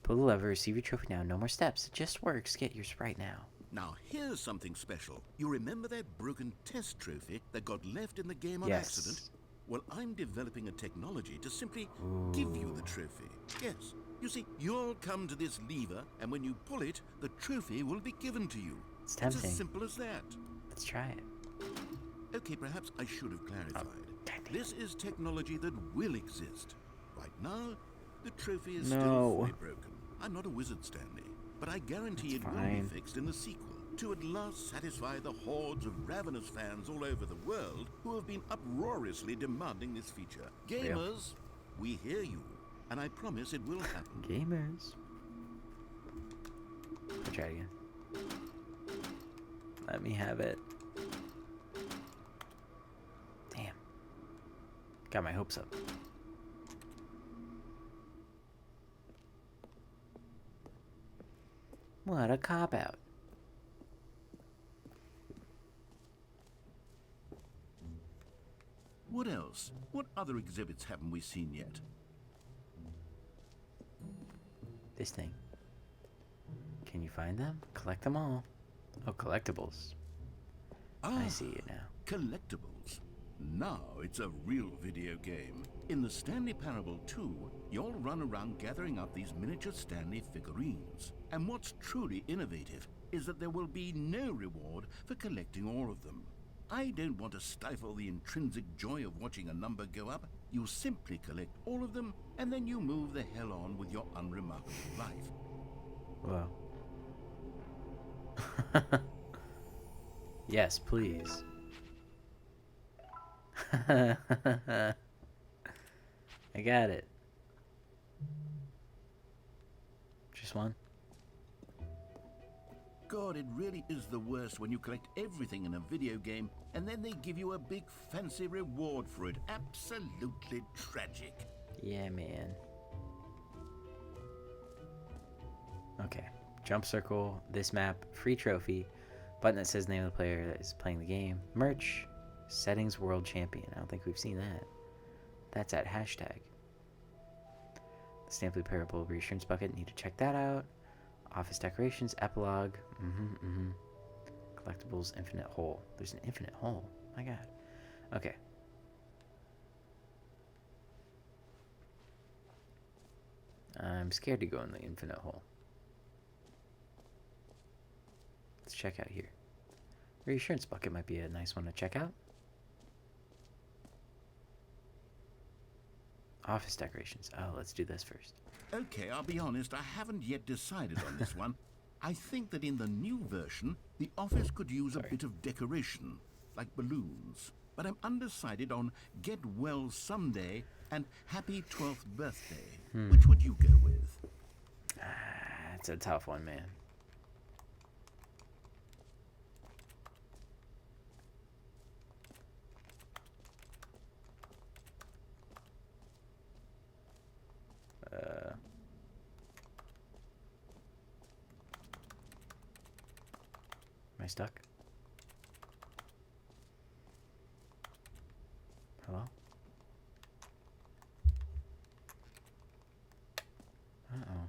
Pull the lever, receive your trophy now. No more steps. It just works. Get yours right now. Now here's something special. You remember that broken test trophy that got left in the game on Yes. accident? Well, I'm developing a technology to simply give you the trophy. Yes. You see, you'll come to this lever, and when you pull it, the trophy will be given to you. It's It's tempting. as simple as that. Let's try it. Okay, perhaps I should have clarified. dang This is technology that will exist. Right now, the trophy is No. still fully broken. I'm not a wizard, Stanley, but I guarantee it will fine. be fixed in the sequel to at last satisfy the hordes of ravenous fans all over the world who have been uproariously demanding this feature. Gamers, we hear you, and I promise it will happen. Gamers. I'll try it again. Let me have it. Damn. Got my hopes up. What a cop-out. What else? What other exhibits haven't we seen yet? This thing. Can you find them? Collect them all. Oh, collectibles. I see it now. Collectibles. Now it's a real video game. In the Stanley Parable 2, you'll run around gathering up these miniature Stanley figurines. And what's truly innovative is that there will be no reward for collecting all of them. I don't want to stifle the intrinsic joy of watching a number go up. You simply collect all of them, and then you move the hell on with your unremarkable life. Whoa. Yes, please. I got it. Just one? God, it really is the worst when you collect everything in a video game and then they give you a big fancy reward for it. Absolutely tragic. Yeah, man. Okay. Jump circle, this map, free trophy, button that says name of the player that is playing the game, merch, settings world champion. I don't think we've seen that. That's at hashtag. The Stanley Parable reassurance bucket, need to check that out. Office decorations, epilogue, collectibles, infinite hole. There's an infinite hole. My God. Okay. I'm scared to go in the infinite hole. Let's check out here. Reassurance bucket might be a nice one to check out. Office decorations. Oh, let's do this first. Okay, I'll be honest, I haven't yet decided on this one. I think that in the new version, the office could use a bit of decoration, like balloons. But I'm undecided on Get Well Someday and Happy 12th Birthday. Which would you go with? It's a tough one, man. Am I stuck? Hello? Uh-oh.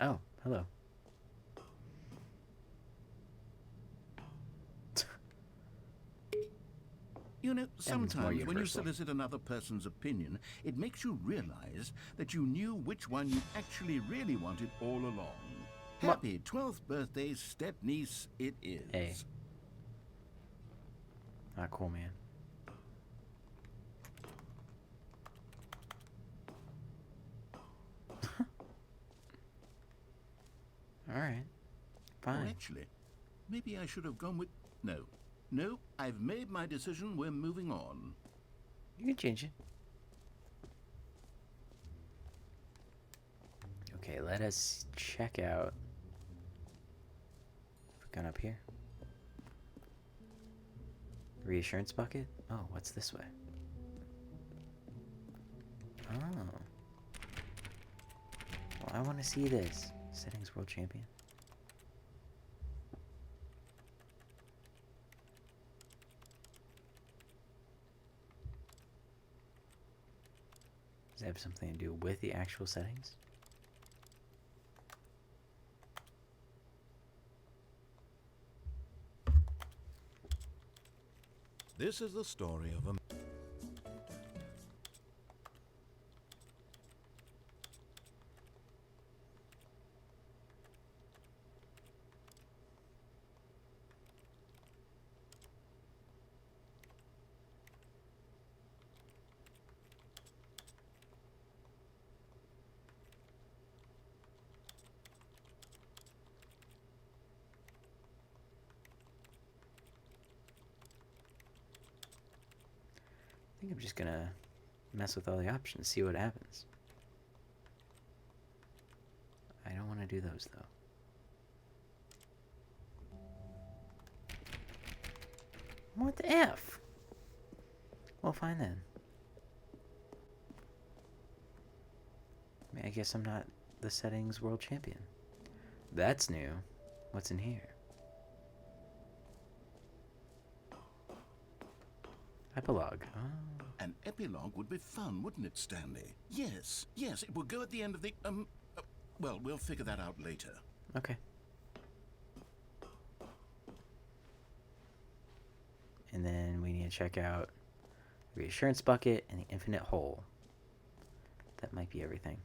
Oh, hello. You know, That one's more sometimes when you universal. solicit another person's opinion, it makes you realize that you knew which one you actually really wanted all along. Happy 12th birthday, step-niece, it is. Hey. Not cool, man. Alright. Or Fine. actually, maybe I should have gone with... No, I've made my decision. We're moving on. You can change it. Okay, let us check out. Gone up here. Reassurance bucket? Oh, what's this way? Oh. Well, I want to see this. Settings world champion. Does that have something to do with the actual settings? This is the story of a... I think I'm just gonna mess with all the options, see what happens. I don't want to do those though. What the F? Well, fine then. I mean, I guess I'm not the settings world champion. That's new. What's in here? Epilogue. Oh. An epilogue would be fun, wouldn't it, Stanley? Yes, it will go at the end of the... well, we'll figure that out later. Okay. And then we need to check out the reassurance bucket and the infinite hole. That might be everything.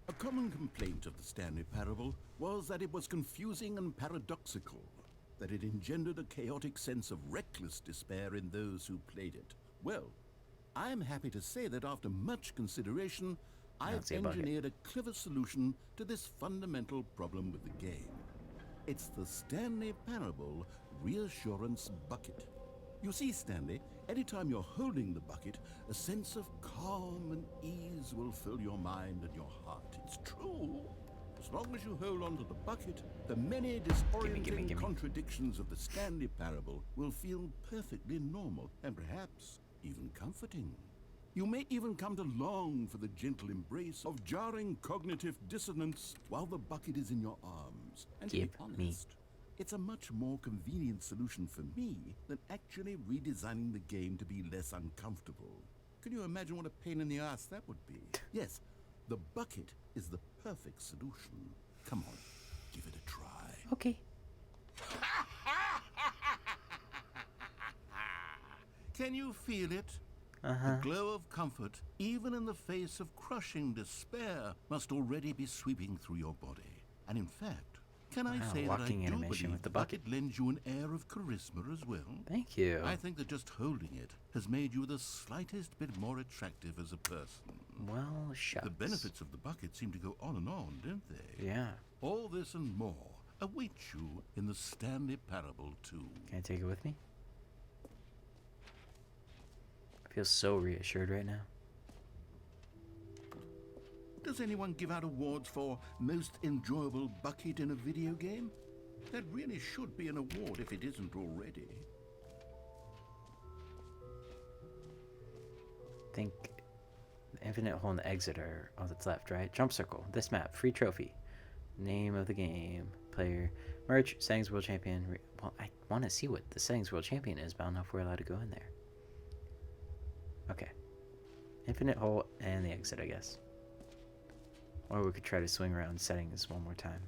A common complaint of the Stanley Parable was that it was confusing and paradoxical, that it engendered a chaotic sense of reckless despair in those who played it. Well, I'm happy to say that after much consideration, I've That's a bucket. engineered a clever solution to this fundamental problem with the game. It's the Stanley Parable Reassurance Bucket. You see, Stanley, anytime you're holding the bucket, a sense of calm and ease will fill your mind and your heart. It's true. As long as you hold on to the bucket, the many disorienting contradictions of the Stanley Parable will feel perfectly normal and perhaps even comforting. You may even come to long for the gentle embrace of jarring cognitive dissonance while the bucket is in your arms. And to be honest, it's a much more convenient solution for me than actually redesigning the game to be less uncomfortable. Can you imagine what a pain in the ass that would be? Yes, the bucket is the perfect solution. Come on, give it a try. Okay. Can you feel it? The glow of comfort, even in the face of crushing despair, must already be sweeping through your body. And in fact, can I say that I walking do animation believe with the the bucket. bucket lends you an air of charisma as well? Thank you. I think that just holding it has made you the slightest bit more attractive as a person. Well, shucks. The benefits of the bucket seem to go on and on, don't they? Yeah. All this and more await you in the Stanley Parable 2. Can I take it with me? I feel so reassured right now. Does anyone give out awards for most enjoyable bucket in a video game? That really should be an award if it isn't already. Think the infinite hole and the exit are all that's left, right? Jump circle. This map. Free trophy. Name of the game. Player. Merch. Settings world champion. Well, I want to see what the settings world champion is, but I don't know if we're allowed to go in there. Okay. Infinite hole and the exit, I guess. Or we could try to swing around settings one more time.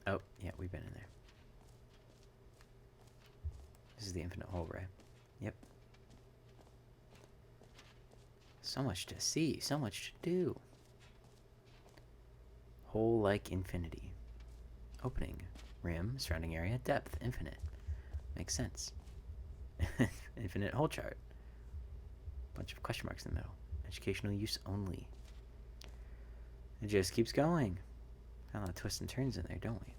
Oh, yeah, we've been in there. This is the infinite hole, right? Yep. So much to see, so much to do. Hole like infinity. Opening. Rim, surrounding area, depth, infinite. Makes sense. Infinite hole chart. Bunch of question marks in the middle. Educational use only. It just keeps going. Got a lot of twists and turns in there, don't we?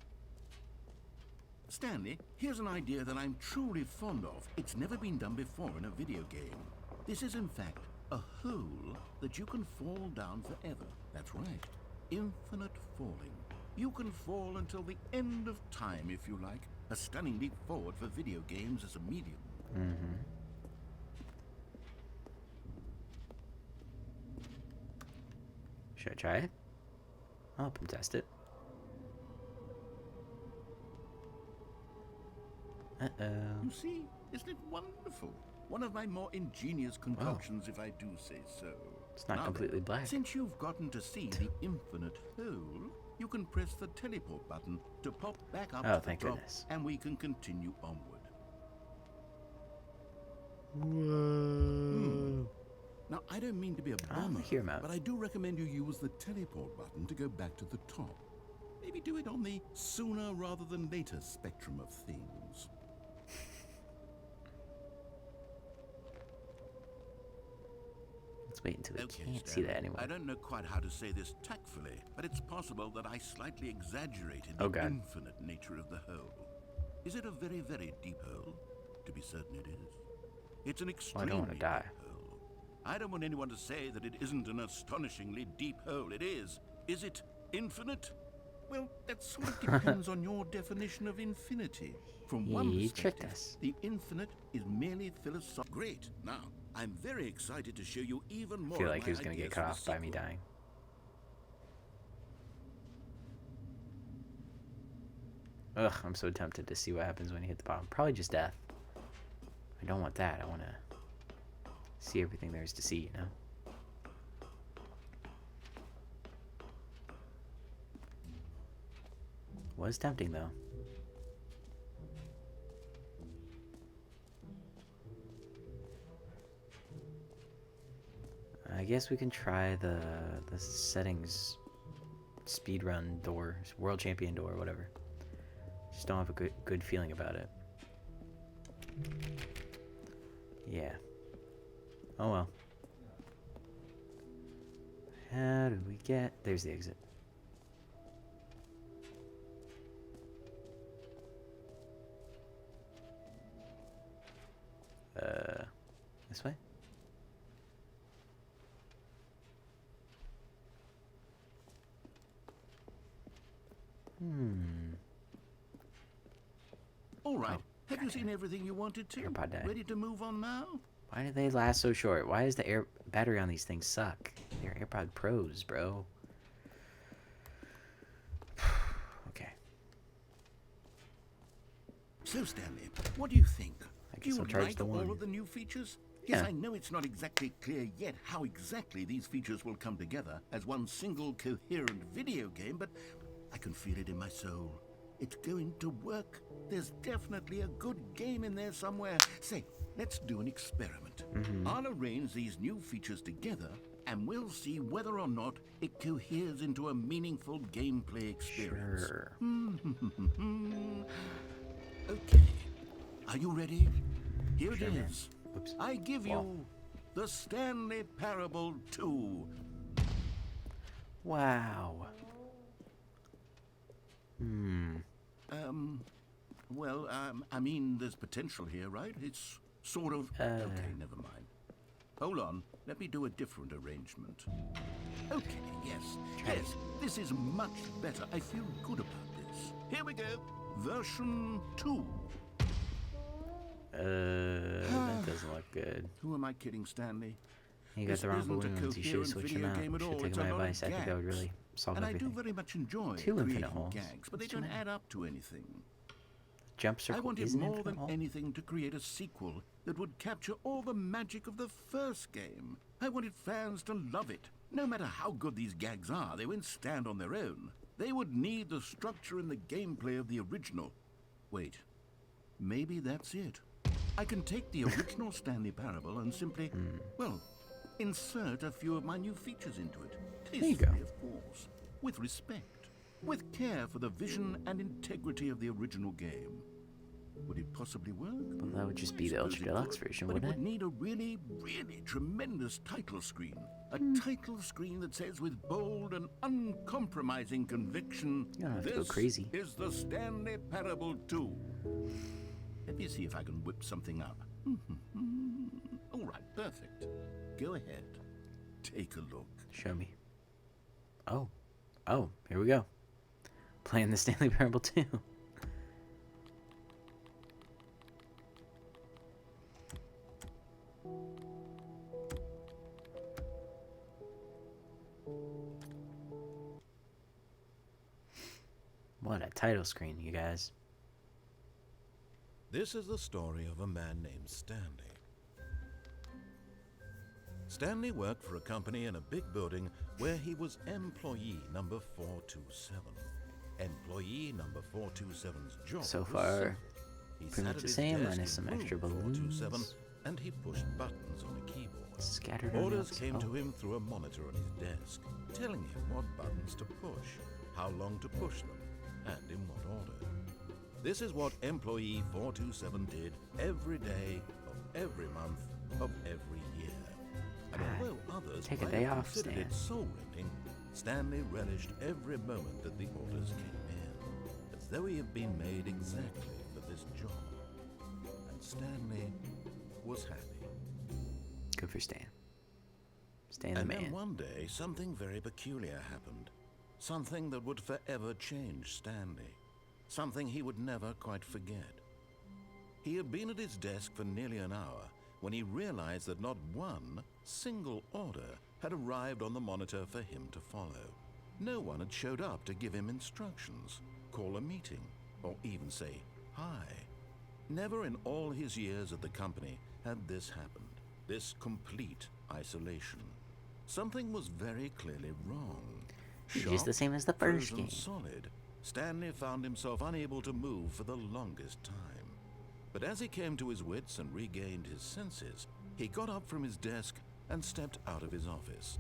Stanley, here's an idea that I'm truly fond of. It's never been done before in a video game. This is, in fact, a hole that you can fall down forever. That's right. Infinite falling. You can fall until the end of time, if you like. A stunning leap forward for video games as a medium. Mm-hmm. Should I try it? I'll help him test it. Uh-oh. You see, isn't it wonderful? One of my more ingenious concoctions, if I do say so. It's not Now completely then, black. Since you've gotten to see the infinite hole, you can press the teleport button to pop back up Oh, to thank the top, goodness. and we can continue onward. Whoa. Now, I don't mean to be a bummer, hear him out. but I do recommend you use the teleport button to go back to the top. Maybe do it on the sooner rather than later spectrum of things. Let's wait until we Okay, can't see Stanley, that anymore. I don't know quite how to say this tactfully, but it's possible that I slightly exaggerated the Oh, God. infinite nature of the hole. Is it a very, very deep hole? To be certain it is. It's an Well, I extremely don't want to die. deep hole. I don't want anyone to say that it isn't an astonishingly deep hole. It is. Is it infinite? Well, that sort of depends on your definition of infinity. From one He perspective, tricked us. the infinite is merely philosophical. Great. Now, I'm very excited to show you even more. I feel of like my he was going to get ideas cut for off the by me sequel. dying. Ugh, I'm so tempted to see what happens when you hit the bottom. Probably just death. I don't want that. I want to see everything there is to see, you know? Was tempting, though. I guess we can try the settings speedrun door, world champion door, whatever. Just don't have a good feeling about it. Yeah. Oh well. How do we get... There's the exit. This way? All right. Oh, Have you seen everything you wanted to? AirPod died. Ready to move on now? Why do they last so short? Why does the battery on these things suck? They're AirPod Pros, bro. Okay. So, Stanley, what do you think? I Do guess you I'll charge like the all one. of the new features? Yes, Yeah. I know it's not exactly clear yet how exactly these features will come together as one single coherent video game, but I can feel it in my soul. It's going to work. There's definitely a good game in there somewhere. Say, let's do an experiment. I'll arrange these new features together, and we'll see whether or not it coheres into a meaningful gameplay experience. Sure. Okay. Are you ready? Here Sure, it man. is. Oops. I give Well. you the Stanley Parable 2. Wow. I mean, there's potential here, right? It's sort of... Okay, never mind. Hold on. Let me do a different arrangement. Okay, yes. Yes, this is much better. I feel good about this. Here we go. Version 2. That doesn't look good. Who am I kidding, Stanley? You got This the wrong isn't a balloons. You should have coherent switched them video out. game at Should have all. taken It's a my lot of advice. I think that would gags. really solve And I everything. do very much enjoy Two infinite creating holes. gags, but they Let's don't try. add up to anything. jump I circle wanted isn't more than infinite? anything to create a sequel that would capture all the magic of the first game. I wanted fans to love it. No matter how good these gags are, they wouldn't stand on their own. They would need the structure and the gameplay of the original. Wait, maybe that's it. I can take the original Stanley Parable and simply, well, insert a few of my new features into it. you go. Tastefully, of course. With respect. With care for the vision and integrity of the original game. Would it possibly work? Well, that would just I be the suppose Ultra it Deluxe would, version, but wouldn't it would need a really, really tremendous title screen. A title screen that says with bold and uncompromising conviction, You don't have to go "This crazy." is the Stanley Parable 2. Let me see if I can whip something up. All right, perfect. Go ahead. Take a look. Show me. Oh. Oh, here we go. Playing the Stanley Parable 2. What a title screen, you guys. This is the story of a man named Stanley. Stanley worked for a company in a big building where he was employee number 427. Employee number 427's job So was far, simple. He pretty sat much at the his same, desk minus in some room extra 427, balloons. and he pushed buttons on a keyboard. Scattered on the Orders outside. came Oh. to him through a monitor on his desk, telling him what buttons to push, how long to push them, and in what order. This is what employee 427 did every day of every month of every year. And although others Take a might day have off, considered it Stan. soul-rending, Stanley relished every moment that the orders came in, as though he had been made exactly for this job. And Stanley was happy. Good for Stan. Stan the And man. then one day, something very peculiar happened. Something that would forever change Stanley. Something he would never quite forget. He had been at his desk for nearly an hour when he realized that not one single order had arrived on the monitor for him to follow. No one had showed up to give him instructions, call a meeting, or even say hi. Never in all his years at the company had this happened. This complete isolation. Something was very clearly wrong. Just the same as the Sharp, first frozen game. solid, Stanley found himself unable to move for the longest time. But as he came to his wits and regained his senses, he got up from his desk and stepped out of his office.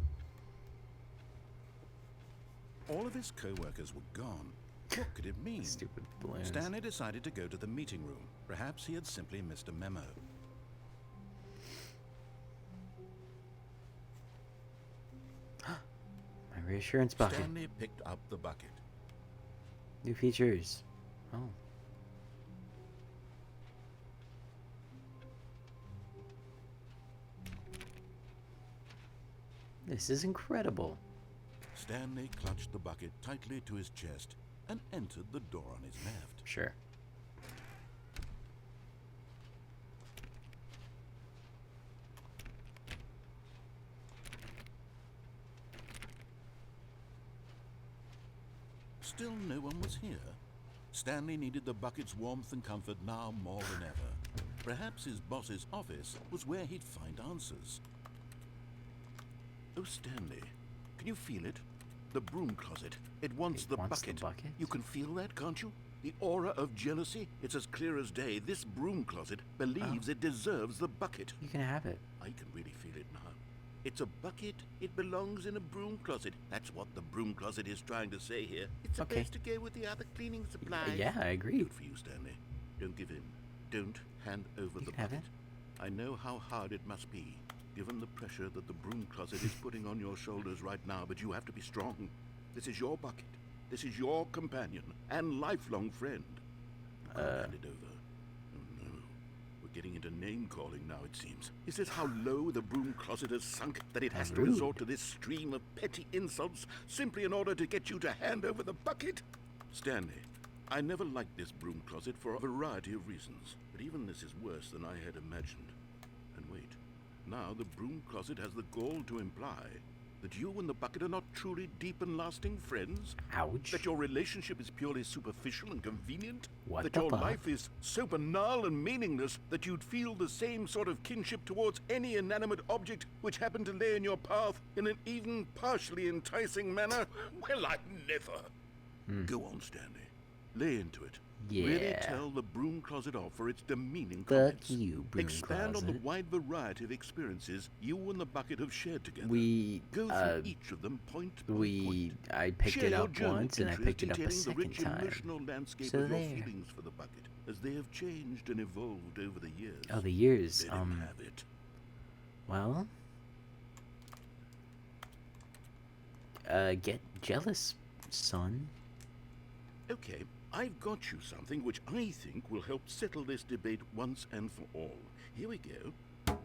All of his co-workers were gone. What could it mean? Stupid balloons. Stanley decided to go to the meeting room. Perhaps he had simply missed a memo. My reassurance bucket. Stanley picked up the bucket. New features. Oh. This is incredible. Stanley clutched the bucket tightly to his chest and entered the door on his left. Sure. Still no one was here. Stanley needed the bucket's warmth and comfort now more than ever. Perhaps his boss's office was where he'd find answers. Oh, Stanley, can you feel it? The broom closet. It wants It the wants the bucket. bucket? You can feel that, can't you? The aura of jealousy? It's as clear as day. This broom closet believes it deserves the bucket. You can have it. I can really feel it now. It's a bucket. It belongs in a broom closet. That's what the broom closet is trying to say here. It's Okay. supposed to go with the other cleaning supplies. Yeah, I agree. Good for you, Stanley. Don't give in. Don't hand over You the can have bucket. I know how hard it must be, given the pressure that the broom closet is putting on your shoulders right now, but you have to be strong. This is your bucket. This is your companion and lifelong friend. You can't hand it over. Oh no. We're getting into name-calling now, it seems. Is this how low the broom closet has sunk, that it has to Rude. resort to this stream of petty insults simply in order to get you to hand over the bucket? Stanley, I never liked this broom closet for a variety of reasons, but even this is worse than I had imagined. And wait, now the broom closet has the gall to imply That you and the bucket are not truly deep and lasting friends? Ouch. That your relationship is purely superficial and convenient? What that the your fuck? life is so banal and meaningless that you'd feel the same sort of kinship towards any inanimate object which happened to lay in your path in an even partially enticing manner? Well, I'd never. Go on, Stanley. Lay into it. Really Yeah. tell the broom closet off for its demeaning Fuck comments. you, broom Expand on the closet. wide variety of experiences you and the bucket have shared together. We, Go through each of them point by point. I picked Share it your up journal once and I entries picked it up a detailing the second rich time. emotional landscape So of your there. feelings for the bucket, as they have changed and evolved over the years. Oh, the years. Let him have it. Well, get jealous, son. Okay, I've got you something which I think will help settle this debate once and for all. Here we go.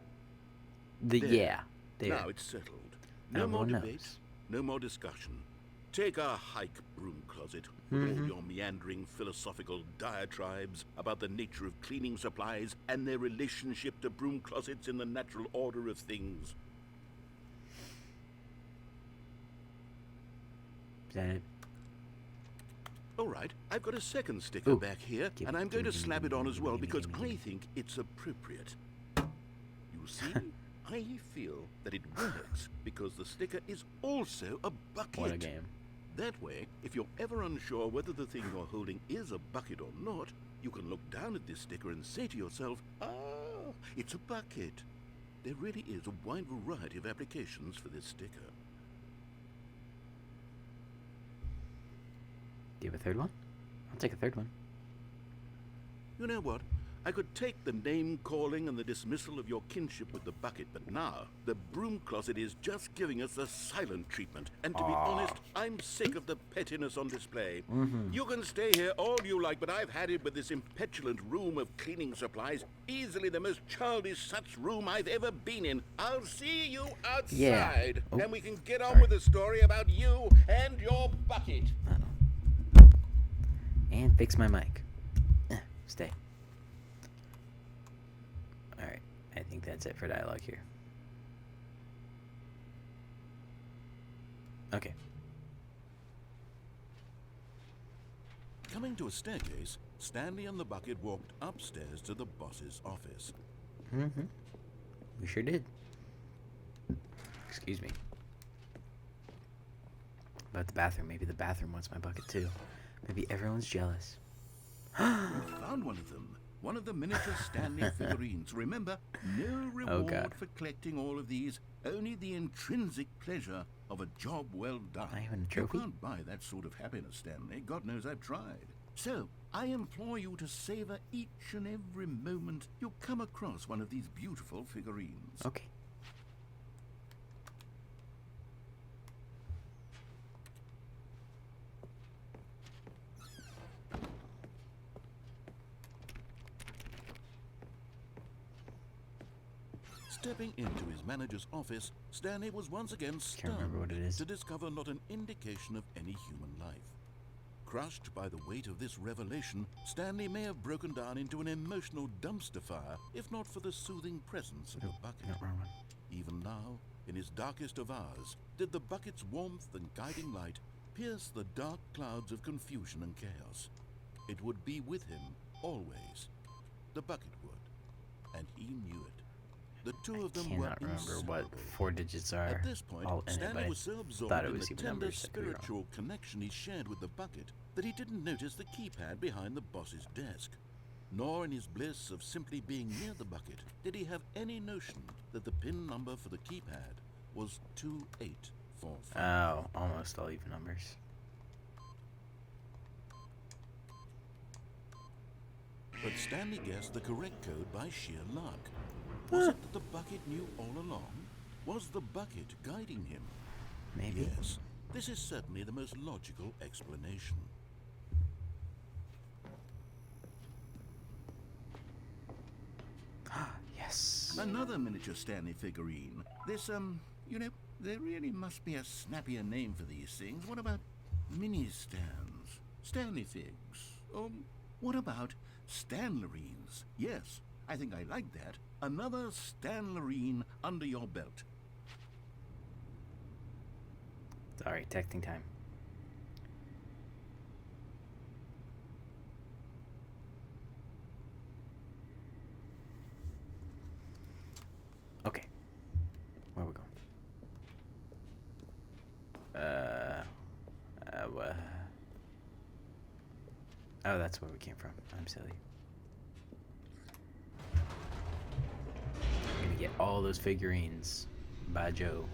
There. Yeah, there. Now it's settled. No more Everyone debate, knows. no more discussion. Take a hike, broom closet, with all your meandering philosophical diatribes about the nature of cleaning supplies and their relationship to broom closets in the natural order of things. Is that it? All right, I've got a second sticker Ooh. back here, Gimme, and I'm going to gimme, slap it gimme, on as well gimme, because gimme, I gimme. think it's appropriate. You see, I feel that it works because the sticker is also a bucket. What a game. That way, if you're ever unsure whether the thing you're holding is a bucket or not, you can look down at this sticker and say to yourself, ah, it's a bucket. There really is a wide variety of applications for this sticker. Do you have a third one? I'll take a third one. You know what? I could take the name-calling and the dismissal of your kinship with the bucket, but now the broom closet is just giving us the silent treatment. And to be honest, I'm sick of the pettiness on display. You can stay here all you like, but I've had it with this impetulant room of cleaning supplies. Easily the most childish such room I've ever been in. I'll see you outside, Yeah. Oh. and we can get on with the story about you and your bucket. And fix my mic. Stay. Alright, I think that's it for dialogue here. Okay. Coming to a staircase, Stanley and the bucket walked upstairs to the boss's office. We sure did. Excuse me. About the bathroom. Maybe the bathroom wants my bucket too. Maybe everyone's jealous. We found one of them. One of the miniature Stanley figurines. Remember, no reward God. for collecting all of these, only the intrinsic pleasure of a job well done. Not even a You trophy? can't buy that sort of happiness, Stanley. God knows I've tried. So, I implore you to savor each and every moment you come across one of these beautiful figurines. Okay. Stepping into his manager's office, Stanley was once again Can't remember what it is. to discover not an indication of any human life. Crushed by the weight of this revelation, Stanley may have broken down into an emotional dumpster fire, if not for the soothing presence of the bucket. No, wrong one. Even now, in his darkest of hours, did the bucket's warmth and guiding light pierce the dark clouds of confusion and chaos. It would be with him, always. The bucket would. And he knew it. The two of them were Cannot remember what inseparable. 4 digits are At this point, all in it, Stanley but was so I absorbed thought it in was the even tender numbers. I could be wrong. spiritual connection he shared with the bucket that he didn't notice the keypad behind the boss's desk. Nor in his bliss of simply being near the bucket did he have any notion that the PIN number for the keypad was 2845. Oh, almost all even numbers. But Stanley guessed the correct code by sheer luck. Was it that the bucket knew all along? Was the bucket guiding him? Maybe. Yes, this is certainly the most logical explanation. Yes. Another miniature Stanley figurine. This, you know, there really must be a snappier name for these things. What about mini stands? Stanley figs? What about Stanlerines? Yes, I think I like that. Another Stanlerine under your belt. Sorry, texting time. Okay. Where are we going? Oh, that's where we came from. I'm silly. I'm gonna get all those figurines by Joe.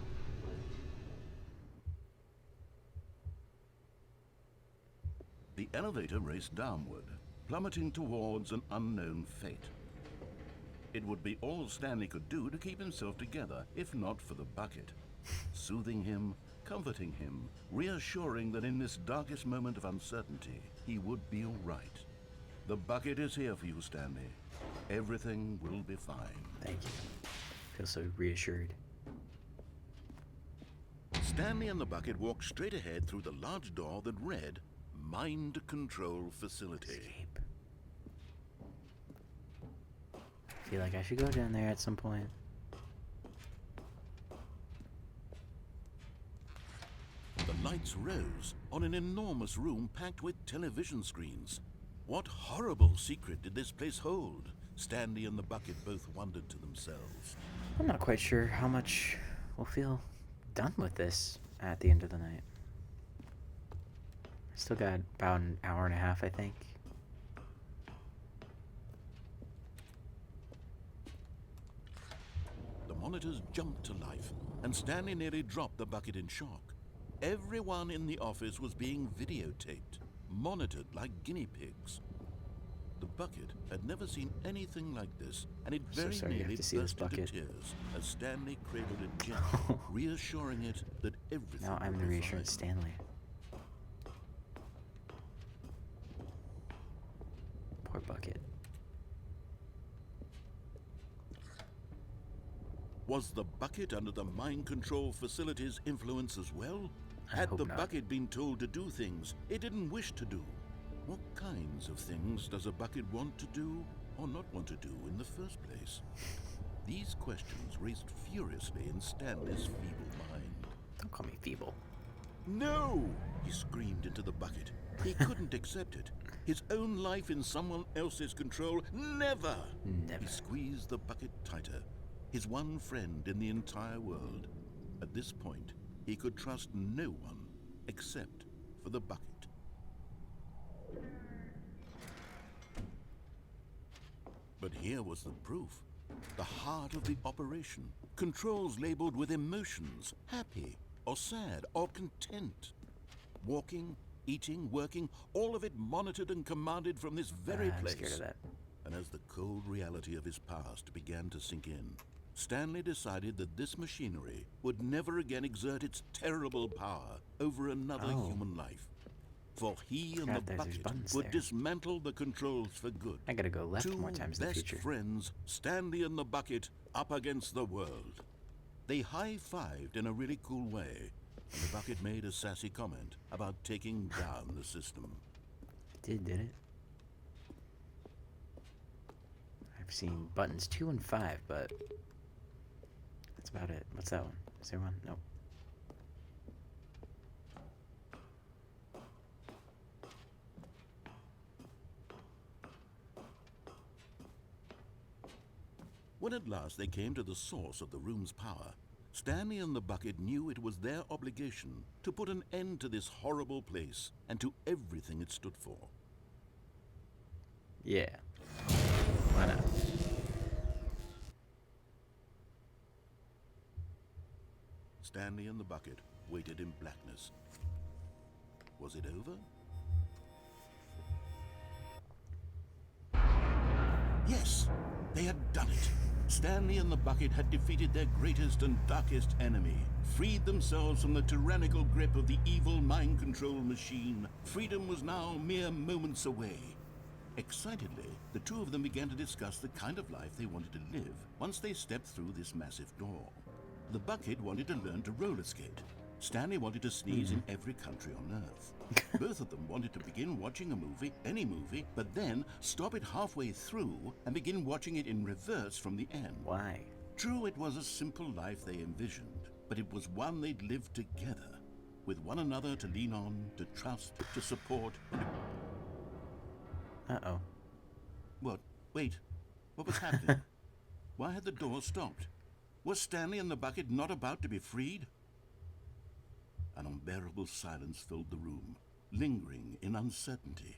The elevator raced downward, plummeting towards an unknown fate. It would be all Stanley could do to keep himself together, if not for the bucket. Soothing him, comforting him, reassuring that in this darkest moment of uncertainty, he would be all right. The bucket is here for you, Stanley. Everything will be fine. Thank you. Feel so reassured. Stanley and the bucket walked straight ahead through the large door that read, Mind Control Facility. Escape. I feel like I should go down there at some point. The lights rose on an enormous room packed with television screens. What horrible secret did this place hold? Stanley and the bucket both wondered to themselves. I'm not quite sure how much we'll feel done with this at the end of the night. Still got about an hour and a half, I think. The monitors jumped to life, and Stanley nearly dropped the bucket in shock. Everyone in the office was being videotaped, monitored like guinea pigs. The bucket had never seen anything like this, and it So very sorry you have nearly to see this burst into bucket. tears as Stanley cradled it gently, reassuring it that everything Now I'm would the be reassured fine. Stanley. Poor bucket. Was the bucket under the mind control facility's influence as well? I Had hope the not. bucket been told to do things it didn't wish to do? What kinds of things does a bucket want to do or not want to do in the first place? These questions raced furiously in Stanley's feeble mind. Don't call me feeble. No! He screamed into the bucket. He couldn't accept it. His own life in someone else's control? Never! Never. He squeezed the bucket tighter. His one friend in the entire world. At this point, he could trust no one except for the bucket. But here was the proof. The heart of the operation. Controls labeled with emotions, happy or sad or content. Walking, eating, working, all of it monitored and commanded from this very I'm place. scared of that. And as the cold reality of his past began to sink in, Stanley decided that this machinery would never again exert its terrible power over another Oh. human life. For he and Forgot the there's bucket buttons would there. dismantle the controls for good. I gotta go left Two more times in the best future. friends, Stanley and the bucket, up against the world. They high-fived in a really cool way, and the bucket made a sassy comment about taking down the system. Did it? I've seen buttons 2 and 5, but that's about it. What's that one? Is there one? Nope. When at last they came to the source of the room's power, Stanley and the bucket knew it was their obligation to put an end to this horrible place and to everything it stood for. Yeah. Why not? Stanley and the bucket waited in blackness. Was it over? Yes, they had done it. Stanley and the bucket had defeated their greatest and darkest enemy, freed themselves from the tyrannical grip of the evil mind control machine. Freedom was now mere moments away. Excitedly, the two of them began to discuss the kind of life they wanted to live once they stepped through this massive door. The bucket wanted to learn to roller skate. Stanley wanted to sneeze in every country on Earth. Both of them wanted to begin watching a movie, any movie, but then stop it halfway through and begin watching it in reverse from the end. Why? True, it was a simple life they envisioned, but it was one they'd lived together. with one another to lean on, to trust, to support. Uh-oh. What? Wait. What was happening? Why had the door stopped? Was Stanley and the bucket not about to be freed? An unbearable silence filled the room, lingering in uncertainty,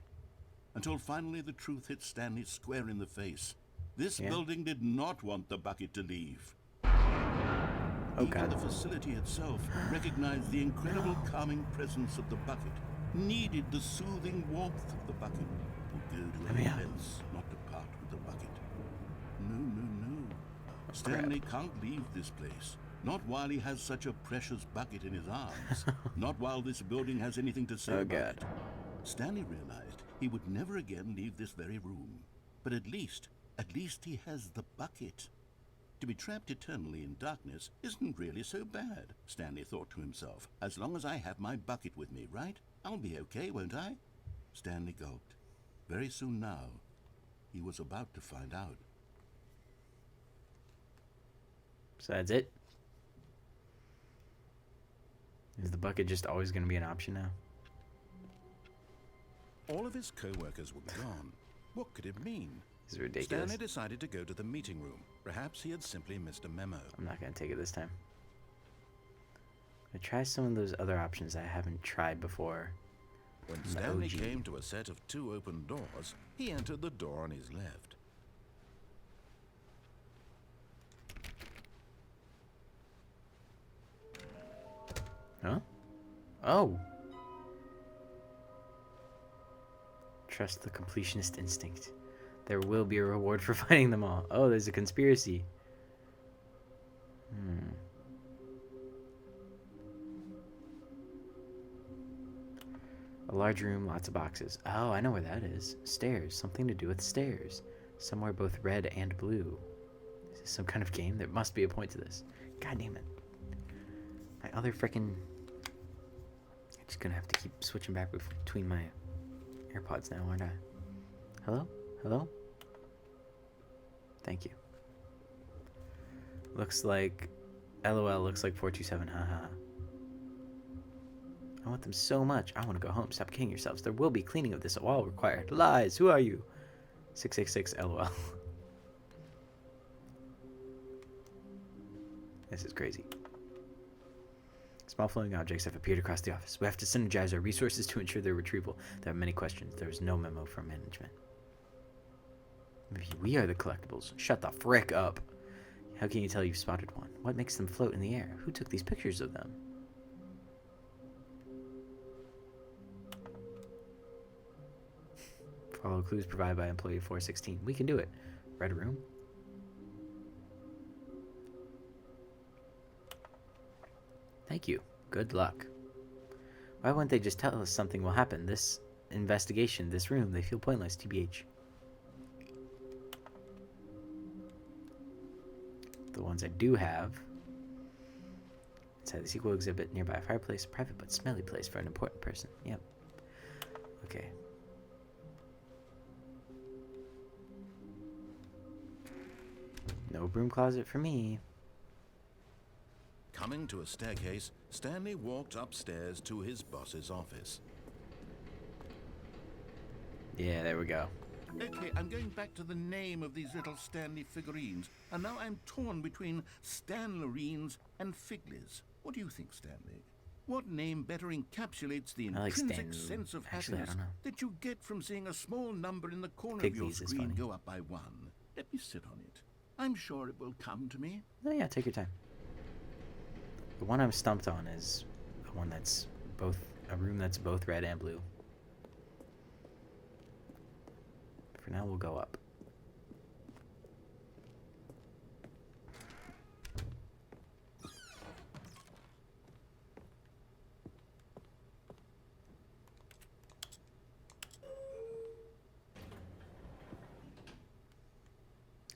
until finally the truth hit Stanley square in the face. This building did not want the bucket to leave. Okay. Even the facility itself recognized the incredible calming presence of the bucket, needed the soothing warmth of the bucket, would go to any lengths not to part with the bucket. No, no, no. Stanley can't leave this place. Not while he has such a precious bucket in his arms. Not while this building has anything to say about it. Stanley realized he would never again leave this very room. But at least he has the bucket. To be trapped eternally in darkness isn't really so bad, Stanley thought to himself. As long as I have my bucket with me, right? I'll be okay, won't I? Stanley gulped. Very soon now, he was about to find out. So that's it? Is the bucket just always going to be an option now? All of his co-workers were gone. What could it mean? This is ridiculous. Stanley decided to go to the meeting room. Perhaps he had simply missed a memo. I'm not going to take it this time. I'm going to try some of those other options I haven't tried before. When Stanley came to a set of 2 open doors, he entered the door on his left. Huh? Oh. Trust the completionist instinct. There will be a reward for finding them all. Oh, there's a conspiracy. A large room, lots of boxes. Oh, I know where that is. Stairs. Something to do with stairs. Somewhere both red and blue. Is this some kind of game? There must be a point to this. God damn it. My other frickin'... I'm just gonna have to keep switching back between my AirPods now, aren't I? Hello? Hello? Thank you. Looks like... LOL looks like 427, haha. I want them so much. I want to go home. Stop kidding yourselves. There will be cleaning of this wall required. Lies. Who are you? 666 LOL. This is crazy. Small floating objects have appeared across the office. We have to synergize our resources to ensure their retrieval. There are many questions. There is no memo from management. Maybe we are the collectibles. Shut the frick up. How can you tell you've spotted one? What makes them float in the air? Who took these pictures of them? Follow clues provided by employee 416. We can do it. Red room. Thank you. Good luck. Why wouldn't they just tell us something will happen? This investigation, this room, they feel pointless, TBH. The ones I do have. Inside the sequel exhibit, nearby a fireplace, private but smelly place for an important person. Yep. Okay. No broom closet for me. Coming to a staircase, Stanley walked upstairs to his boss's office. Yeah, there we go. Okay, I'm going back to the name of these little Stanley figurines, and now I'm torn between Stanlerines and Figlies. What do you think, Stanley? What name better encapsulates the intrinsic sense of happiness that you get from seeing a small number in the corner of your screen go up by 1? Let me sit on it. I'm sure it will come to me. Oh yeah, take your time. The one I'm stumped on is the one that's both a room that's both red and blue. For now, we'll go up.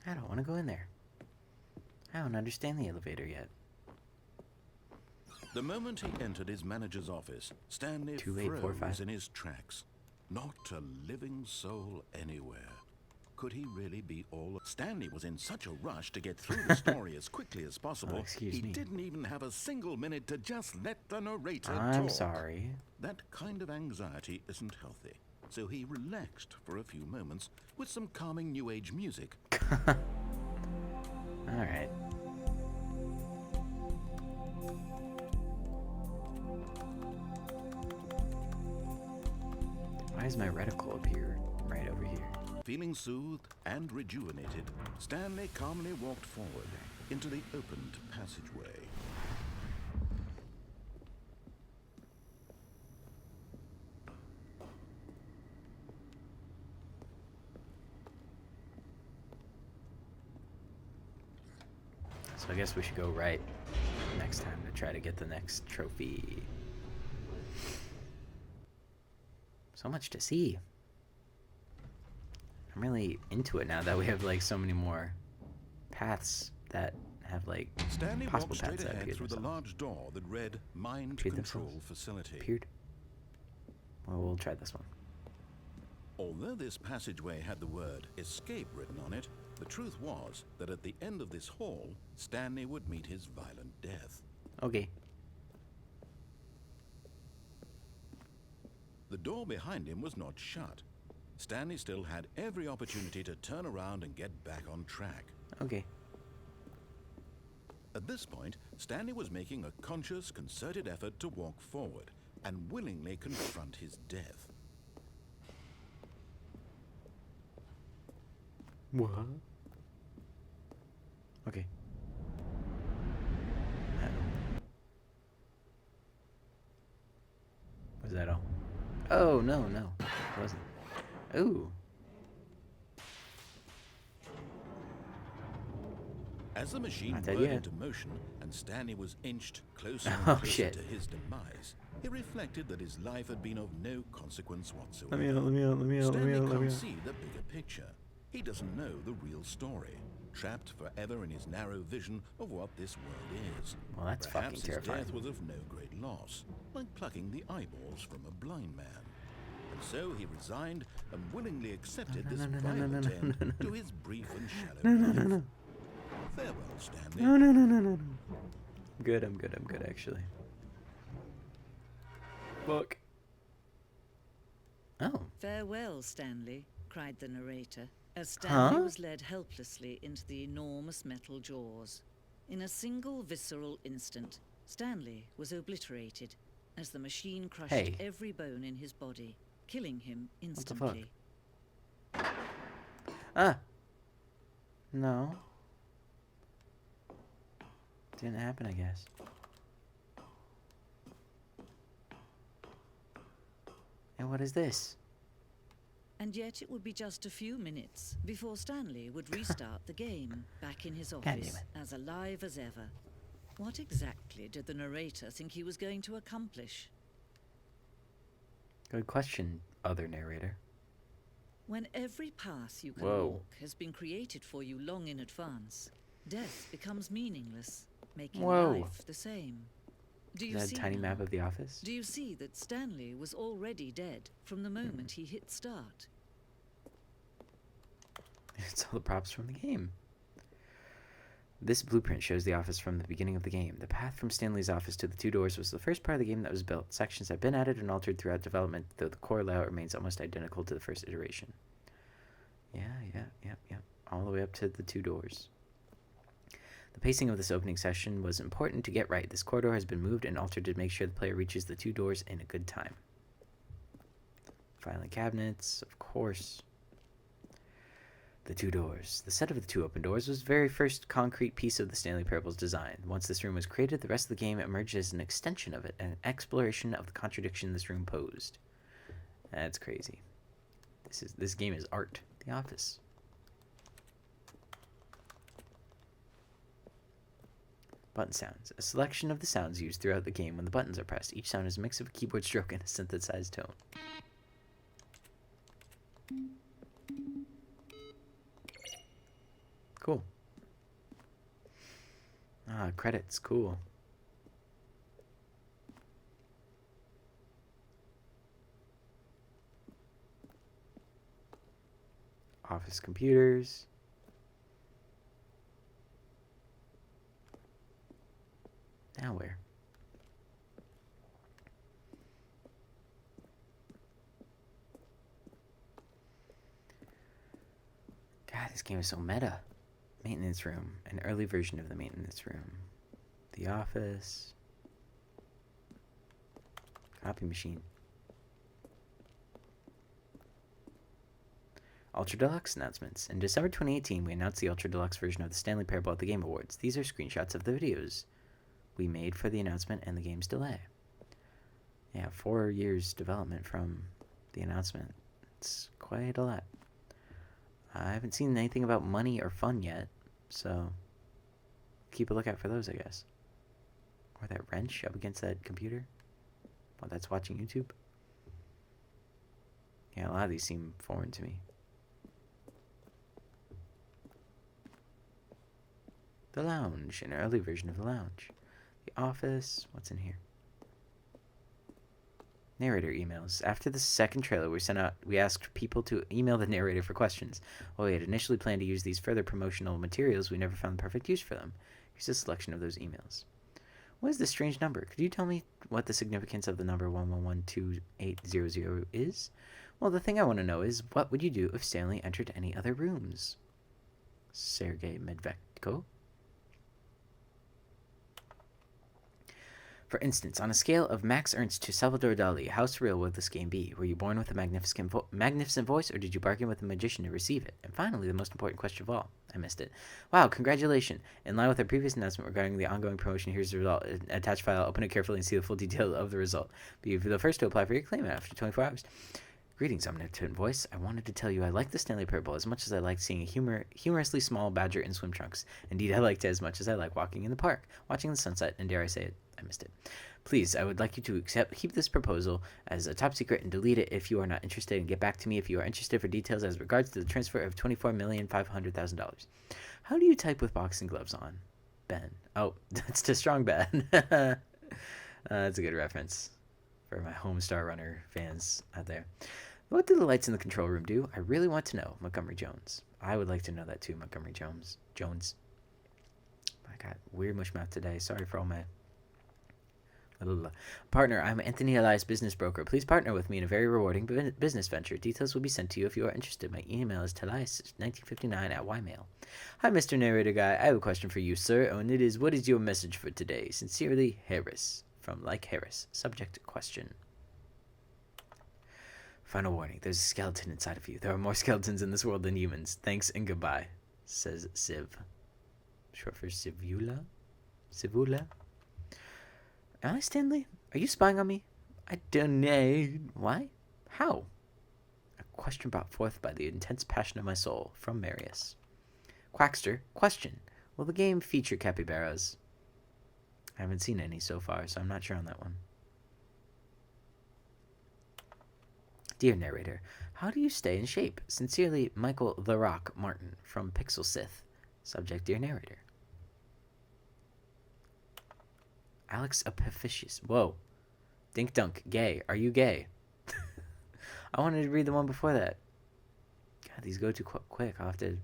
I don't want to go in there. I don't understand the elevator yet. The moment he entered his manager's office, Stanley 2845. froze in his tracks. Not a living soul anywhere. could he really be all... Stanley was in such a rush to get through the story as quickly as possible, Oh, excuse he me. didn't even have a single minute to just let the narrator I'm talk. sorry. That kind of anxiety isn't healthy, so he relaxed for a few moments with some calming New Age music. Alright. Why is my reticle up here, right over here? Feeling soothed and rejuvenated, Stanley calmly walked forward into the opened passageway. So I guess we should go right next time to try to get the next trophy. So much to see. I'm really into it now that we have like so many more paths that have like Stanley possible walked straight paths that ahead appear through the themselves. large door that read Mind Appeared Control themselves. Facility. Appeared. Well, we'll try this one. Although this passageway had the word escape written on it, the truth was that at the end of this hall, Stanley would meet his violent death. Okay. The door behind him was not shut. Stanley still had every opportunity to turn around and get back on track. Okay. At this point, Stanley was making a conscious, concerted effort to walk forward and willingly confront his death. What? Okay. Was that all? Oh, no, no. It wasn't. Ooh. As the machine Not dead whirred yet. into motion and Stanley was inched closer and Oh, closer shit. to his demise, he reflected that his life had been of no consequence whatsoever. Let me out, let me out, let me out, let me Stanley out, let me can't out. see the bigger picture. He doesn't know the real story, trapped forever in his narrow vision of what this world is. Well, that's Perhaps fucking his terrifying. death was of no great loss, like plucking the eyeballs from a blind man. And so he resigned and willingly accepted this violent end to his brief and shallow life. Farewell, Stanley. No. I'm good, I'm good, actually. Look. Oh. Farewell, Stanley, cried the narrator, as Stanley Huh? was led helplessly into the enormous metal jaws. In a single visceral instant, Stanley was obliterated as the machine crushed Hey. every bone in his body, killing him the fuck? instantly. Ah. No. Didn't happen, I guess. And what is this? And yet it would be just a few minutes before Stanley would restart the game, back in his God damn office, it. as alive as ever. What exactly did the narrator think he was going to accomplish? Good question, other narrator. When every path you can Whoa. walk has been created for you long in advance, death becomes meaningless, making Whoa. life the same. Do you Is that see a tiny now? map of the office? Do you see that Stanley was already dead from the moment he hit start? It's all the props from the game. This blueprint shows the office from the beginning of the game. The path from Stanley's office to the two doors was the first part of the game that was built. Sections have been added and altered throughout development, though the core layout remains almost identical to the first iteration. Yeah. All the way up to the two doors. The pacing of this opening session was important to get right. This corridor has been moved and altered to make sure the player reaches the two doors in a good time. Filing cabinets, of course. The two doors. The set of the two open doors was the very first concrete piece of the Stanley Parable's design. Once this room was created, the rest of the game emerged as an extension of it, an exploration of the contradiction this room posed. That's crazy. This game is art. The Office. Button sounds. A selection of the sounds used throughout the game when the buttons are pressed. Each sound is a mix of a keyboard stroke and a synthesized tone. Cool. Ah, credits. Cool. office computers. Now where? God, this game is so meta. Maintenance room. An early version of the maintenance room. The office. Copy machine. Ultra Deluxe announcements. In December 2018, we announced the Ultra Deluxe version of the Stanley Parable at the Game Awards. These are screenshots of the videos we made for the announcement and the game's delay. Yeah, 4 years development from the announcement. It's quite a lot. I haven't seen anything about money or fun yet, so keep a lookout for those, I guess. Or that wrench up against that computer while that's watching YouTube. Yeah, a lot of these seem foreign to me. The lounge, an early version of the lounge. The office, what's in here? Narrator emails. After the second trailer we asked people to email the narrator for questions. While we had initially planned to use these further promotional materials, we never found the perfect use for them. Here's a selection of those emails. What is this strange number? Could you tell me what the significance of the number 1112800 is? Well, the thing I want to know is, what would you do if Stanley entered any other rooms? Sergei Medvedko. For instance, on a scale of Max Ernst to Salvador Dali, how surreal would this game be? Were you born with a magnificent voice, or did you bargain with a magician to receive it? And finally, the most important question of all. I missed it. Wow, congratulations. In line with our previous announcement regarding the ongoing promotion, here's the result. Attached file, open it carefully and see the full detail of the result. Be the first to apply for your claim after 24 hours. Greetings, omnipotent voice. I wanted to tell you I like the Stanley Parable as much as I like seeing a humorously small badger in swim trunks. Indeed, I liked it as much as I like walking in the park, watching the sunset, and dare I say it, I missed it. Please, I would like you to keep this proposal as a top secret and delete it if you are not interested, and get back to me if you are interested for details as regards to the transfer of $24,500,000. How do you type with boxing gloves on? Ben. Oh, that's to Strong Ben. That's a good reference for my Homestar Runner fans out there. What do the lights in the control room do? I really want to know, Montgomery Jones. I would like to know that too, Montgomery Jones. I got weird mushmouth today. Sorry for all my... Partner, I'm Anthony Elias, business broker. Please partner with me in a very rewarding business venture. Details will be sent to you if you are interested. My email is telias1959@ymail. Hi, Mr. Narrator Guy. I have a question for you, sir, and it is, what is your message for today? Sincerely, Harris. From Like Harris. Subject, question. Final warning, there's a skeleton inside of you. There are more skeletons in this world than humans. Thanks and goodbye, says Civ. Short for Civula? Civula? Am I Stanley? Are you spying on me? I don't know. Why? How? A question brought forth by the intense passion of my soul. From Marius. Quackster, question. Will the game feature capybaras? I haven't seen any so far, so I'm not sure on that one. Dear narrator, how do you stay in shape? Sincerely, Michael The Rock Martin from Pixel Sith. Subject, dear narrator. Alex Epiphicius. Whoa. Dink Dunk. Gay. Are you gay? I wanted to read the one before that. God, these go too quick. I'll have to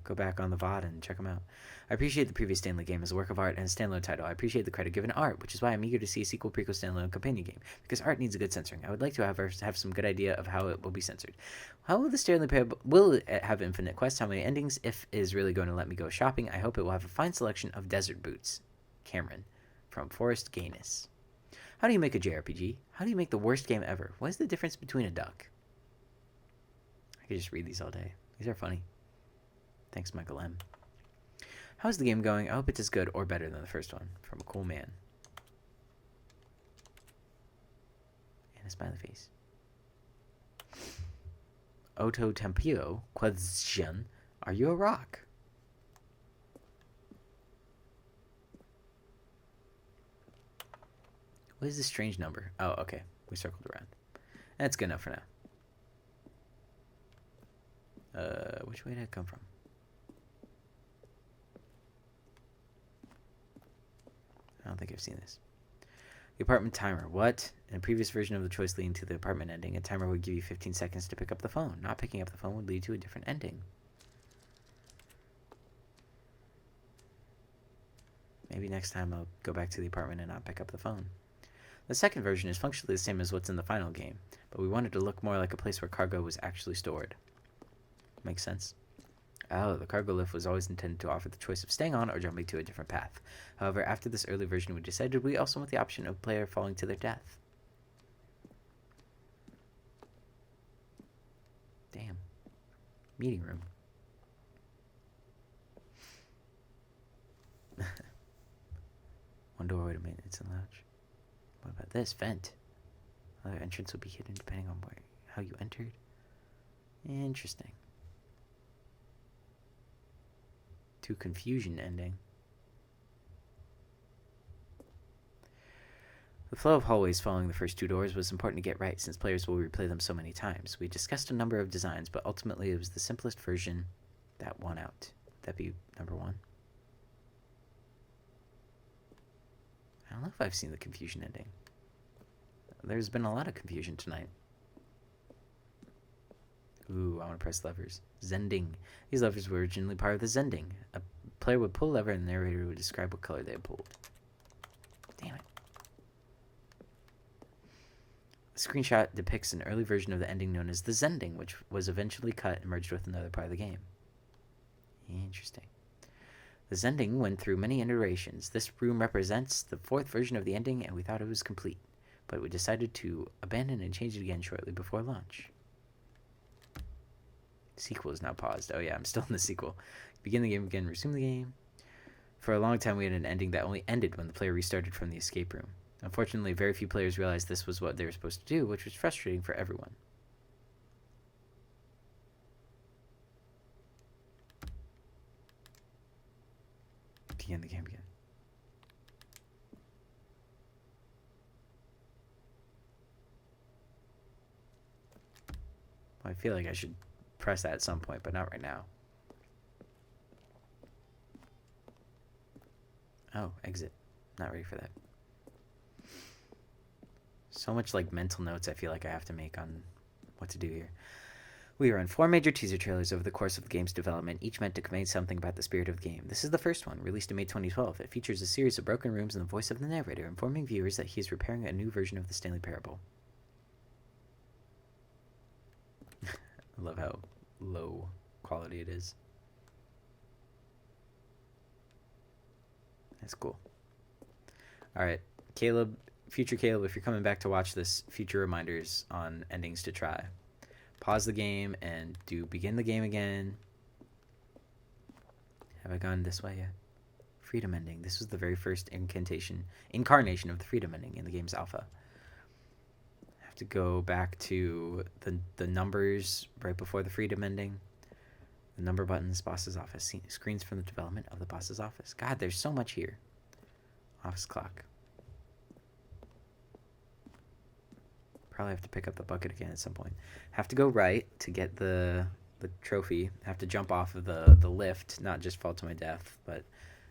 go back on the VOD and check them out. I appreciate the previous Stanley game as a work of art and a standalone title. I appreciate the credit given to art, which is why I'm eager to see a sequel, prequel, standalone, companion game. Because art needs a good censoring. I would like to have some good idea of how it will be censored. How will the Stanley Parable... Will it have infinite quests? How many endings? If it is really going to let me go shopping, I hope it will have a fine selection of desert boots. Cameron. From Forrest Gaines. How do you make a JRPG? How do you make the worst game ever? What is the difference between a duck? I could just read these all day. These are funny. Thanks, Michael M. How's the game going? I hope it's as good or better than the first one. From a cool man. And a smiley face. Oto Tempio. Question. Are you a rock? What is this strange number? Oh, okay. We circled around. That's good enough for now. Which way did it come from? I don't think I've seen this. The apartment timer. What? In a previous version of the choice leading to the apartment ending, a timer would give you 15 seconds to pick up the phone. Not picking up the phone would lead to a different ending. Maybe next time I'll go back to the apartment and not pick up the phone. The second version is functionally the same as what's in the final game, but we wanted to look more like a place where cargo was actually stored. Makes sense. Oh, the cargo lift was always intended to offer the choice of staying on or jumping to a different path. However, after this early version, we decided we also want the option of player falling to their death. Damn. Meeting room. One doorway to maintenance and lounge. What about this? Vent. Other entrance will be hidden depending on how you entered. Interesting. To confusion ending. The flow of hallways following the first two doors was important to get right since players will replay them so many times. We discussed a number of designs, but ultimately it was the simplest version that won out. That'd be number one. I don't know if I've seen the confusion ending. There's been a lot of confusion tonight. Ooh, I want to press levers. Zending. These levers were originally part of the Zending. A player would pull a lever and the narrator would describe what color they had pulled. Damn it. The screenshot depicts an early version of the ending known as the Zending, which was eventually cut and merged with another part of the game. Interesting. The Zending went through many iterations. This room represents the fourth version of the ending, and we thought it was complete, but we decided to abandon and change it again shortly before launch. Sequel is now paused. Oh yeah, I'm still in the sequel. Begin the game again, resume the game. For a long time, we had an ending that only ended when the player restarted from the escape room. Unfortunately, very few players realized this was what they were supposed to do, which was frustrating for everyone. Begin the game again. Well, I feel like I should press that at some point, but not right now. Oh, exit. Not ready for that. So much like mental notes I feel like I have to make on what to do here. We ran 4 major teaser trailers over the course of the game's development, each meant to convey something about the spirit of the game. This is the first one, released in May 2012. It features a series of broken rooms and the voice of the narrator, informing viewers that he is repairing a new version of the Stanley Parable. I love how low quality it is. That's cool. Alright, Caleb, future Caleb, if you're coming back to watch this, future reminders on endings to try. Pause the game and begin the game again. Have I gone this way yet? Freedom ending. This was the very first incarnation of the freedom ending in the game's alpha. I have to go back to the numbers right before the freedom ending. The number buttons, boss's office, screens from the development of the boss's office. God, there's so much here. Office clock. Probably have to pick up the bucket again at some point. Have to go right to get the trophy. Have to jump off of the lift, not just fall to my death, but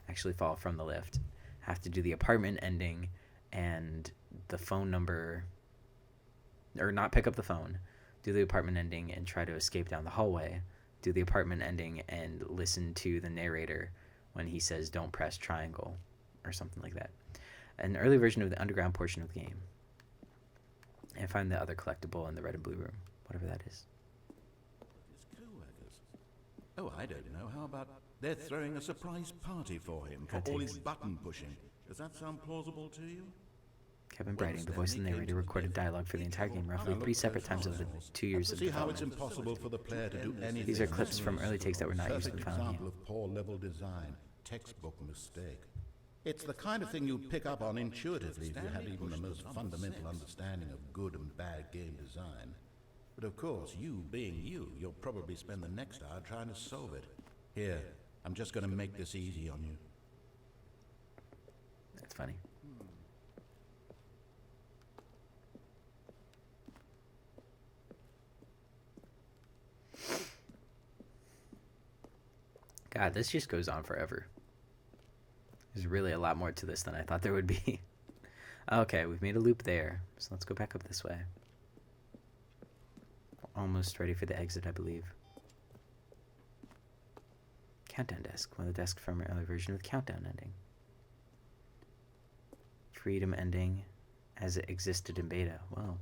actually fall from the lift. Have to do the apartment ending and the phone number, or not pick up the phone. Do the apartment ending and try to escape down the hallway. Do the apartment ending and listen to the narrator when he says don't press triangle or something like that. An early version of the underground portion of the game. And find the other collectible in the red and blue room, whatever that is. Oh, I don't know. How about they're throwing a surprise party for him for all his button pushing? Does that sound plausible to you? Kevin Brighting, the voice of the narrator, recorded dialogue for the entire game roughly 3 separate times over the 2 years of See how development. it's impossible for the player to do anything. These are clips from early takes that were not used in the final game. Example of poor level design, textbook mistake. It's the kind of thing you'd pick up on intuitively if you had even the most fundamental understanding of good and bad game design. But of course, you being you, you'll probably spend the next hour trying to solve it. Here, I'm just going to make this easy on you. That's funny. God, this just goes on forever. There's really a lot more to this than I thought there would be. Okay, we've made a loop there. So let's go back up this way. Almost ready for the exit, I believe. Countdown desk. One of the desks from an earlier version with countdown ending. Freedom ending as it existed in beta. Whoa.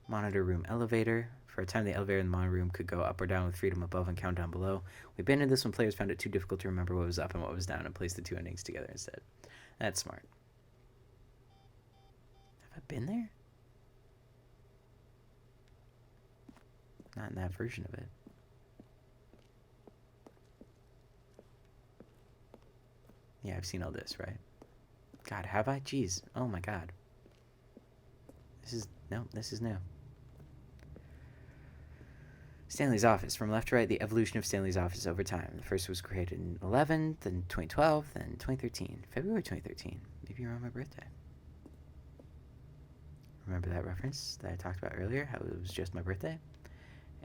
Monitor room elevator. For a time, the elevator in the monitor room could go up or down with freedom above and countdown below. We abandoned this when players found it too difficult to remember what was up and what was down and placed the two endings together instead. That's smart. Have I been there? Not in that version of it. Yeah, I've seen all this, right? God, have I? Jeez. Oh my god. This is new. Stanley's office. From left to right, the evolution of Stanley's office over time. The first was created in 2011, then 2012, then 2013. February 2013. Maybe around my birthday. Remember that reference that I talked about earlier? How it was just my birthday?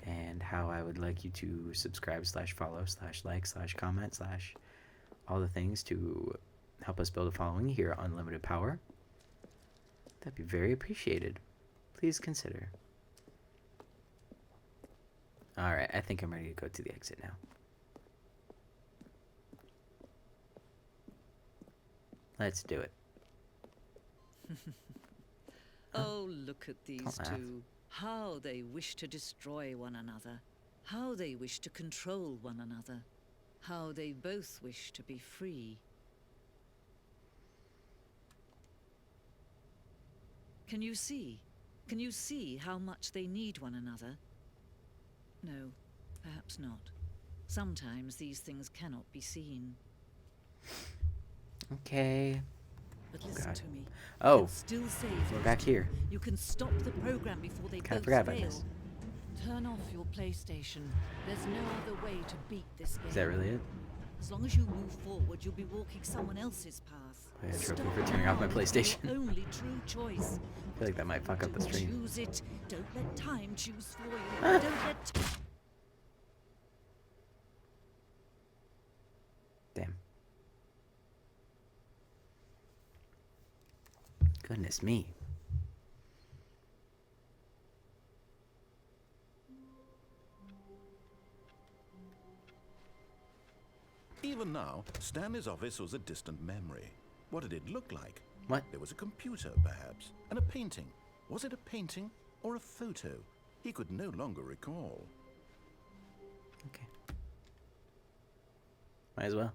And how I would like you to subscribe / follow / like / comment / all the things to help us build a following here on Limited Power. That'd be very appreciated. Please consider. Alright, I think I'm ready to go to the exit now. Let's do it. Oh, look at these two. How they wish to destroy one another. How they wish to control one another. How they both wish to be free. Can you see? Can you see how much they need one another? No, perhaps not. Sometimes these things cannot be seen. Okay. But listen to me. Oh, You can still save we're those back two. here. You can stop the program before they Kinda both forgot about fail. this. Turn off your PlayStation. There's no other way to beat this game. Is that really it? As long as you move forward, you'll be walking someone else's path. I had trouble Stop for turning off my now. PlayStation. Your only true choice. I feel like that might fuck up the Don't stream. choose it. Don't let time choose for you. Don't let. Damn. Goodness me. Even now, Stanley's office was a distant memory. What did it look like? What? There was a computer, perhaps, and a painting. Was it a painting or a photo? He could no longer recall. Okay. Might as well.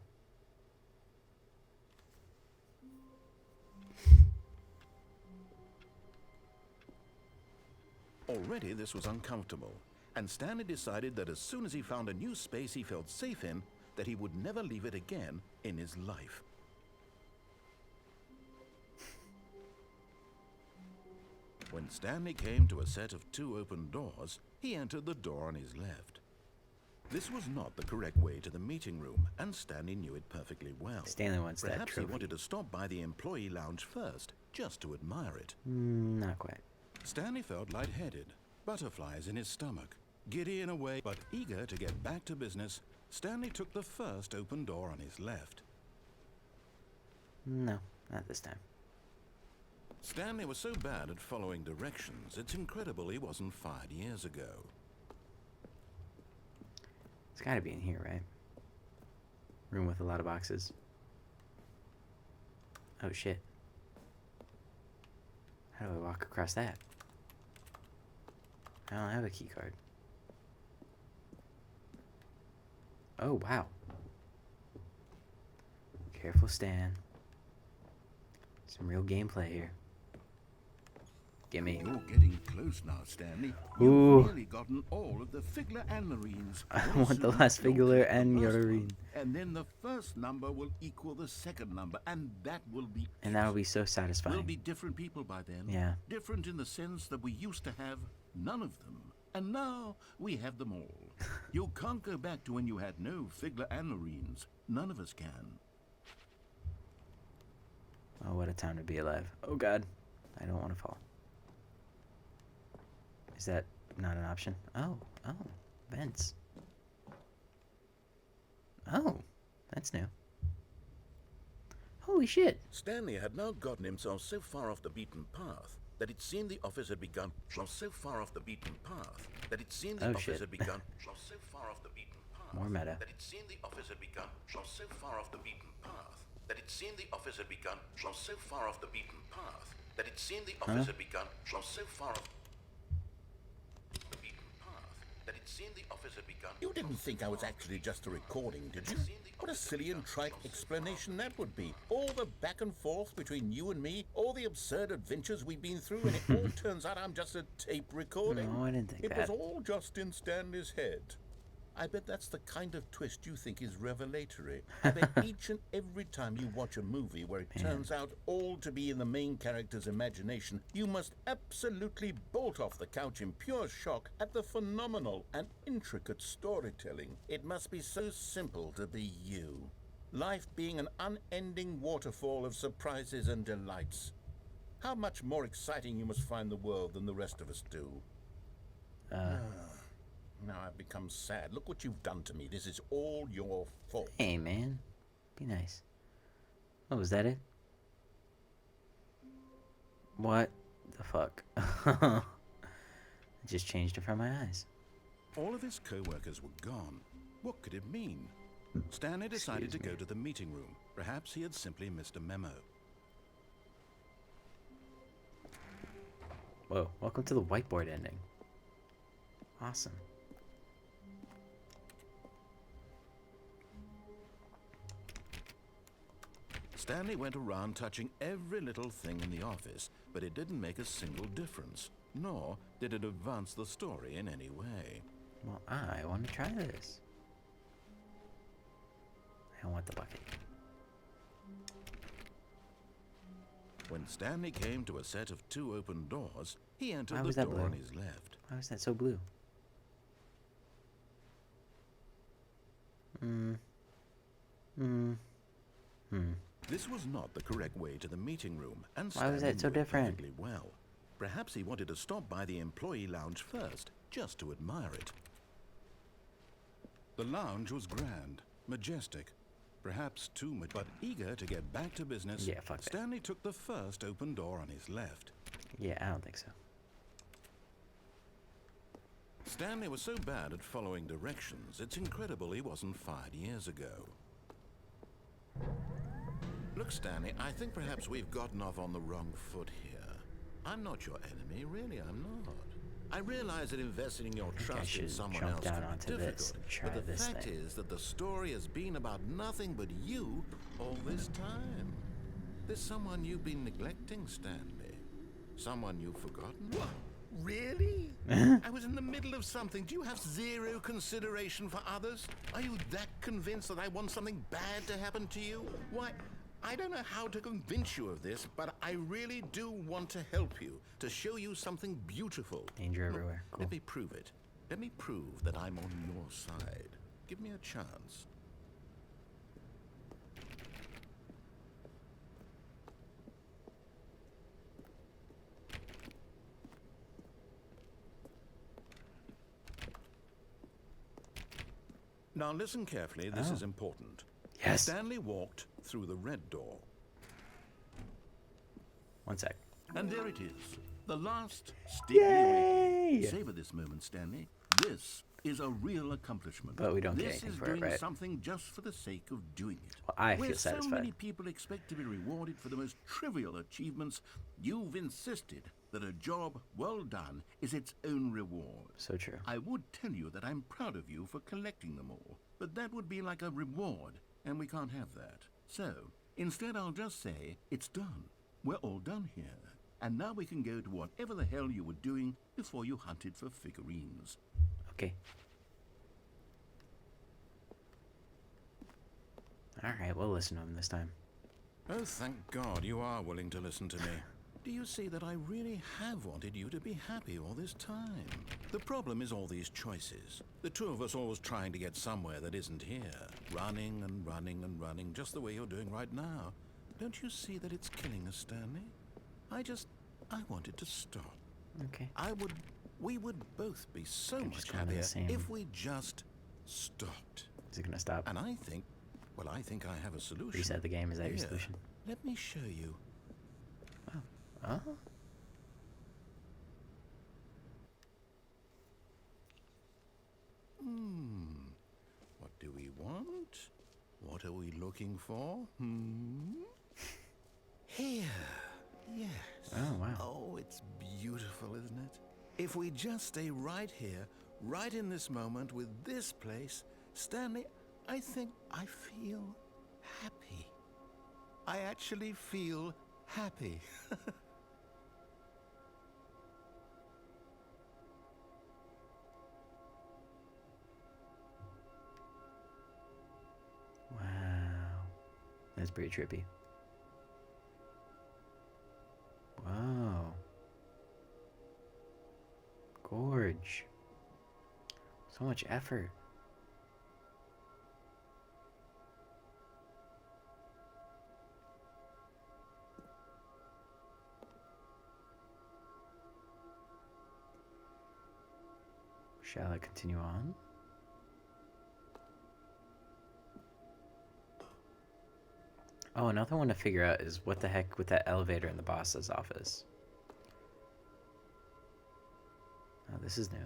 Already this was uncomfortable, and Stanley decided that as soon as he found a new space he felt safe in, that he would never leave it again in his life. When Stanley came to a set of 2 open doors, he entered the door on his left. This was not the correct way to the meeting room, and Stanley knew it perfectly well. Stanley wants that Perhaps he trophy. wanted to stop by the employee lounge first, just to admire it. Not quite. Stanley felt lightheaded, butterflies in his stomach. Giddy in a way, but eager to get back to business, Stanley took the first open door on his left. No, not this time. Stanley was so bad at following directions, it's incredible he wasn't fired years ago. It's gotta be in here, right? Room with a lot of boxes. Oh shit. How do I walk across that? I don't have a key card. Oh, wow. Careful, Stan. Some real gameplay here. Gimme. You're getting close now, Stanley. Ooh. You've nearly gotten all of the Figler and Marines. I want the last Figler and the first Marine. one, and then the first number will equal the second number, and that will be And that'll be so We'll satisfying. be different people by then. Yeah. Different in the sense that we used to have none of them. And now we have them all. You can't go back to when you had no Figler and Marines. None of us can. Oh, what a time to be alive. Oh, God. I don't want to fall. Is that not an option? Oh, vents. Oh, that's new. Holy shit. Stanley had now gotten himself so far off the beaten path that it seemed the office had begun. So far off the beaten path that it seemed the Oh, office shit. had begun. So far off the beaten path More meta. that it seemed the office had begun. So far off the beaten path that it seemed the office had begun. So far off the beaten path that it seemed the office had begun. So far off the beaten path that it seemed the office had begun. You didn't think I was actually just a recording, did you? What a silly and trite explanation that would be. All the back and forth between you and me, all the absurd adventures we've been through, and it all turns out I'm just a tape recording. No, I didn't think It that. was all just in Stanley's head. I bet that's the kind of twist you think is revelatory. I bet each and every time you watch a movie where it turns out all to be in the main character's imagination, you must absolutely bolt off the couch in pure shock at the phenomenal and intricate storytelling. It must be so simple to be you. Life being an unending waterfall of surprises and delights. How much more exciting you must find the world than the rest of us do. Now I've become sad. Look what you've done to me. This is all your fault. Hey, man. Be nice. Oh, was that it? What the fuck? I just changed it from my eyes. All of his co-workers were gone. What could it mean? Stanley decided to go to the meeting room. Perhaps he had simply missed a memo. Whoa, welcome to the whiteboard ending. Awesome. Stanley went around touching every little thing in the office, but it didn't make a single difference, nor did it advance the story in any way. Well, I want to try this. I want the bucket. When Stanley came to a set of 2 open doors, he Why entered was the that door on blue? his left. Why was that so blue? This was not the correct way to the meeting room, and Why was Stanley that so knew it different? perfectly well. Perhaps he wanted to stop by the employee lounge first, just to admire it. The lounge was grand, majestic, perhaps too much, but eager to get back to business. Yeah, fuck that. Stanley took the first open door on his left. Yeah, I don't think so. Stanley was so bad at following directions, it's incredible he wasn't fired years ago. Look, Stanley, I think perhaps we've gotten off on the wrong foot here. I'm not your enemy, really, I'm not. I realize that investing in your I trust in should someone jump else down can be onto this difficult, and try but the this fact thing. is that the story has been about nothing but you all this time. There's someone you've been neglecting, Stanley. Someone you've forgotten. What? Really? I was in the middle of something. Do you have zero consideration for others? Are you that convinced that I want something bad to happen to you? Why, I don't know how to convince you of this, but I really do want to help you, to show you something beautiful. Danger everywhere. Cool. Let me prove it. Let me prove that I'm on your side. Give me a chance. Now listen carefully, this is important. Yes. Stanley walked through the red door. One sec. And there it is. The last stately awakening. Savor this moment, Stanley. This is a real accomplishment. But we don't get This anything is for it, doing right? something just for the sake of doing it. Well, I Where feel so satisfied. many people expect to be rewarded for the most trivial achievements, you've insisted that a job well done is its own reward. So true. I would tell you that I'm proud of you for collecting them all, but that would be like a reward, and we can't have that. So, instead I'll just say, it's done. We're all done here. And now we can go to whatever the hell you were doing before you hunted for figurines. Okay. Alright, we'll listen to him this time. Oh, thank God you are willing to listen to me. Do you see that I really have wanted you to be happy all this time? The problem is all these choices. The two of us always trying to get somewhere that isn't here. Running and running and running, just the way you're doing right now. Don't you see that it's killing us, Stanley? I wanted to stop. Okay. We would both be so Could much just go into the happier same- if we just stopped. Is it gonna stop? And I think Well, I think I have a solution. Reset the game. Is that your Here, solution? let me show you. Oh. What do we want? What are we looking for? Here. Yes. Oh, wow. Oh, it's beautiful, isn't it? If we just stay right here, right in this moment with this place, Stanley, I think I feel happy. I actually feel happy. Wow. That's pretty trippy. Wow. Gorge. So much effort. Shall I continue on? Oh, another one to figure out is what the heck with that elevator in the boss's office. Oh, this is new.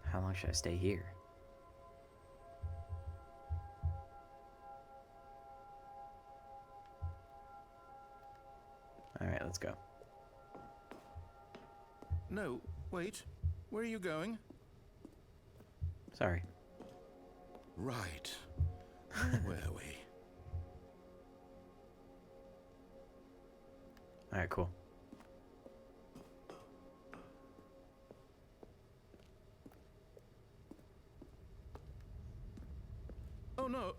How long should I stay here? Alright, let's go. No, wait. Where are you going? Sorry. Right. Where were we? Alright, cool. Oh no.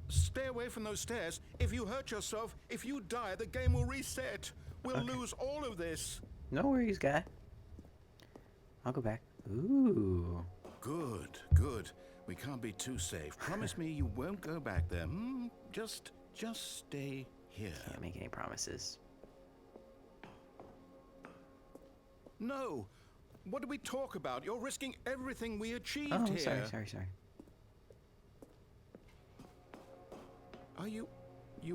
Stay away from those stairs. If you hurt yourself, if you die, the game will reset. We'll lose all of this. No worries, guy. I'll go back. Ooh. Good, good. We can't be too safe. Promise me you won't go back there. Just stay here. Can't make any promises. No. What did we talk about? You're risking everything we achieved Oh, here. sorry. Are you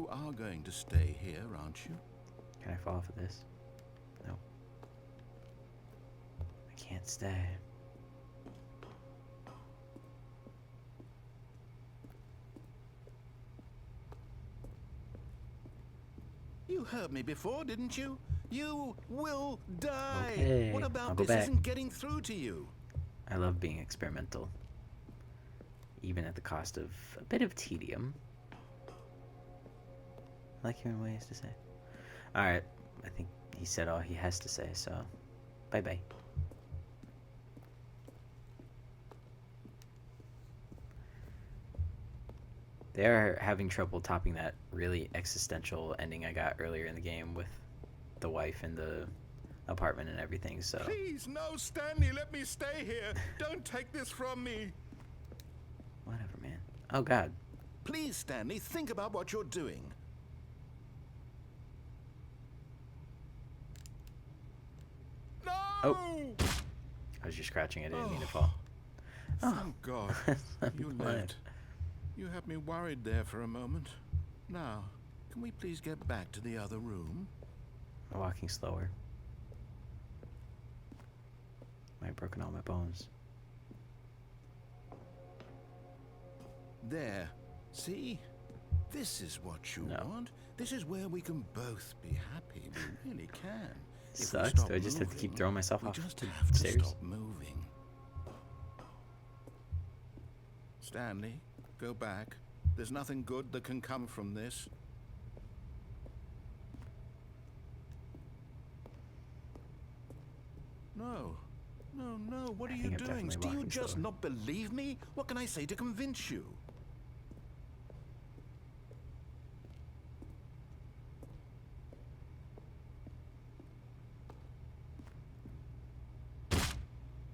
are going to stay here, aren't you? Can I fall off of this? No. I can't stay. You heard me before, didn't you? You will die. Okay, What I'll about go this back. isn't getting through to you? I love being experimental. Even at the cost of a bit of tedium. I like hearing what he has to say. Alright, I think he said all he has to say, so bye-bye. They're having trouble topping that really existential ending I got earlier in the game with the wife in the apartment and everything, so... Please, no, Stanley, let me stay here. Don't take this from me. Whatever, man. Oh, God. Please, Stanley, think about what you're doing. No! Oh. I was just scratching. I didn't mean to fall. Thank God. You What? lived. You had me worried there for a moment. Now, can we please get back to the other room? I'm walking slower. Might have broken all my bones. There. See? This is what you No. want. This is where we can both be happy. We really can. If we Sucks. stop Do I just have to keep moving, throwing myself we off just the have to stairs? stop moving. Stanley, go back. There's nothing good that can come from this. No. No. What are you think I'm doing? definitely Do you walking just slower. not believe me? What can I say to convince you?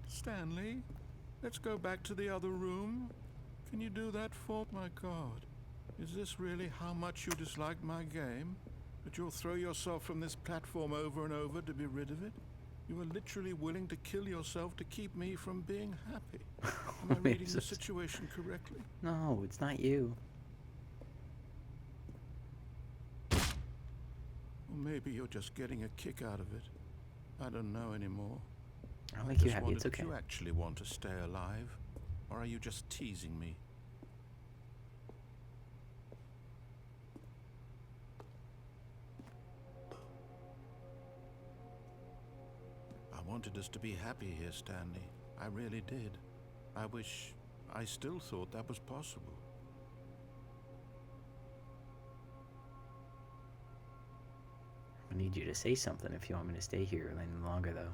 Stanley, let's go back to the other room. Can you do that for my God? Is this really how much you dislike my game? That you'll throw yourself from this platform over and over to be rid of it? You are literally willing to kill yourself to keep me from being happy. Am I reading the situation correctly? No, it's not you. Or maybe you're just getting a kick out of it. I don't know anymore. I'll I make you just happy. wondered It's okay. if you actually want to stay alive, or are you just teasing me? I wanted us to be happy here, Stanley. I really did. I wish I still thought that was possible. I need you to say something if you want me to stay here any longer, though.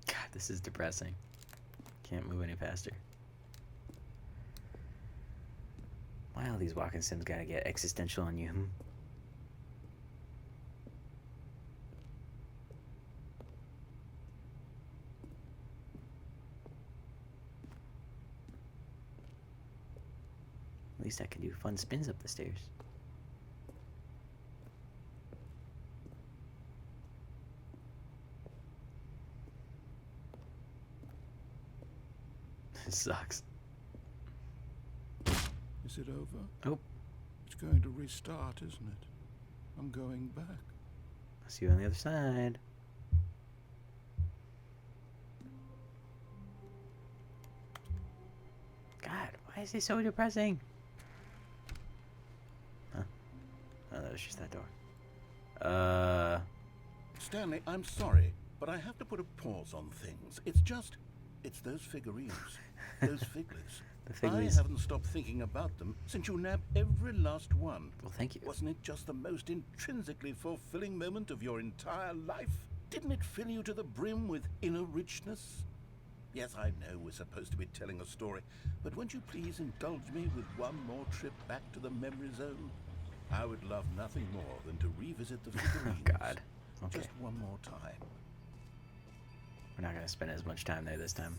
God, this is depressing. Can't move any faster. Why all these walking sims gotta get existential on you? At least I can do fun spins up the stairs. This sucks. Is it over? Oh. It's going to restart, isn't it? I'm going back. I'll see you on the other side. God, why is it so depressing? Huh? Oh, that was just that door. Stanley, I'm sorry, but I have to put a pause on things. It's those figurines. Those figlets. The figlies. I haven't stopped thinking about them since you nabbed every last one. Well, thank you. Wasn't it just the most intrinsically fulfilling moment of your entire life? Didn't it fill you to the brim with inner richness? Yes, I know we're supposed to be telling a story, but won't you please indulge me with one more trip back to the memory zone? I would love nothing more than to revisit the figurines. Oh, God. Okay. Just one more time. We're not going to spend as much time there this time.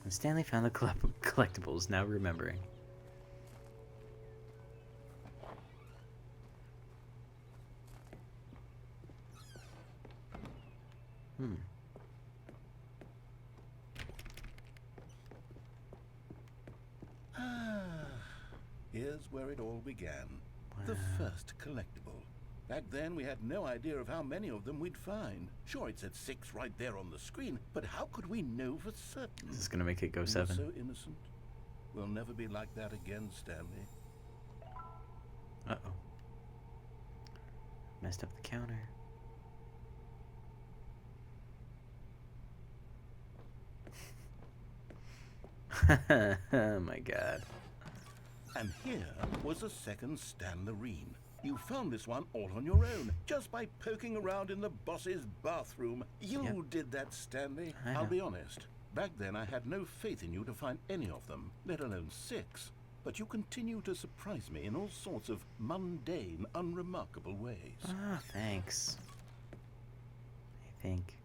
And Stanley found the collectibles, now remembering. Here's where it all began. Wow. The first collectible. Back then, we had no idea of how many of them we'd find. Sure, it said 6 right there on the screen, but how could we know for certain? Is this gonna make it go We 7? were so innocent. We'll never be like that again, Stanley. Uh-oh. Messed up the counter. Oh my God. And here was a second Stanley. You found this one all on your own, just by poking around in the boss's bathroom. You did that, Stanley. I'll be honest. Back then, I had no faith in you to find any of them, let alone 6. But you continue to surprise me in all sorts of mundane, unremarkable ways. Ah, thanks. I think.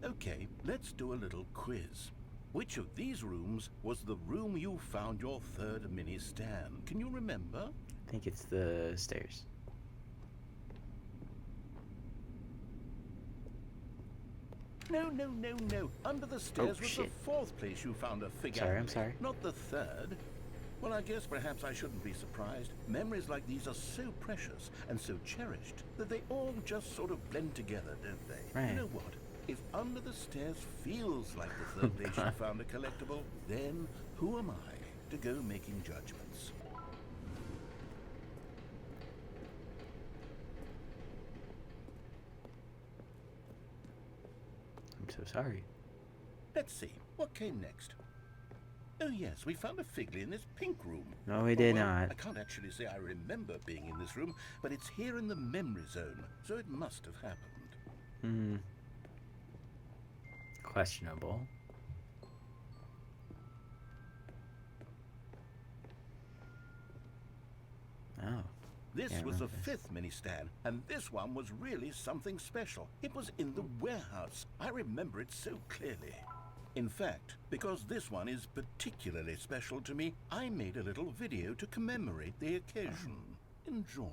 Okay, let's do a little quiz. Which of these rooms was the room you found your third mini Stan? Can you remember? I think it's the stairs. No. Under the stairs was the 4th place you found a figure. Sorry, I'm sorry. Not the 3rd. Well, I guess perhaps I shouldn't be surprised. Memories like these are so precious and so cherished that they all just sort of blend together, don't they? Right. You know what? If Under the Stairs feels like the 3rd place you found a collectible, then who am I to go making judgments? I'm so sorry. Let's see. What came next? Oh yes, we found a figly in this pink room. No, we did well, not. I can't actually say I remember being in this room, but it's here in the memory zone, so it must have happened. Questionable. Oh. This Yeah, I was the remember this. 5th mini-stand, and this one was really something special. It was in the warehouse. I remember it so clearly. In fact, because this one is particularly special to me, I made a little video to commemorate the occasion. Enjoy.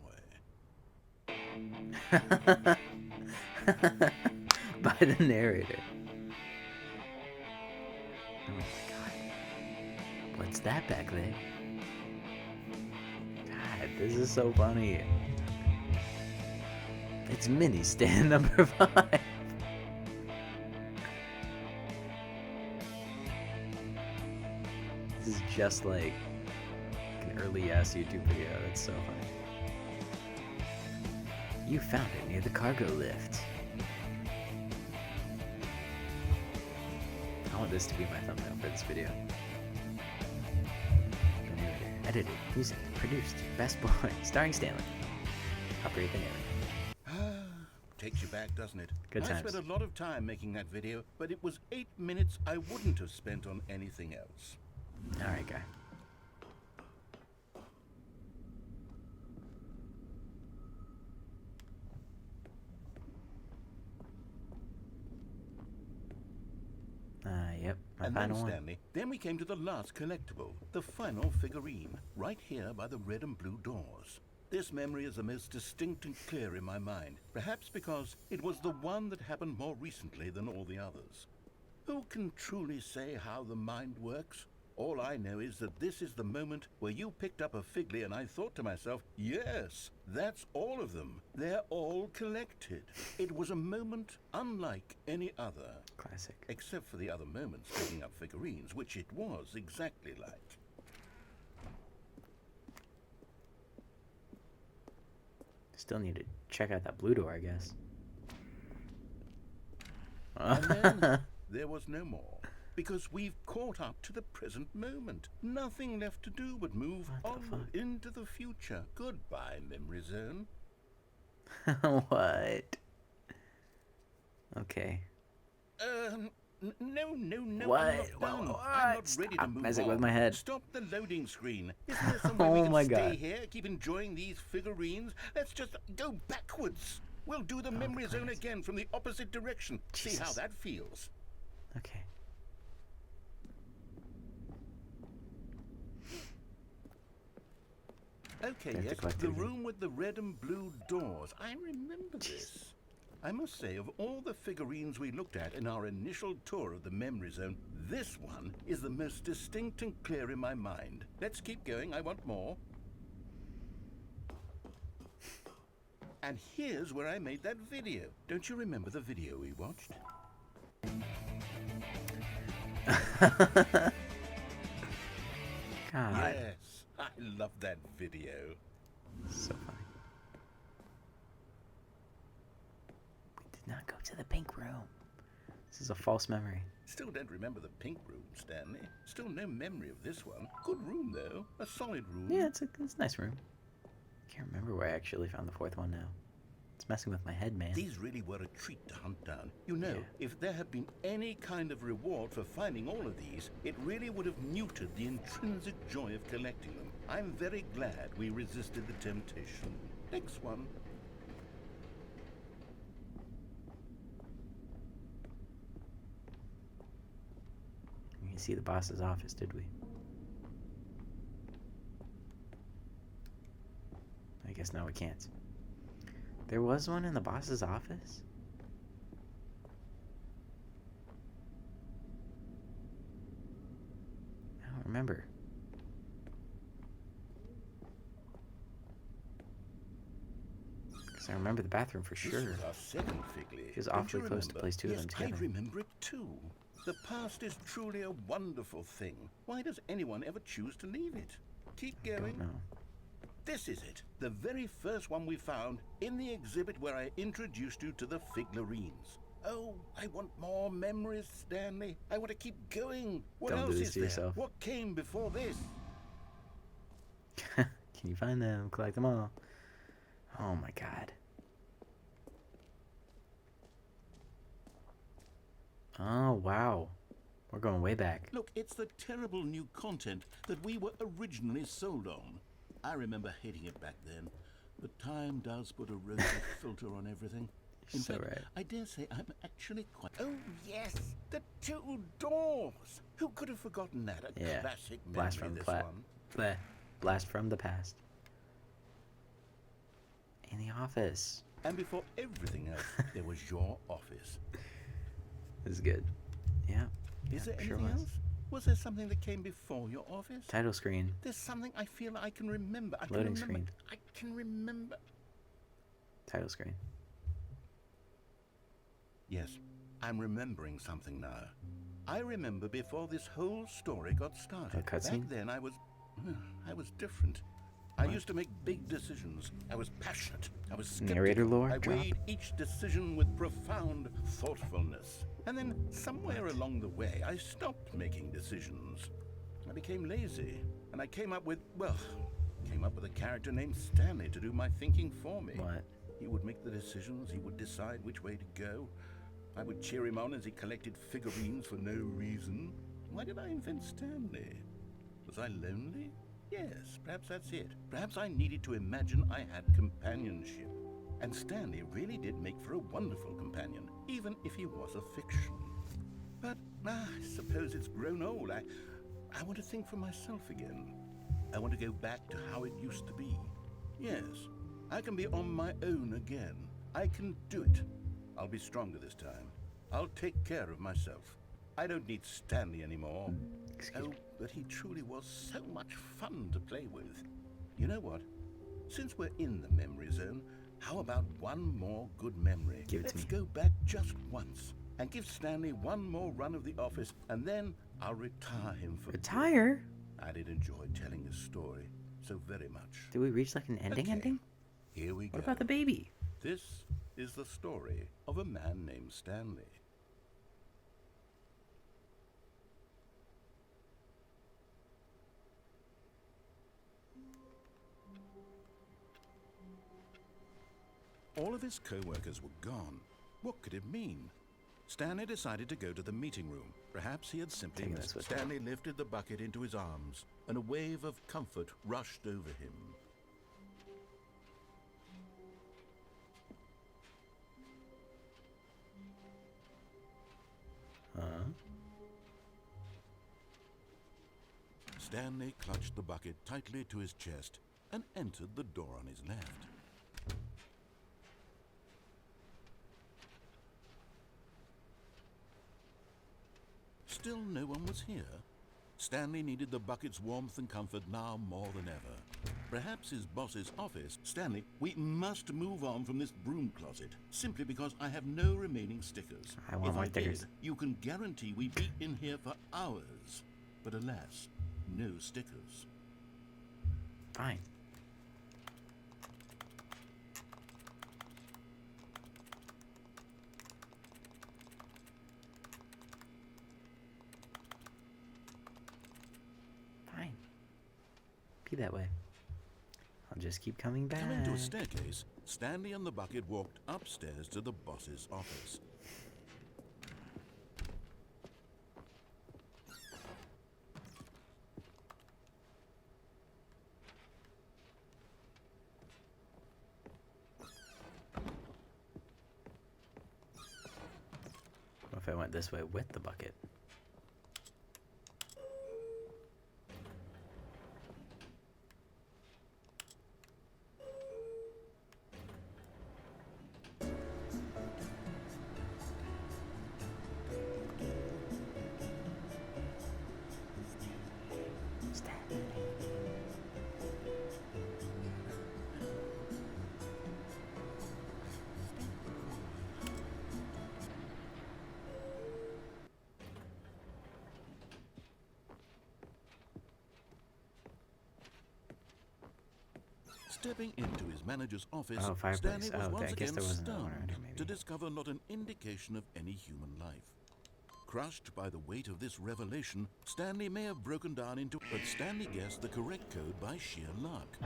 By the narrator. Oh my god. What's that back there? God, this is so funny. It's mini stand number 5. This is just like an early ass YouTube video. That's so funny. You found it near the cargo lift. I want this to be my thumbnail for this video. The narrator, edited, music, produced, Best Boy, starring Stanley. Operate the narrator. Takes you back, doesn't it? Good I times. spent a lot of time making that video, but it was 8 minutes I wouldn't have spent on anything else. Alright, guy. Yep, my And then, final one. Stanley, then we came to the last collectible, the final figurine, right here by the red and blue doors. This memory is the most distinct and clear in my mind, perhaps because it was the one that happened more recently than all the others. Who can truly say how the mind works? All I know is that this is the moment where you picked up a Figley and I thought to myself, yes, that's all of them. They're all collected. It was a moment unlike any other. Classic. Except for the other moments picking up figurines, which it was exactly like. Still need to check out that blue door, I guess. And then there was no more. Because we've caught up to the present moment. Nothing left to do but move What the on fuck? into the future. Goodbye, memory zone. What? Okay. No, What? I'm not done. What? I'm not ready to Stop move messing on. with my head. Stop the loading screen. Isn't there some way we Oh can my stay God. here, keep enjoying these figurines? Let's just go backwards. We'll do the memory zone Christ. again from the opposite direction. See how Jesus. that feels. Okay. Okay, They have to yes, collect the it again. room with the red and blue doors. I remember this. I must say, of all the figurines we looked at in our initial tour of the memory zone, this one is the most distinct and clear in my mind. Let's keep going, I want more. And here's where I made that video. Don't you remember the video we watched? God. Yes, I love that video. So funny. We did not go to the pink room. This is a false memory. Still don't remember the pink room, Stanley. Still no memory of this one. Good room, though. A solid room. Yeah, it's a nice room. Can't remember where I actually found the fourth one now. It's messing with my head, man. These really were a treat to hunt down. You know, Yeah. if there had been any kind of reward for finding all of these, it really would have muted the intrinsic joy of collecting them. I'm very glad we resisted the temptation. Next one. We didn't see the boss's office, did we? I guess now we can't. There was one in the boss's office? I don't remember. Because I remember the bathroom for sure. This was our second Figley. She was Don't awfully you close to remember? place two of Yes, them together. I remember it too. The past is truly a wonderful thing. Why does anyone ever choose to leave it? Keep I going. don't know. This is it. The very first one we found in the exhibit where I introduced you to the figurines. Oh, I want more memories, Stanley. I want to keep going. What Don't do else this is to there? yourself. What came before this? Can you find them? Collect them all. Oh my god. Oh, wow. We're going way back. Look, it's the terrible new content that we were originally sold on. I remember hating it back then. But time does put a rosy filter on everything. In So fact, right. I dare say I'm actually quite... Oh, yes, the 2 doors. Who could have forgotten that? A Yeah. classic Blast memory, from this the one. Blast from the past. In the office. And before everything else, there was your office. This is good. Yeah. Is there sure anything was. else? Was there something that came before your office? Title screen. There's something I feel I can remember. I Loading can remember. screen. I can remember. Title screen. Yes, I'm remembering something now. I remember before this whole story got started. A cutscene? Back then I was different. I What? used to make big decisions. I was passionate. I was skeptical. Narrator lore I drop? weighed each decision with profound thoughtfulness. And then somewhere along the way, I stopped making decisions. I became lazy, and I came up with a character named Stanley to do my thinking for me. What? He would make the decisions, he would decide which way to go. I would cheer him on as he collected figurines for no reason. Why did I invent Stanley? Was I lonely? Yes, perhaps that's it. Perhaps I needed to imagine I had companionship. And Stanley really did make for a wonderful companion, even if he was a fiction. But I suppose it's grown old. I want to think for myself again. I want to go back to how it used to be. Yes, I can be on my own again. I can do it. I'll be stronger this time. I'll take care of myself. I don't need Stanley anymore. Excuse me. But he truly was so much fun to play with. You know what? Since we're in the memory zone, how about one more good memory? Give it to Let's me. go back just once and give Stanley one more run of the office, and then I'll retire him for good. Retire? I did enjoy telling his story so very much. Did we reach like an ending? Okay, Ending? Here we go. What about the baby? This is the story of a man named Stanley. All of his co-workers were gone. What could it mean? Stanley decided to go to the meeting room. Perhaps he had simply Taking this missed. with him. Stanley lifted the bucket into his arms, and a wave of comfort rushed over him. Huh? Stanley clutched the bucket tightly to his chest and entered the door on his left. Still no one was here. Stanley needed the bucket's warmth and comfort now more than ever. Perhaps his boss's office. Stanley, we must move on from this broom closet, simply because I have no remaining stickers. I want If more I stickers. did, you can guarantee we'd be in here for hours. But alas, no stickers. Fine. Fine. Be that way. I'll just keep coming back. Coming to a staircase, Stanley and the bucket walked upstairs to the boss's office. What if I went this way with the bucket? Stepping into his manager's office, Oh, fireplace. Stanley was Oh, okay, once I guess again there wasn't one stunned around here, maybe. to discover not an indication of any human life. Crushed by the weight of this revelation, Stanley may have broken down into... But Stanley guessed the correct code by sheer luck.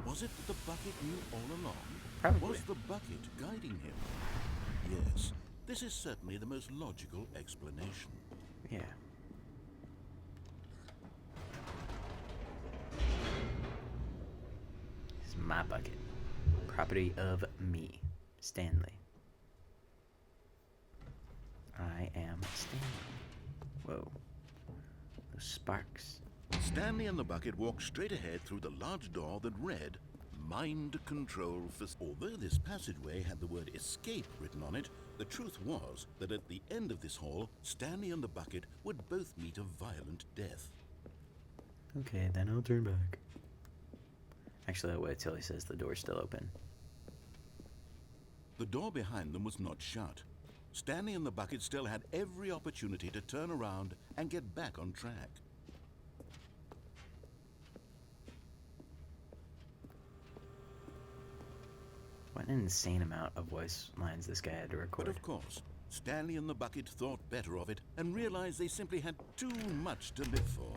Was it that the bucket knew all along? Probably. Was the bucket guiding him? Yes, this is certainly the most logical explanation. Yeah. It's my bucket. Property of me, Stanley. I am Stanley. Whoa. Those sparks. Stanley and the bucket walked straight ahead through the large door that read Mind Control Although this passageway had the word escape written on it, the truth was that at the end of this hall, Stanley and the bucket would both meet a violent death. Okay, then I'll turn back. Actually, I'll wait till he says the door's still open. The door behind them was not shut. Stanley and the bucket still had every opportunity to turn around and get back on track. What an insane amount of voice lines this guy had to record. But of course, Stanley and the bucket thought better of it and realized they simply had too much to live for.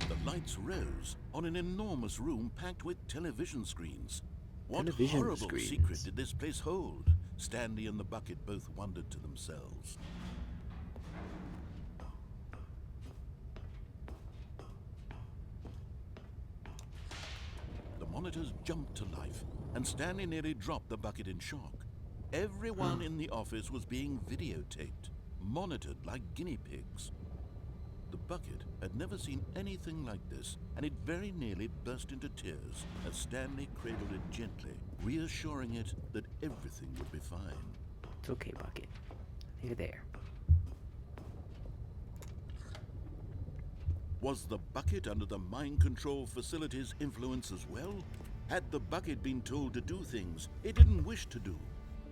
The lights rose on an enormous room packed with television screens. What Television horrible screens. secret did this place hold? Stanley and the bucket both wondered to themselves. The monitors jumped to life, and Stanley nearly dropped the bucket in shock. Everyone in the office was being videotaped, monitored like guinea pigs. The bucket had never seen anything like this, and it very nearly burst into tears as Stanley cradled it gently, reassuring it that everything would be fine. It's okay, Bucket. You're there. Was the bucket under the mind control facility's influence as well? Had the bucket been told to do things it didn't wish to do?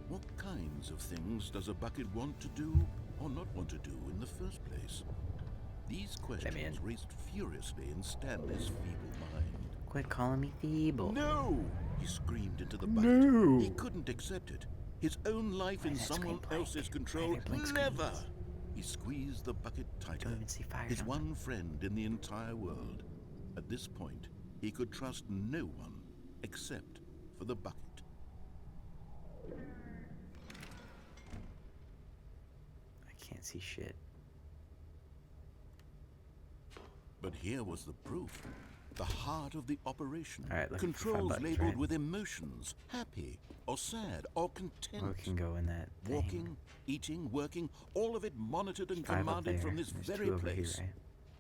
What kinds of things does a bucket want to do or not want to do in the first place? These questions raced furiously in Stanley's feeble mind. Quit calling me feeble. No! He screamed into the bucket. No! He couldn't accept it. His own life in someone else's control. Never! He squeezed the bucket tighter. Don't even see fire. His one friend in the entire world. At this point, he could trust no one except for the bucket. I can't see shit. But here was the proof. The heart of the operation. All right, looking for Controls 5 buttons, labeled right? with emotions. Happy, or sad, or content. Or we can go in that thing. Walking, eating, working, all of it monitored and 5 up commanded there. from this There's very 2 over here, place. right?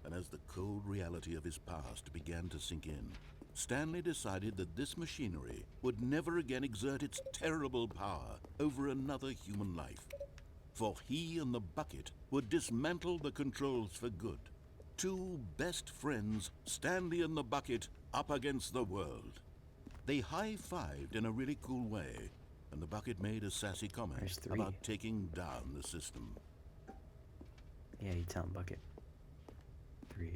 And as the cold reality of his past began to sink in, Stanley decided that this machinery would never again exert its terrible power over another human life. For he and the bucket would dismantle the controls for good. 2 best friends, Stanley and the bucket, up against the world. They high-fived in a really cool way, and the bucket made a sassy comment There's 3. about taking down the system. Yeah, you tell him, Bucket. 3.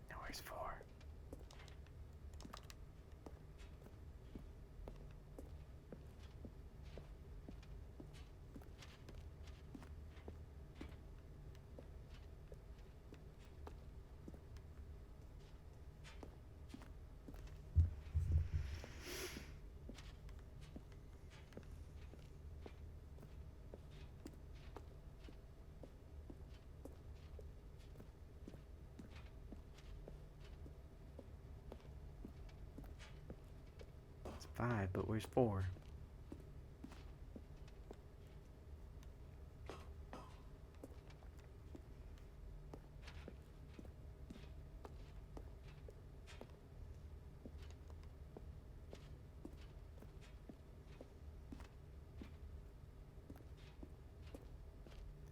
Now where's 4? It's 5, but where's 4?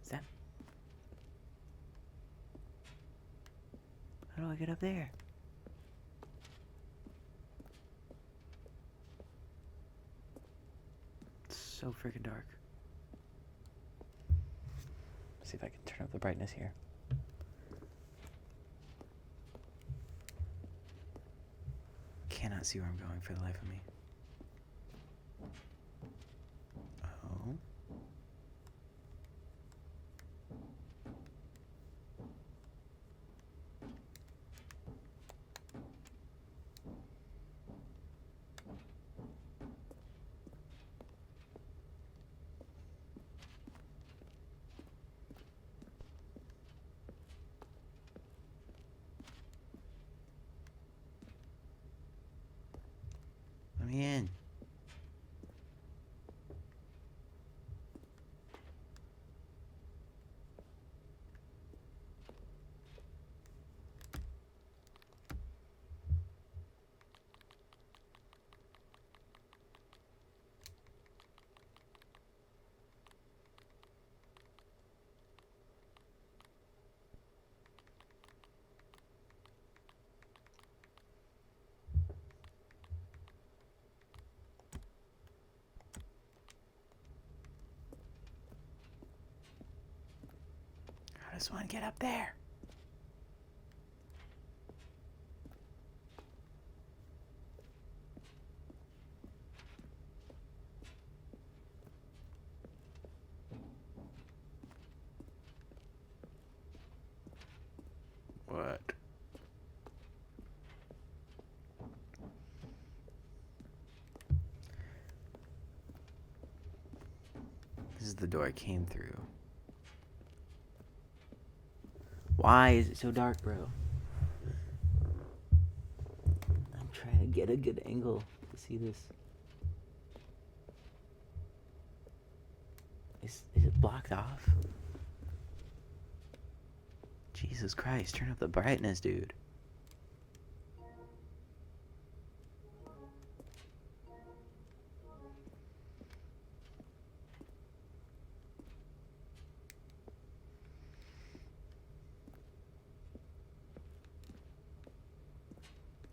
Is that? How do I get up there? It's so freaking dark. See if I can turn up the brightness here. Cannot see where I'm going for the life of me. Oh. me in. How does one get up there? What? This is the door I came through. Why is it so dark, bro? I'm trying to get a good angle to see this. Is it blocked off? Jesus Christ, turn up the brightness, dude.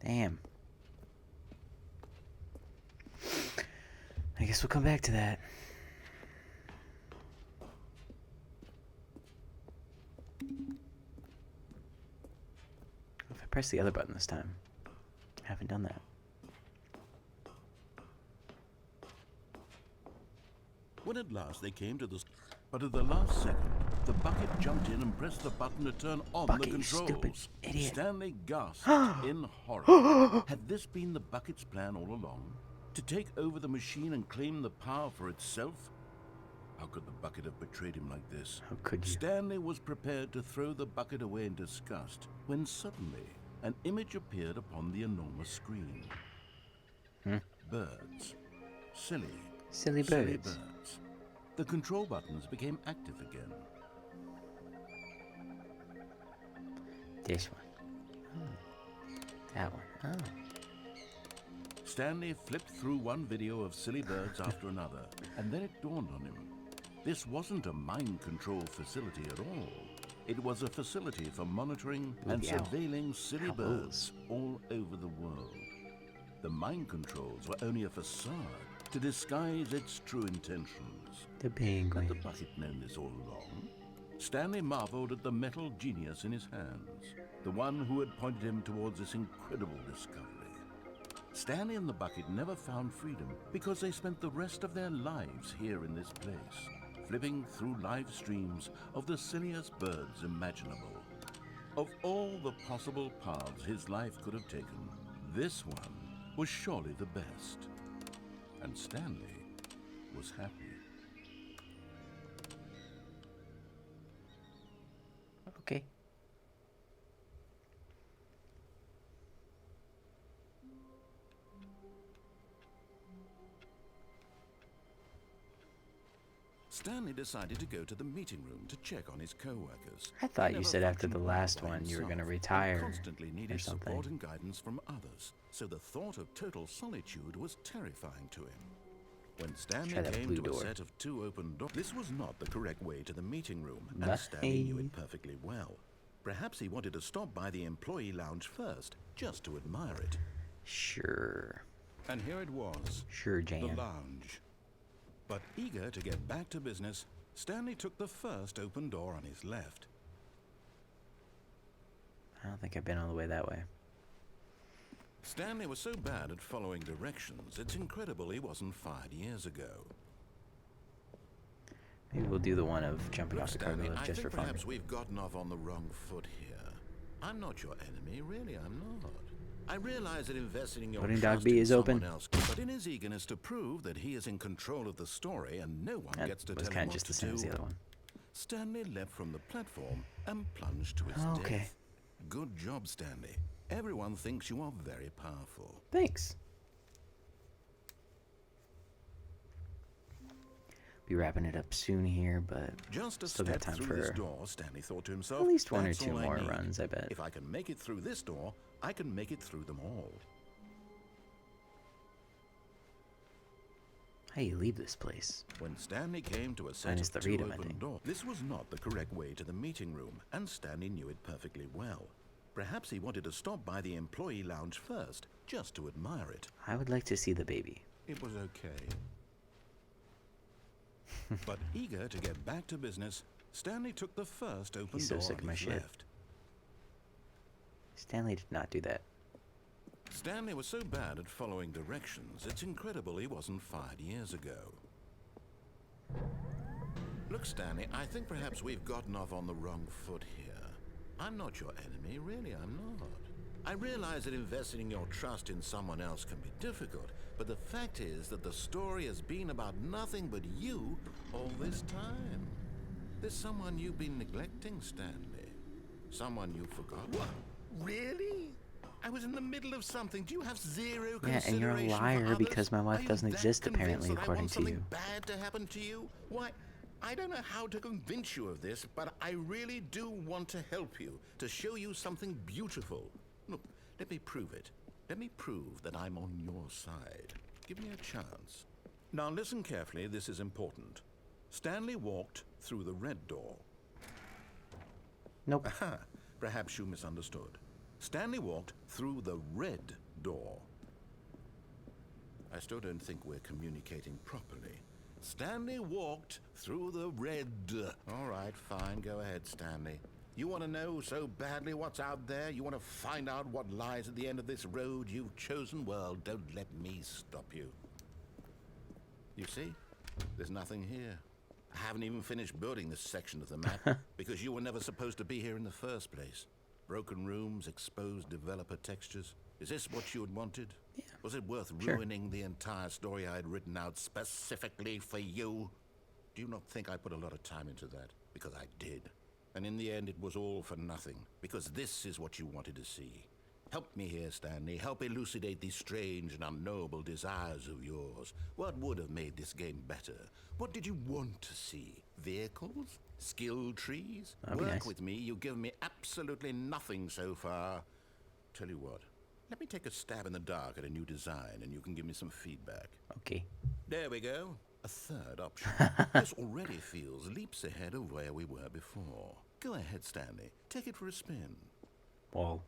Damn. I guess we'll come back to that. If I press the other button this time, I haven't done that. When at last they came to the... But at the last second, the bucket jumped in and pressed the button to turn on Bucket, the you controls. stupid idiot. Stanley gasped in horror. Had this been the bucket's plan all along? To take over the machine and claim the power for itself? How could the bucket have betrayed him like this? How could you? Stanley was prepared to throw the bucket away in disgust when suddenly an image appeared upon the enormous screen. Birds. Silly birds. The control buttons became active again. This one. Oh. That one. Oh. Stanley flipped through one video of silly birds after another, and then it dawned on him. This wasn't a mind control facility at all. It was a facility for monitoring and surveilling silly birds all over the world. The mind controls were only a facade to disguise its true intentions. The penguin. Had the bucket known this all along? Stanley marveled at the metal genius in his hands, the one who had pointed him towards this incredible discovery. Stanley and the bucket never found freedom because they spent the rest of their lives here in this place, flipping through live streams of the silliest birds imaginable. Of all the possible paths his life could have taken, this one was surely the best. And Stanley was happy. Okay. Stanley decided to go to the meeting room to check on his co-workers. I thought He you never said after the functioned last well by one you were going to himself, retire and constantly or needed something. support and guidance from others, so the thought of total solitude was terrifying to him. When Stanley Try that came blue to door. a set of 2 open doors, this was not the correct way to the meeting room, and Stanley knew it perfectly well. Perhaps he wanted to stop by the employee lounge first, just to admire it. Sure. And here it was, Sure, the Jan. lounge. But eager to get back to business, Stanley took the first open door on his left. I don't think I've been all the way that way. Stanley was so bad at following directions, it's incredible he wasn't fired years ago. Maybe we'll do the one of jumping Look, off the cargo Stanley, lift I just think for fun. perhaps we've gotten off on the wrong foot here. I'm not your enemy, really, I'm not. I realize that investing in your Loading dock trust B in is someone open. else, but in his eagerness to prove that he is in control of the story and no one That gets to was tell kind him of what just the to same do, as the other one. Stanley leapt from the platform and plunged to his Okay. death. Good job, Stanley. Everyone thinks you are very powerful. Thanks. be wrapping it up soon here, but Just a still got step time through this for door, Stanley thought to himself. at least one or "That's two all I more need. runs, I bet. If I can make it through this door, I can make it through them all." How do you leave this place? When Stanley came to a set Minus of the two read-em, I open think. doors, this was not the correct way to the meeting room, and Stanley knew it perfectly well. Perhaps he wanted to stop by the employee lounge first, just to admire it. I would like to see the baby. It was okay. But eager to get back to business, Stanley took the first open He's so door sick of on my his shit. left. Stanley did not do that. Stanley was so bad at following directions, it's incredible he wasn't fired years ago. Look, Stanley, I think perhaps we've gotten off on the wrong foot here. I'm not your enemy, really, I'm not. I realize that investing your trust in someone else can be difficult, but the fact is that the story has been about nothing but you all this time. There's someone you've been neglecting, Stanley. Someone you forgot. What? Really? I was in the middle of something. Do you have zero Yeah, and you're a consideration for liar others? because my wife Are you doesn't that exist, convinced apparently, that I according want to something you. bad to happen to you? Why, I don't know how to convince you of this, but I really do want to help you, to show you something beautiful. Look, let me prove it. Let me prove that I'm on your side. Give me a chance. Now listen carefully, this is important. Stanley walked through the red door. Nope. Aha, perhaps you misunderstood. Stanley walked through the red door. I still don't think we're communicating properly. Stanley walked through the red... All right, fine, go ahead, Stanley. You want to know so badly what's out there? You want to find out what lies at the end of this road you've chosen? Well, don't let me stop you. You see? There's nothing here. I haven't even finished building this section of the map because you were never supposed to be here in the first place. Broken rooms, exposed developer textures. Is this what you had wanted? Yeah. Was it worth Sure. ruining the entire story I had written out specifically for you? Do you not think I put a lot of time into that? Because I did. And in the end, it was all for nothing. Because this is what you wanted to see. Help me here, Stanley. Help elucidate these strange and unknowable desires of yours. What would have made this game better? What did you want to see? Vehicles? Skill trees? That'd be Work nice. with me. You've given me absolutely nothing so far. Tell you what. Let me take a stab in the dark at a new design and you can give me some feedback. Okay. There we go. A third option. This already feels leaps ahead of where we were before. Go ahead, Stanley. Take it for a spin. Well,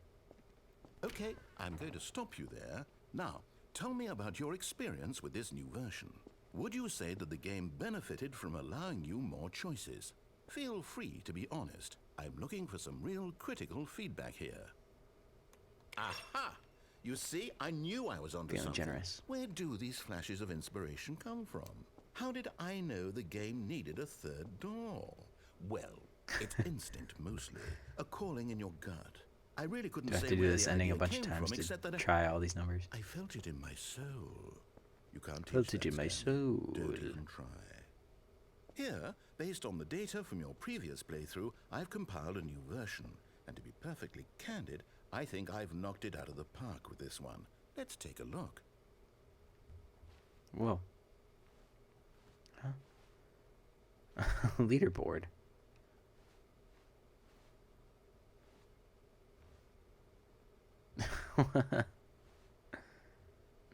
Okay, I'm going to stop you there. Now, tell me about your experience with this new version. Would you say that the game benefited from allowing you more choices? Feel free to be honest. I'm looking for some real critical feedback here. Aha! You see, I knew I was onto feeling something. generous. Where do these flashes of inspiration come from? How did I know the game needed a third door? Well, it's instinct mostly, a calling in your gut. I really couldn't Do I have say to do where this the ending a idea bunch of came times from, except to that try all these numbers? I felt it in my soul. You can't teach Felt that, it in my Stanley. soul. Don't even try. Here, based on the data from your previous playthrough, I've compiled a new version. And to be perfectly candid, I think I've knocked it out of the park with this one. Let's take a look. Whoa. Huh? Leaderboard.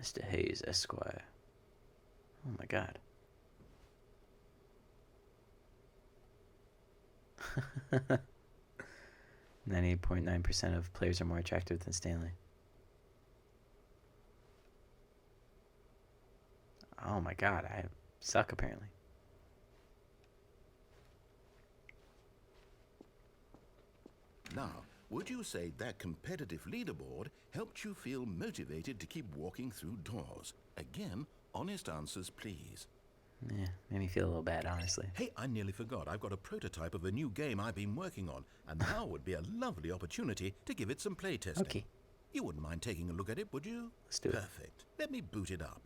Mr. Hayes, Esquire. Oh my god. 98.9% of players are more attractive than Stanley. Oh my god, I suck apparently. Now, would you say that competitive leaderboard helped you feel motivated to keep walking through doors? Again, honest answers, please. Yeah, made me feel a little bad, honestly. Hey, I nearly forgot. I've got a prototype of a new game I've been working on, and now would be a lovely opportunity to give it some playtesting. Okay. You wouldn't mind taking a look at it, would you? Let's do it. Perfect. Let me boot it up.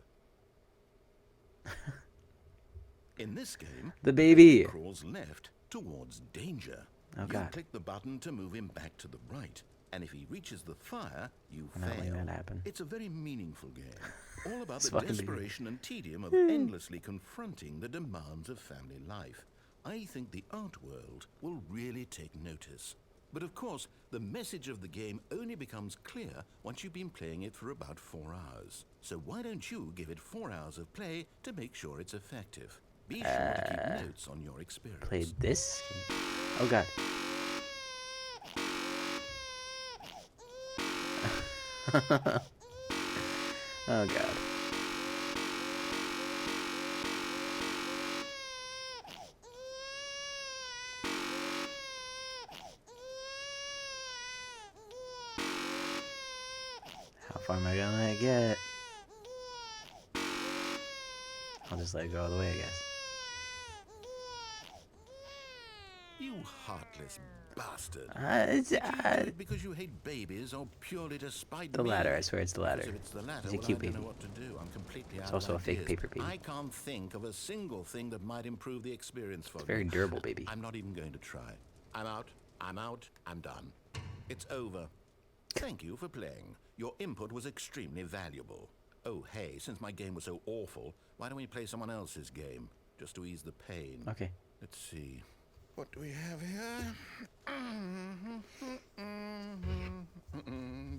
In this game, The baby! he crawls left towards danger. Oh, You God. click the button to move him back to the right. And if he reaches the fire, you I'm not letting fail. that happen. It's a very meaningful game, all about It's the fucking desperation and tedium of endlessly confronting the demands of family life. I think the art world will really take notice. But of course, the message of the game only becomes clear once you've been playing it for about 4 hours. So why don't you give it 4 hours of play to make sure it's effective? Be sure to keep notes on your experience. Played this? Oh god. Oh god. How far am I gonna let it get? I'll just let it go all the way, I guess. You heartless bastard. It's, Did you do it because you hate babies or purely to spite the me? ladder, I swear it's the ladder. Because if it's the latter, It's a well, cute I don't baby. know what to do. I'm completely It's out also of a fake ideas. paper baby. I can't think of a single thing that might improve the experience for It's a very me. durable baby. I'm not even going to try. I'm out. I'm out. I'm done. It's over. Thank you for playing. Your input was extremely valuable. Oh, hey, since my game was so awful, why don't we play someone else's game? Just to ease the pain. Okay. Let's see. What do we have here?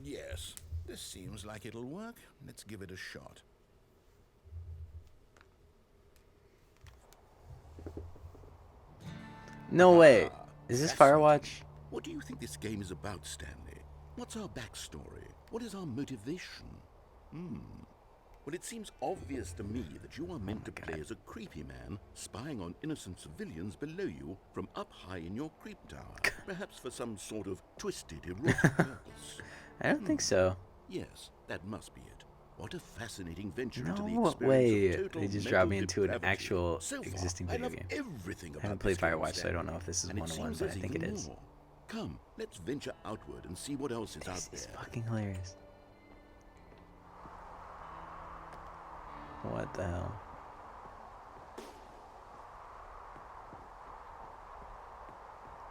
Yes, this seems like it'll work. Let's give it a shot. No way. Is this Fascinating. Firewatch? What do you think this game is about, Stanley? What's our backstory? What is our motivation? Well, it seems obvious to me that you are meant to play as a creepy man spying on innocent civilians below you from up high in your creep tower, perhaps for some sort of twisted erotic purpose. I don't think so. Yes, that must be it. What a fascinating venture No into the experience way. of total They just mental dropped me into an depravity. actual So far, existing I video love game. everything about I haven't played this game, Firewatch, so I don't know Stanley. if this is And it one-on-one, seems but I there's think it even is. more. Come, let's venture outward and see what else is out This is there. fucking hilarious. What the hell?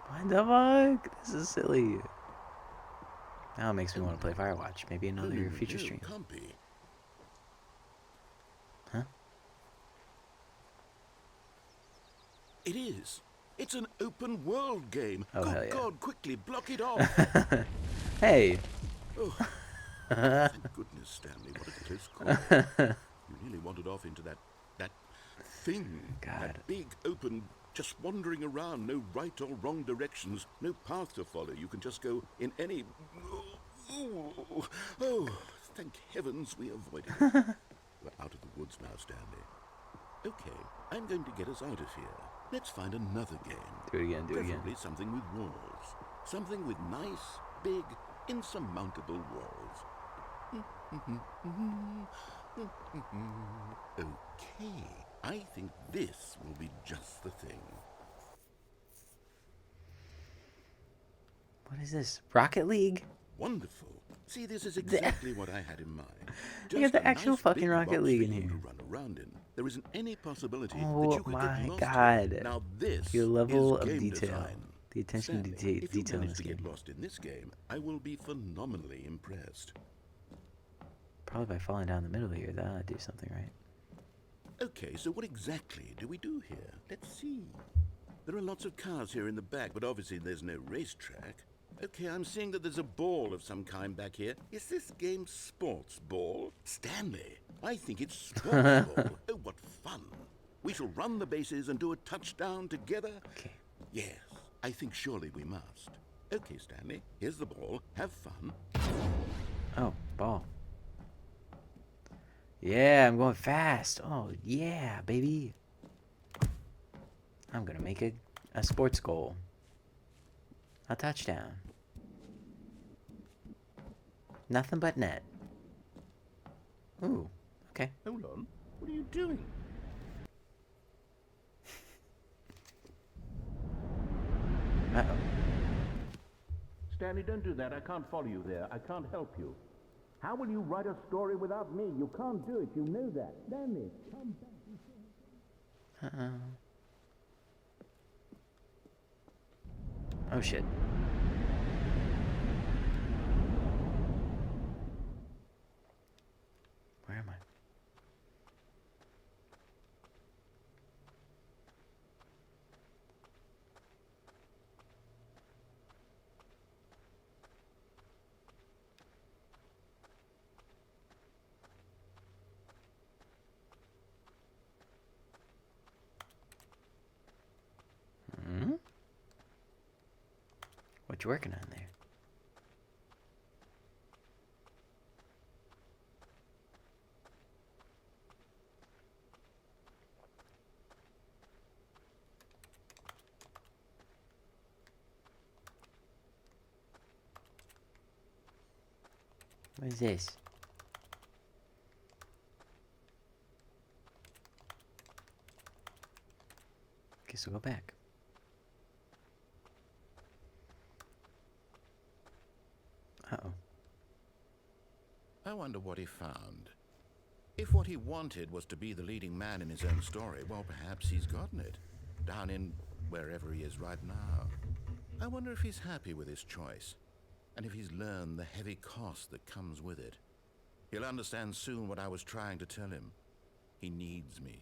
What the fuck? This is silly. Now it makes me want to play Firewatch. Maybe another future stream. Compy. Huh? It is. It's an open world game. Oh, Good hell yeah. God, quickly block it off. Hey. Oh, thank goodness, Stanley. What a close call. You nearly wandered off into that thing. God. That big, open, just wandering around. No right or wrong directions. No path to follow. You can just go in any... Oh, thank heavens we avoided it. We're out of the woods now, Stanley. Okay, I'm going to get us out of here. Let's find another game. Do it again, do it again. Preferably something with walls. Something with nice, big, insurmountable walls. Okay, I think this will be just the thing. What is this? Rocket League? Wonderful. See, this is exactly what I had in mind. You got the a actual nice fucking big Rocket box League for in you here. to run around in. There isn't any possibility Oh that you could my get lost God. here. Now this Your level is of game detail. design. The attention to Stanley, if you detail in manage this to game. get lost in this game, I will be phenomenally impressed. Probably by falling down the middle here, that'll do something, right? Okay, so what exactly do we do here? Let's see. There are lots of cars here in the back, but obviously there's no racetrack. Okay, I'm seeing that there's a ball of some kind back here. Is this game sports ball? Stanley, I think it's sports ball. Oh, what fun. We shall run the bases and do a touchdown together. Okay. Yes, I think surely we must. Okay, Stanley, here's the ball. Have fun. Oh, ball. Yeah, I'm going fast. Oh, yeah, baby. I'm going to make a sports goal. A touchdown. Nothing but net. Ooh, okay. Hold on. What are you doing? Uh-oh. Stanley, don't do that. I can't follow you there. I can't help you. How will you write a story without me? You can't do it. You know that. Stanley, come back. Uh-oh. Oh, shit. you working on there? What is this? Guess we'll go back. Uh-oh. I wonder what he found. If what he wanted was to be the leading man in his own story, well, perhaps he's gotten it. Down in wherever he is right now. I wonder if he's happy with his choice. And if he's learned the heavy cost that comes with it. He'll understand soon what I was trying to tell him. He needs me.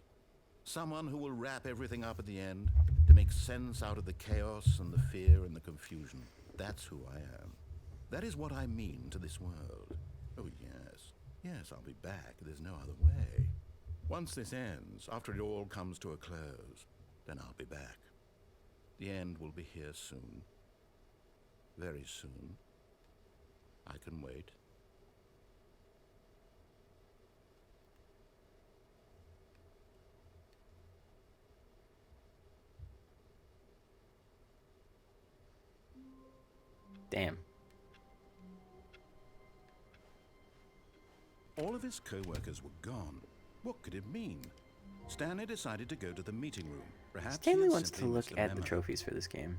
Someone who will wrap everything up at the end to make sense out of the chaos and the fear and the confusion. That's who I am. That is what I mean to this world. Oh, yes. Yes, I'll be back. There's no other way. Once this ends, after it all comes to a close, then I'll be back. The end will be here soon. Very soon. I can wait. Damn. All of his co-workers were gone. What could it mean? Stanley decided to go to the meeting room. Perhaps Stanley wants to look at the trophies for this game.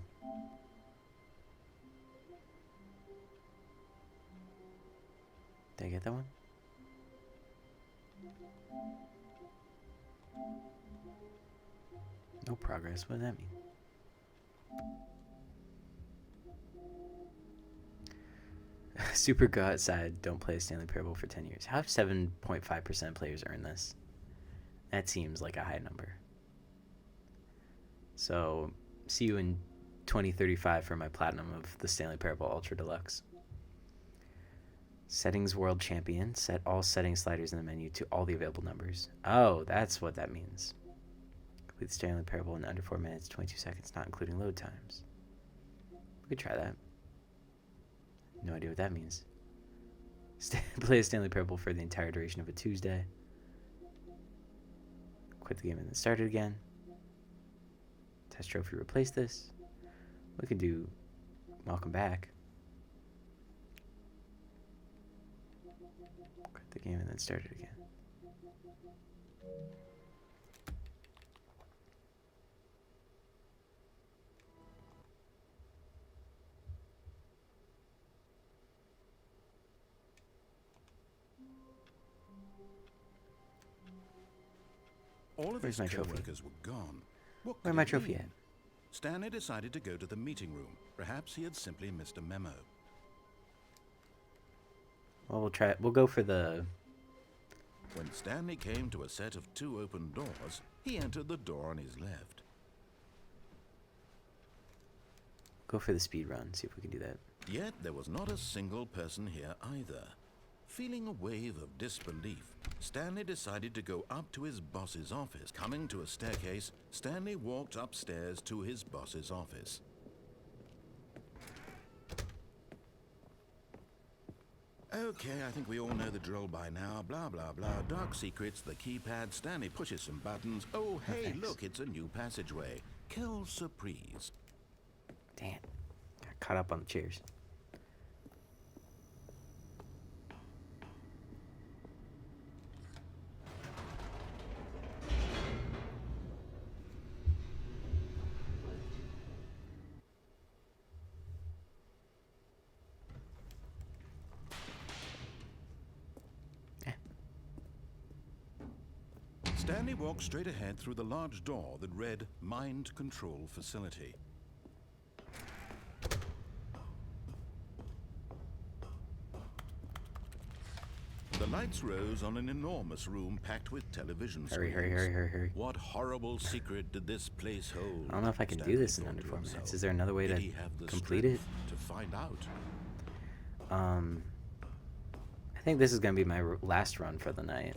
Did I get that one? No progress. What does that mean? Super go outside. Don't play a Stanley Parable for 10 years. How have 7.5% players earned this? That seems like a high number. So, see you in 2035 for my platinum of the Stanley Parable Ultra Deluxe. Settings World Champion. Set all settings sliders in the menu to all the available numbers. Oh, that's what that means. Complete the Stanley Parable in under 4 minutes, 22 seconds, not including load times. We could try that. No idea what that means. Play a Stanley Parable for the entire duration of a Tuesday. Quit the game and then start it again. Test trophy, replace this. We could do welcome back. Quit the game and then start it again. All of Where's his my trophy? co-workers were gone. What Where could my it trophy mean? at? Stanley decided to go to the meeting room. Perhaps he had simply missed a memo. Well, we'll try it. We'll go for the... When Stanley came to a set of 2 open doors, he entered the door on his left. Go for the speed run. See if we can do that. Yet there was not a single person here either. Feeling a wave of disbelief, Stanley decided to go up to his boss's office. Coming to a staircase, Stanley walked upstairs to his boss's office. Okay, I think we all know the drill by now. Blah, blah, blah. Dark secrets, the keypad. Stanley pushes some buttons. Oh, hey, Thanks. look, it's a new passageway. Quelle surprise. Damn. Got caught up on the chairs. Stanley walked straight ahead through the large door that read Mind Control Facility. The lights rose on an enormous room packed with television Hurry, screens. hurry. What horrible secret did this place hold? I don't know if I can do Stanley this in thought under to 4 minutes. himself. Is there another way Did to he have the complete it? strength to find out? I think this is going to be my last run for the night.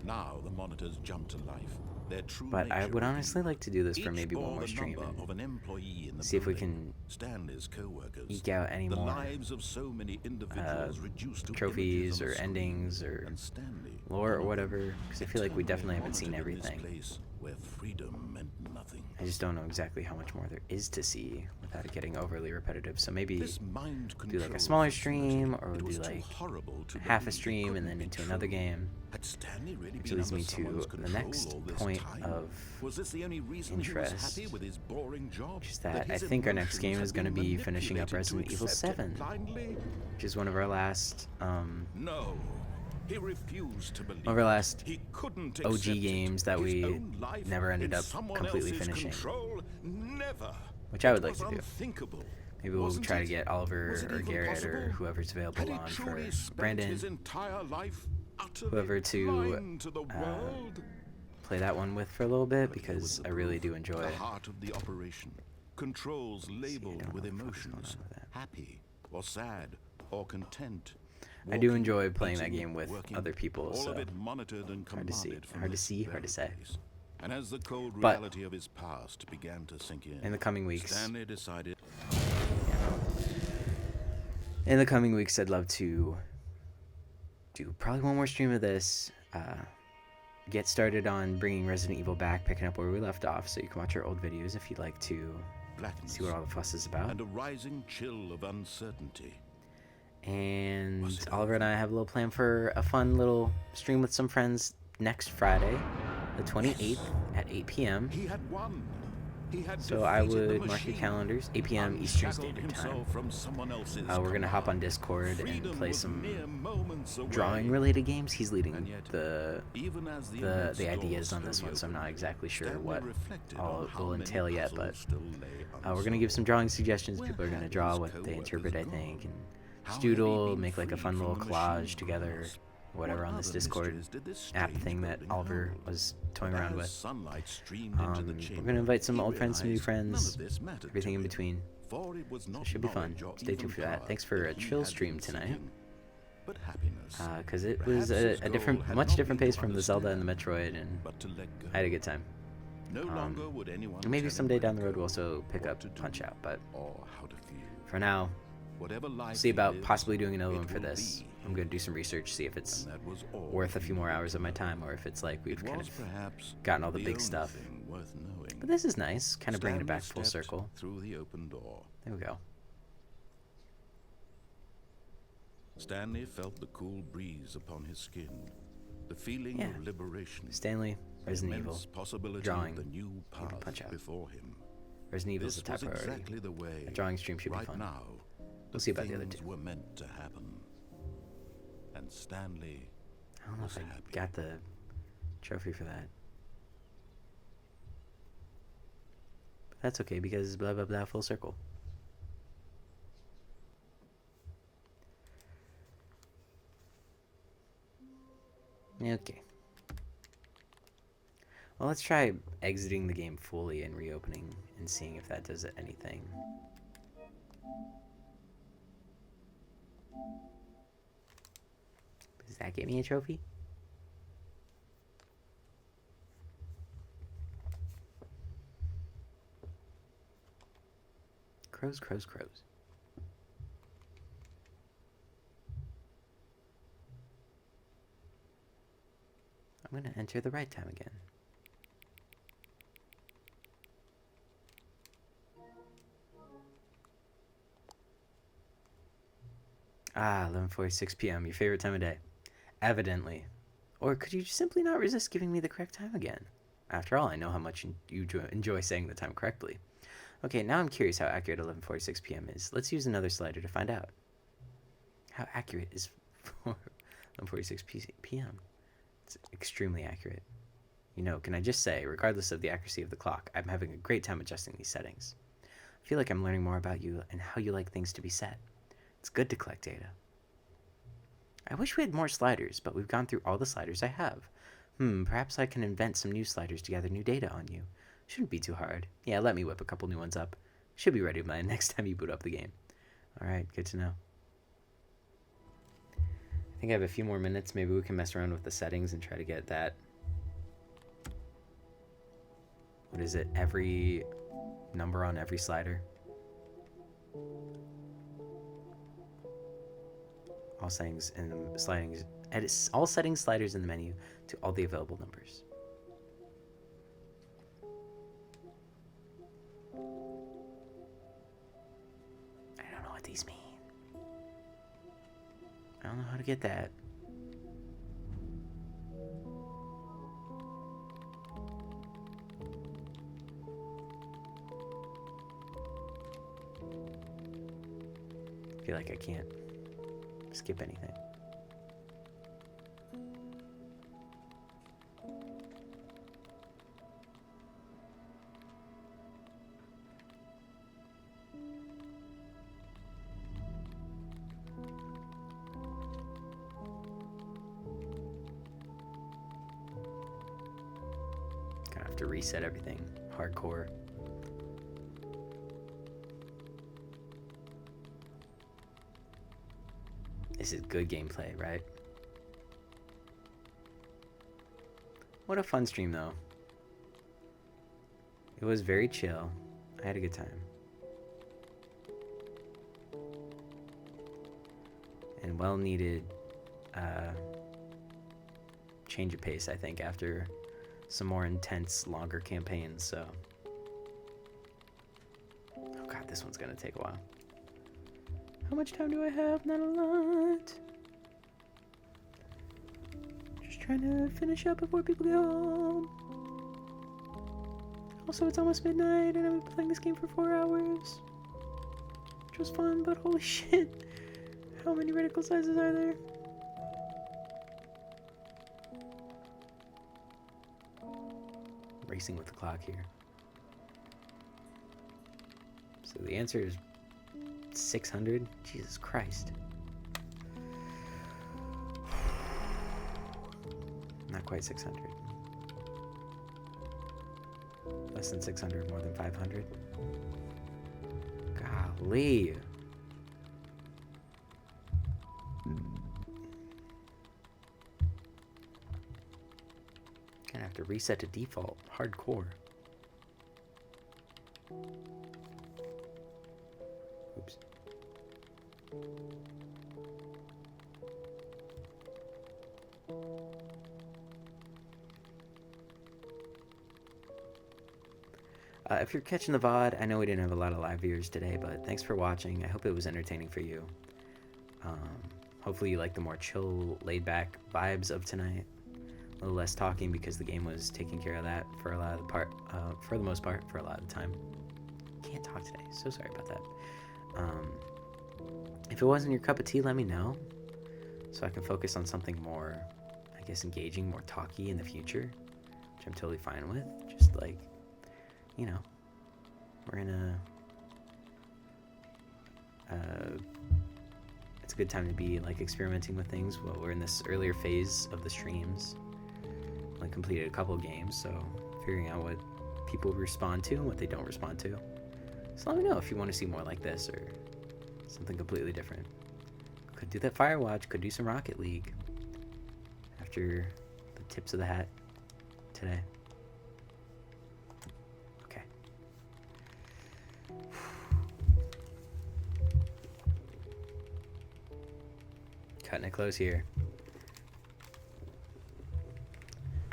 Now the monitors jump to life. Their true But I nature would honestly revealed. like to do this for Each maybe one bore more the stream number and of an employee in the see if we building. can Stanley's co-workers. eke out any The more lives of so many individuals reduced to trophies images on or a screen. endings or And Stanley, lore or one of whatever, them, because I feel like we eternally definitely haven't seen monitored in this everything. place where freedom meant nothing. I just don't know exactly how much more there is to see without it getting overly repetitive. So maybe This mind do like a control smaller facility, stream, or it we'll was do too like horrible to half a believe it stream and couldn't then be into another true. game. Had Stanley really Which been leads under me to someone's the control next all this point time? of Was this the only reason he was happy interest, with his boring job? which is that I his think our next emotions game had is going to been be finishing up manipulated to Resident Evil accept it 7, blindly? which is one of our last No. He refused to believe. He couldn't OG accept games it. that His we own life never ended in up someone completely else's finishing. Control? Never. Which I would It like was to do. unthinkable. Maybe we'll Wasn't try to it? get Oliver Was it or even Garrett or possible? whoever's Had available he on for truly spent Brandon, his entire life utterly whoever to blind to the world? play that one with for a little bit, But here was because the I really proof, do enjoy the it. heart of the operation. Controls I labeled don't with know what the fuck is going emotions, on with that. happy or sad or content. I do Walking, enjoy playing that eating, game with working, other people, all so of it monitored and hard to see. commanded from Hard to this see, hard very to say. place. And as the cold But reality of his past began to sink in the coming weeks, Stanley decided I'd love to do probably one more stream of this, get started on bringing Resident Evil back, picking up where we left off, so you can watch our old videos if you'd like to blackness see what all the fuss is about. and a rising chill of uncertainty. And Oliver and I have a little plan for a fun little stream with some friends next Friday, the 28th at 8 p.m. He had won. He had So I defeated the would mark your machine, calendars, 8 p.m. Eastern unshackled Standard Time. himself from someone else's We're going to hop on command. Discord and Freedom play was some mere moments away. drawing-related games. He's leading And yet, the even as the immense ideas doors on this slowly one, so I'm not opened, exactly sure Stanley what reflected all on it how will many entail yet, but puzzles still lay we're going to give some drawing suggestions. Where People are going to had draw his what they co-workers interpret, I gone? think, and How Stu had he will been make like a freed fun from little the collage machine together, grasp? whatever, What on this other Discord mysteries did this app strange thing that building Oliver hold? was toying But around as with. sunlight streamed into the We're chamber, going to invite some he old friends, some new realized none friends, of this mattered everything to in him, between. for it was So not it should be fun. knowledge or Stay tuned even for that. power Thanks for that a he chill had stream been tonight. seeking, but happiness. Because it Perhaps was his a goal had much not different been pace to from the Zelda and the understand, Metroid, and but to let go. I had a good time. No longer would anyone And maybe tell him someday where to down the road go, we'll also pick what up to do, Punch Out, but or how to feel. for now, Whatever life we'll see he about lives, possibly doing another it one for will this. be. I'm going to do some research, see if it's And that was all worth a he few more needed hours to of my know. time, or if it's like we've It kind was of perhaps gotten all the the big only stuff. thing worth knowing. But this is nice, kind of bringing it Stanley back full stepped circle. through the open door. There we go. Stanley felt the cool breeze upon his skin, the feeling Yeah. of liberation, Stanley, the Resident Evil, immense possibility drawing, of the new maybe Punch path Out. before him. Resident Evil is This the top was priority. exactly the way. A drawing stream should be right fun. now, We'll see about the other things two. were meant to happen, and Stanley I don't know was if I happy. got the trophy for that. But that's okay, because blah blah blah, full circle. Okay. Well, let's try exiting the game fully and reopening and seeing if that does anything. Does that get me a trophy? Crows, crows, crows. I'm going to enter the right time again. Ah, 11:46 p.m., your favorite time of day. Evidently. Or could you simply not resist giving me the correct time again? After all, I know how much you enjoy saying the time correctly. Okay, now I'm curious how accurate 11:46 p.m. is. Let's use another slider to find out. How accurate is 11:46 p.m.? It's extremely accurate. You know, can I just say, regardless of the accuracy of the clock, I'm having a great time adjusting these settings. I feel like I'm learning more about you and how you like things to be set. It's good to collect data. I wish we had more sliders, but we've gone through all the sliders I have. Perhaps I can invent some new sliders to gather new data on you. Shouldn't be too hard. Yeah, let me whip a couple new ones up. Should be ready by next time you boot up the game. Alright, good to know. I think I have a few more minutes. Maybe we can mess around with the settings and try to get that. What is it? Every number on every slider. All settings in the slidings. Edit all settings sliders in the menu to all the available numbers. I don't know what these mean. I don't know how to get that. I feel like I can't skip anything. Gonna have to reset everything. Hardcore. This is good gameplay, right? What a fun stream, though. It was very chill. I had a good time. And well needed change of pace, I think, after some more intense, longer campaigns, so. Oh god, this one's gonna take a while. How much time do I have? Not a lot. Just trying to finish up before people go home. Also, it's almost midnight and I've been playing this game for 4 hours. Which was fun, but holy shit. How many reticle sizes are there? Racing with the clock here. So the answer is 600? Jesus Christ. Not quite 600. Less than 600, more than 500. Golly. Gonna have to reset to default. Hardcore. Oops. If you're catching the VOD, I know we didn't have a lot of live viewers today, but thanks for watching. I hope it was entertaining for you. Hopefully you like the more chill, laid-back vibes of tonight. A little less talking because the game was taking care of that for a lot of the part, for the most part, for a lot of the time. Can't talk today, so sorry about that. If it wasn't your cup of tea, let me know, so I can focus on something more, I guess, engaging, more talky in the future, which I'm totally fine with. Just like, you know, we're in a, it's a good time to be like experimenting with things. Well, we're in this earlier phase of the streams. I completed a couple of games, so figuring out what people respond to and what they don't respond to. So let me know if you want to see more like this or something completely different. Could do that Firewatch, could do some Rocket League after the tips of the hat today. Okay. Cutting it close here.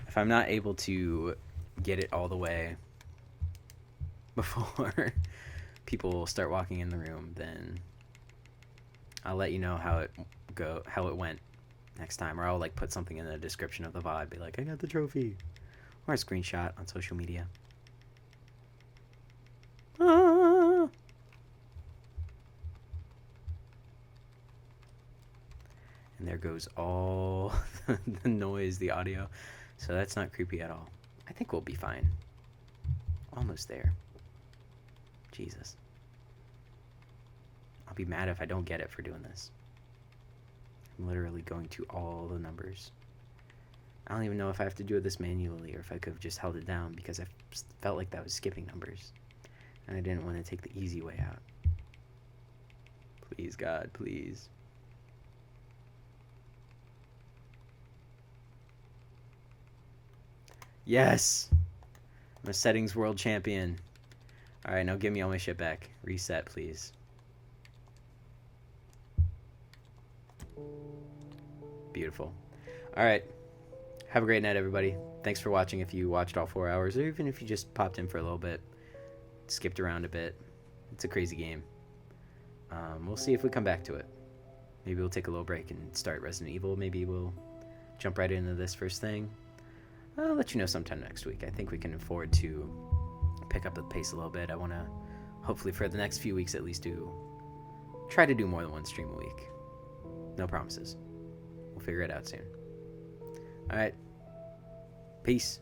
If I'm not able to get it all the way before people start walking in the room, then I'll let you know how it went next time, or I'll like put something in the description of the VOD, be like, I got the trophy, or a screenshot on social media. Ah! And there goes all the noise, the audio. So that's not creepy at all. I think we'll be fine. Almost there. Jesus. I'll be mad if I don't get it for doing this. I'm literally going to all the numbers. I don't even know if I have to do this manually or if I could have just held it down, because I felt like that was skipping numbers. And I didn't want to take the easy way out. Please, God, please. Yes. I'm a settings world champion. All right, now give me all my shit back. Reset, please. Beautiful. All right. Have a great night, everybody. Thanks for watching if you watched all 4 hours, or even if you just popped in for a little bit, skipped around a bit. It's a crazy game. We'll see if we come back to it. Maybe we'll take a little break and start Resident Evil. Maybe we'll jump right into this first thing. I'll let you know sometime next week. I think we can afford to pick up the pace a little bit. I want to, hopefully for the next few weeks at least, try to do more than one stream a week. No promises. We'll figure it out soon. All right. Peace.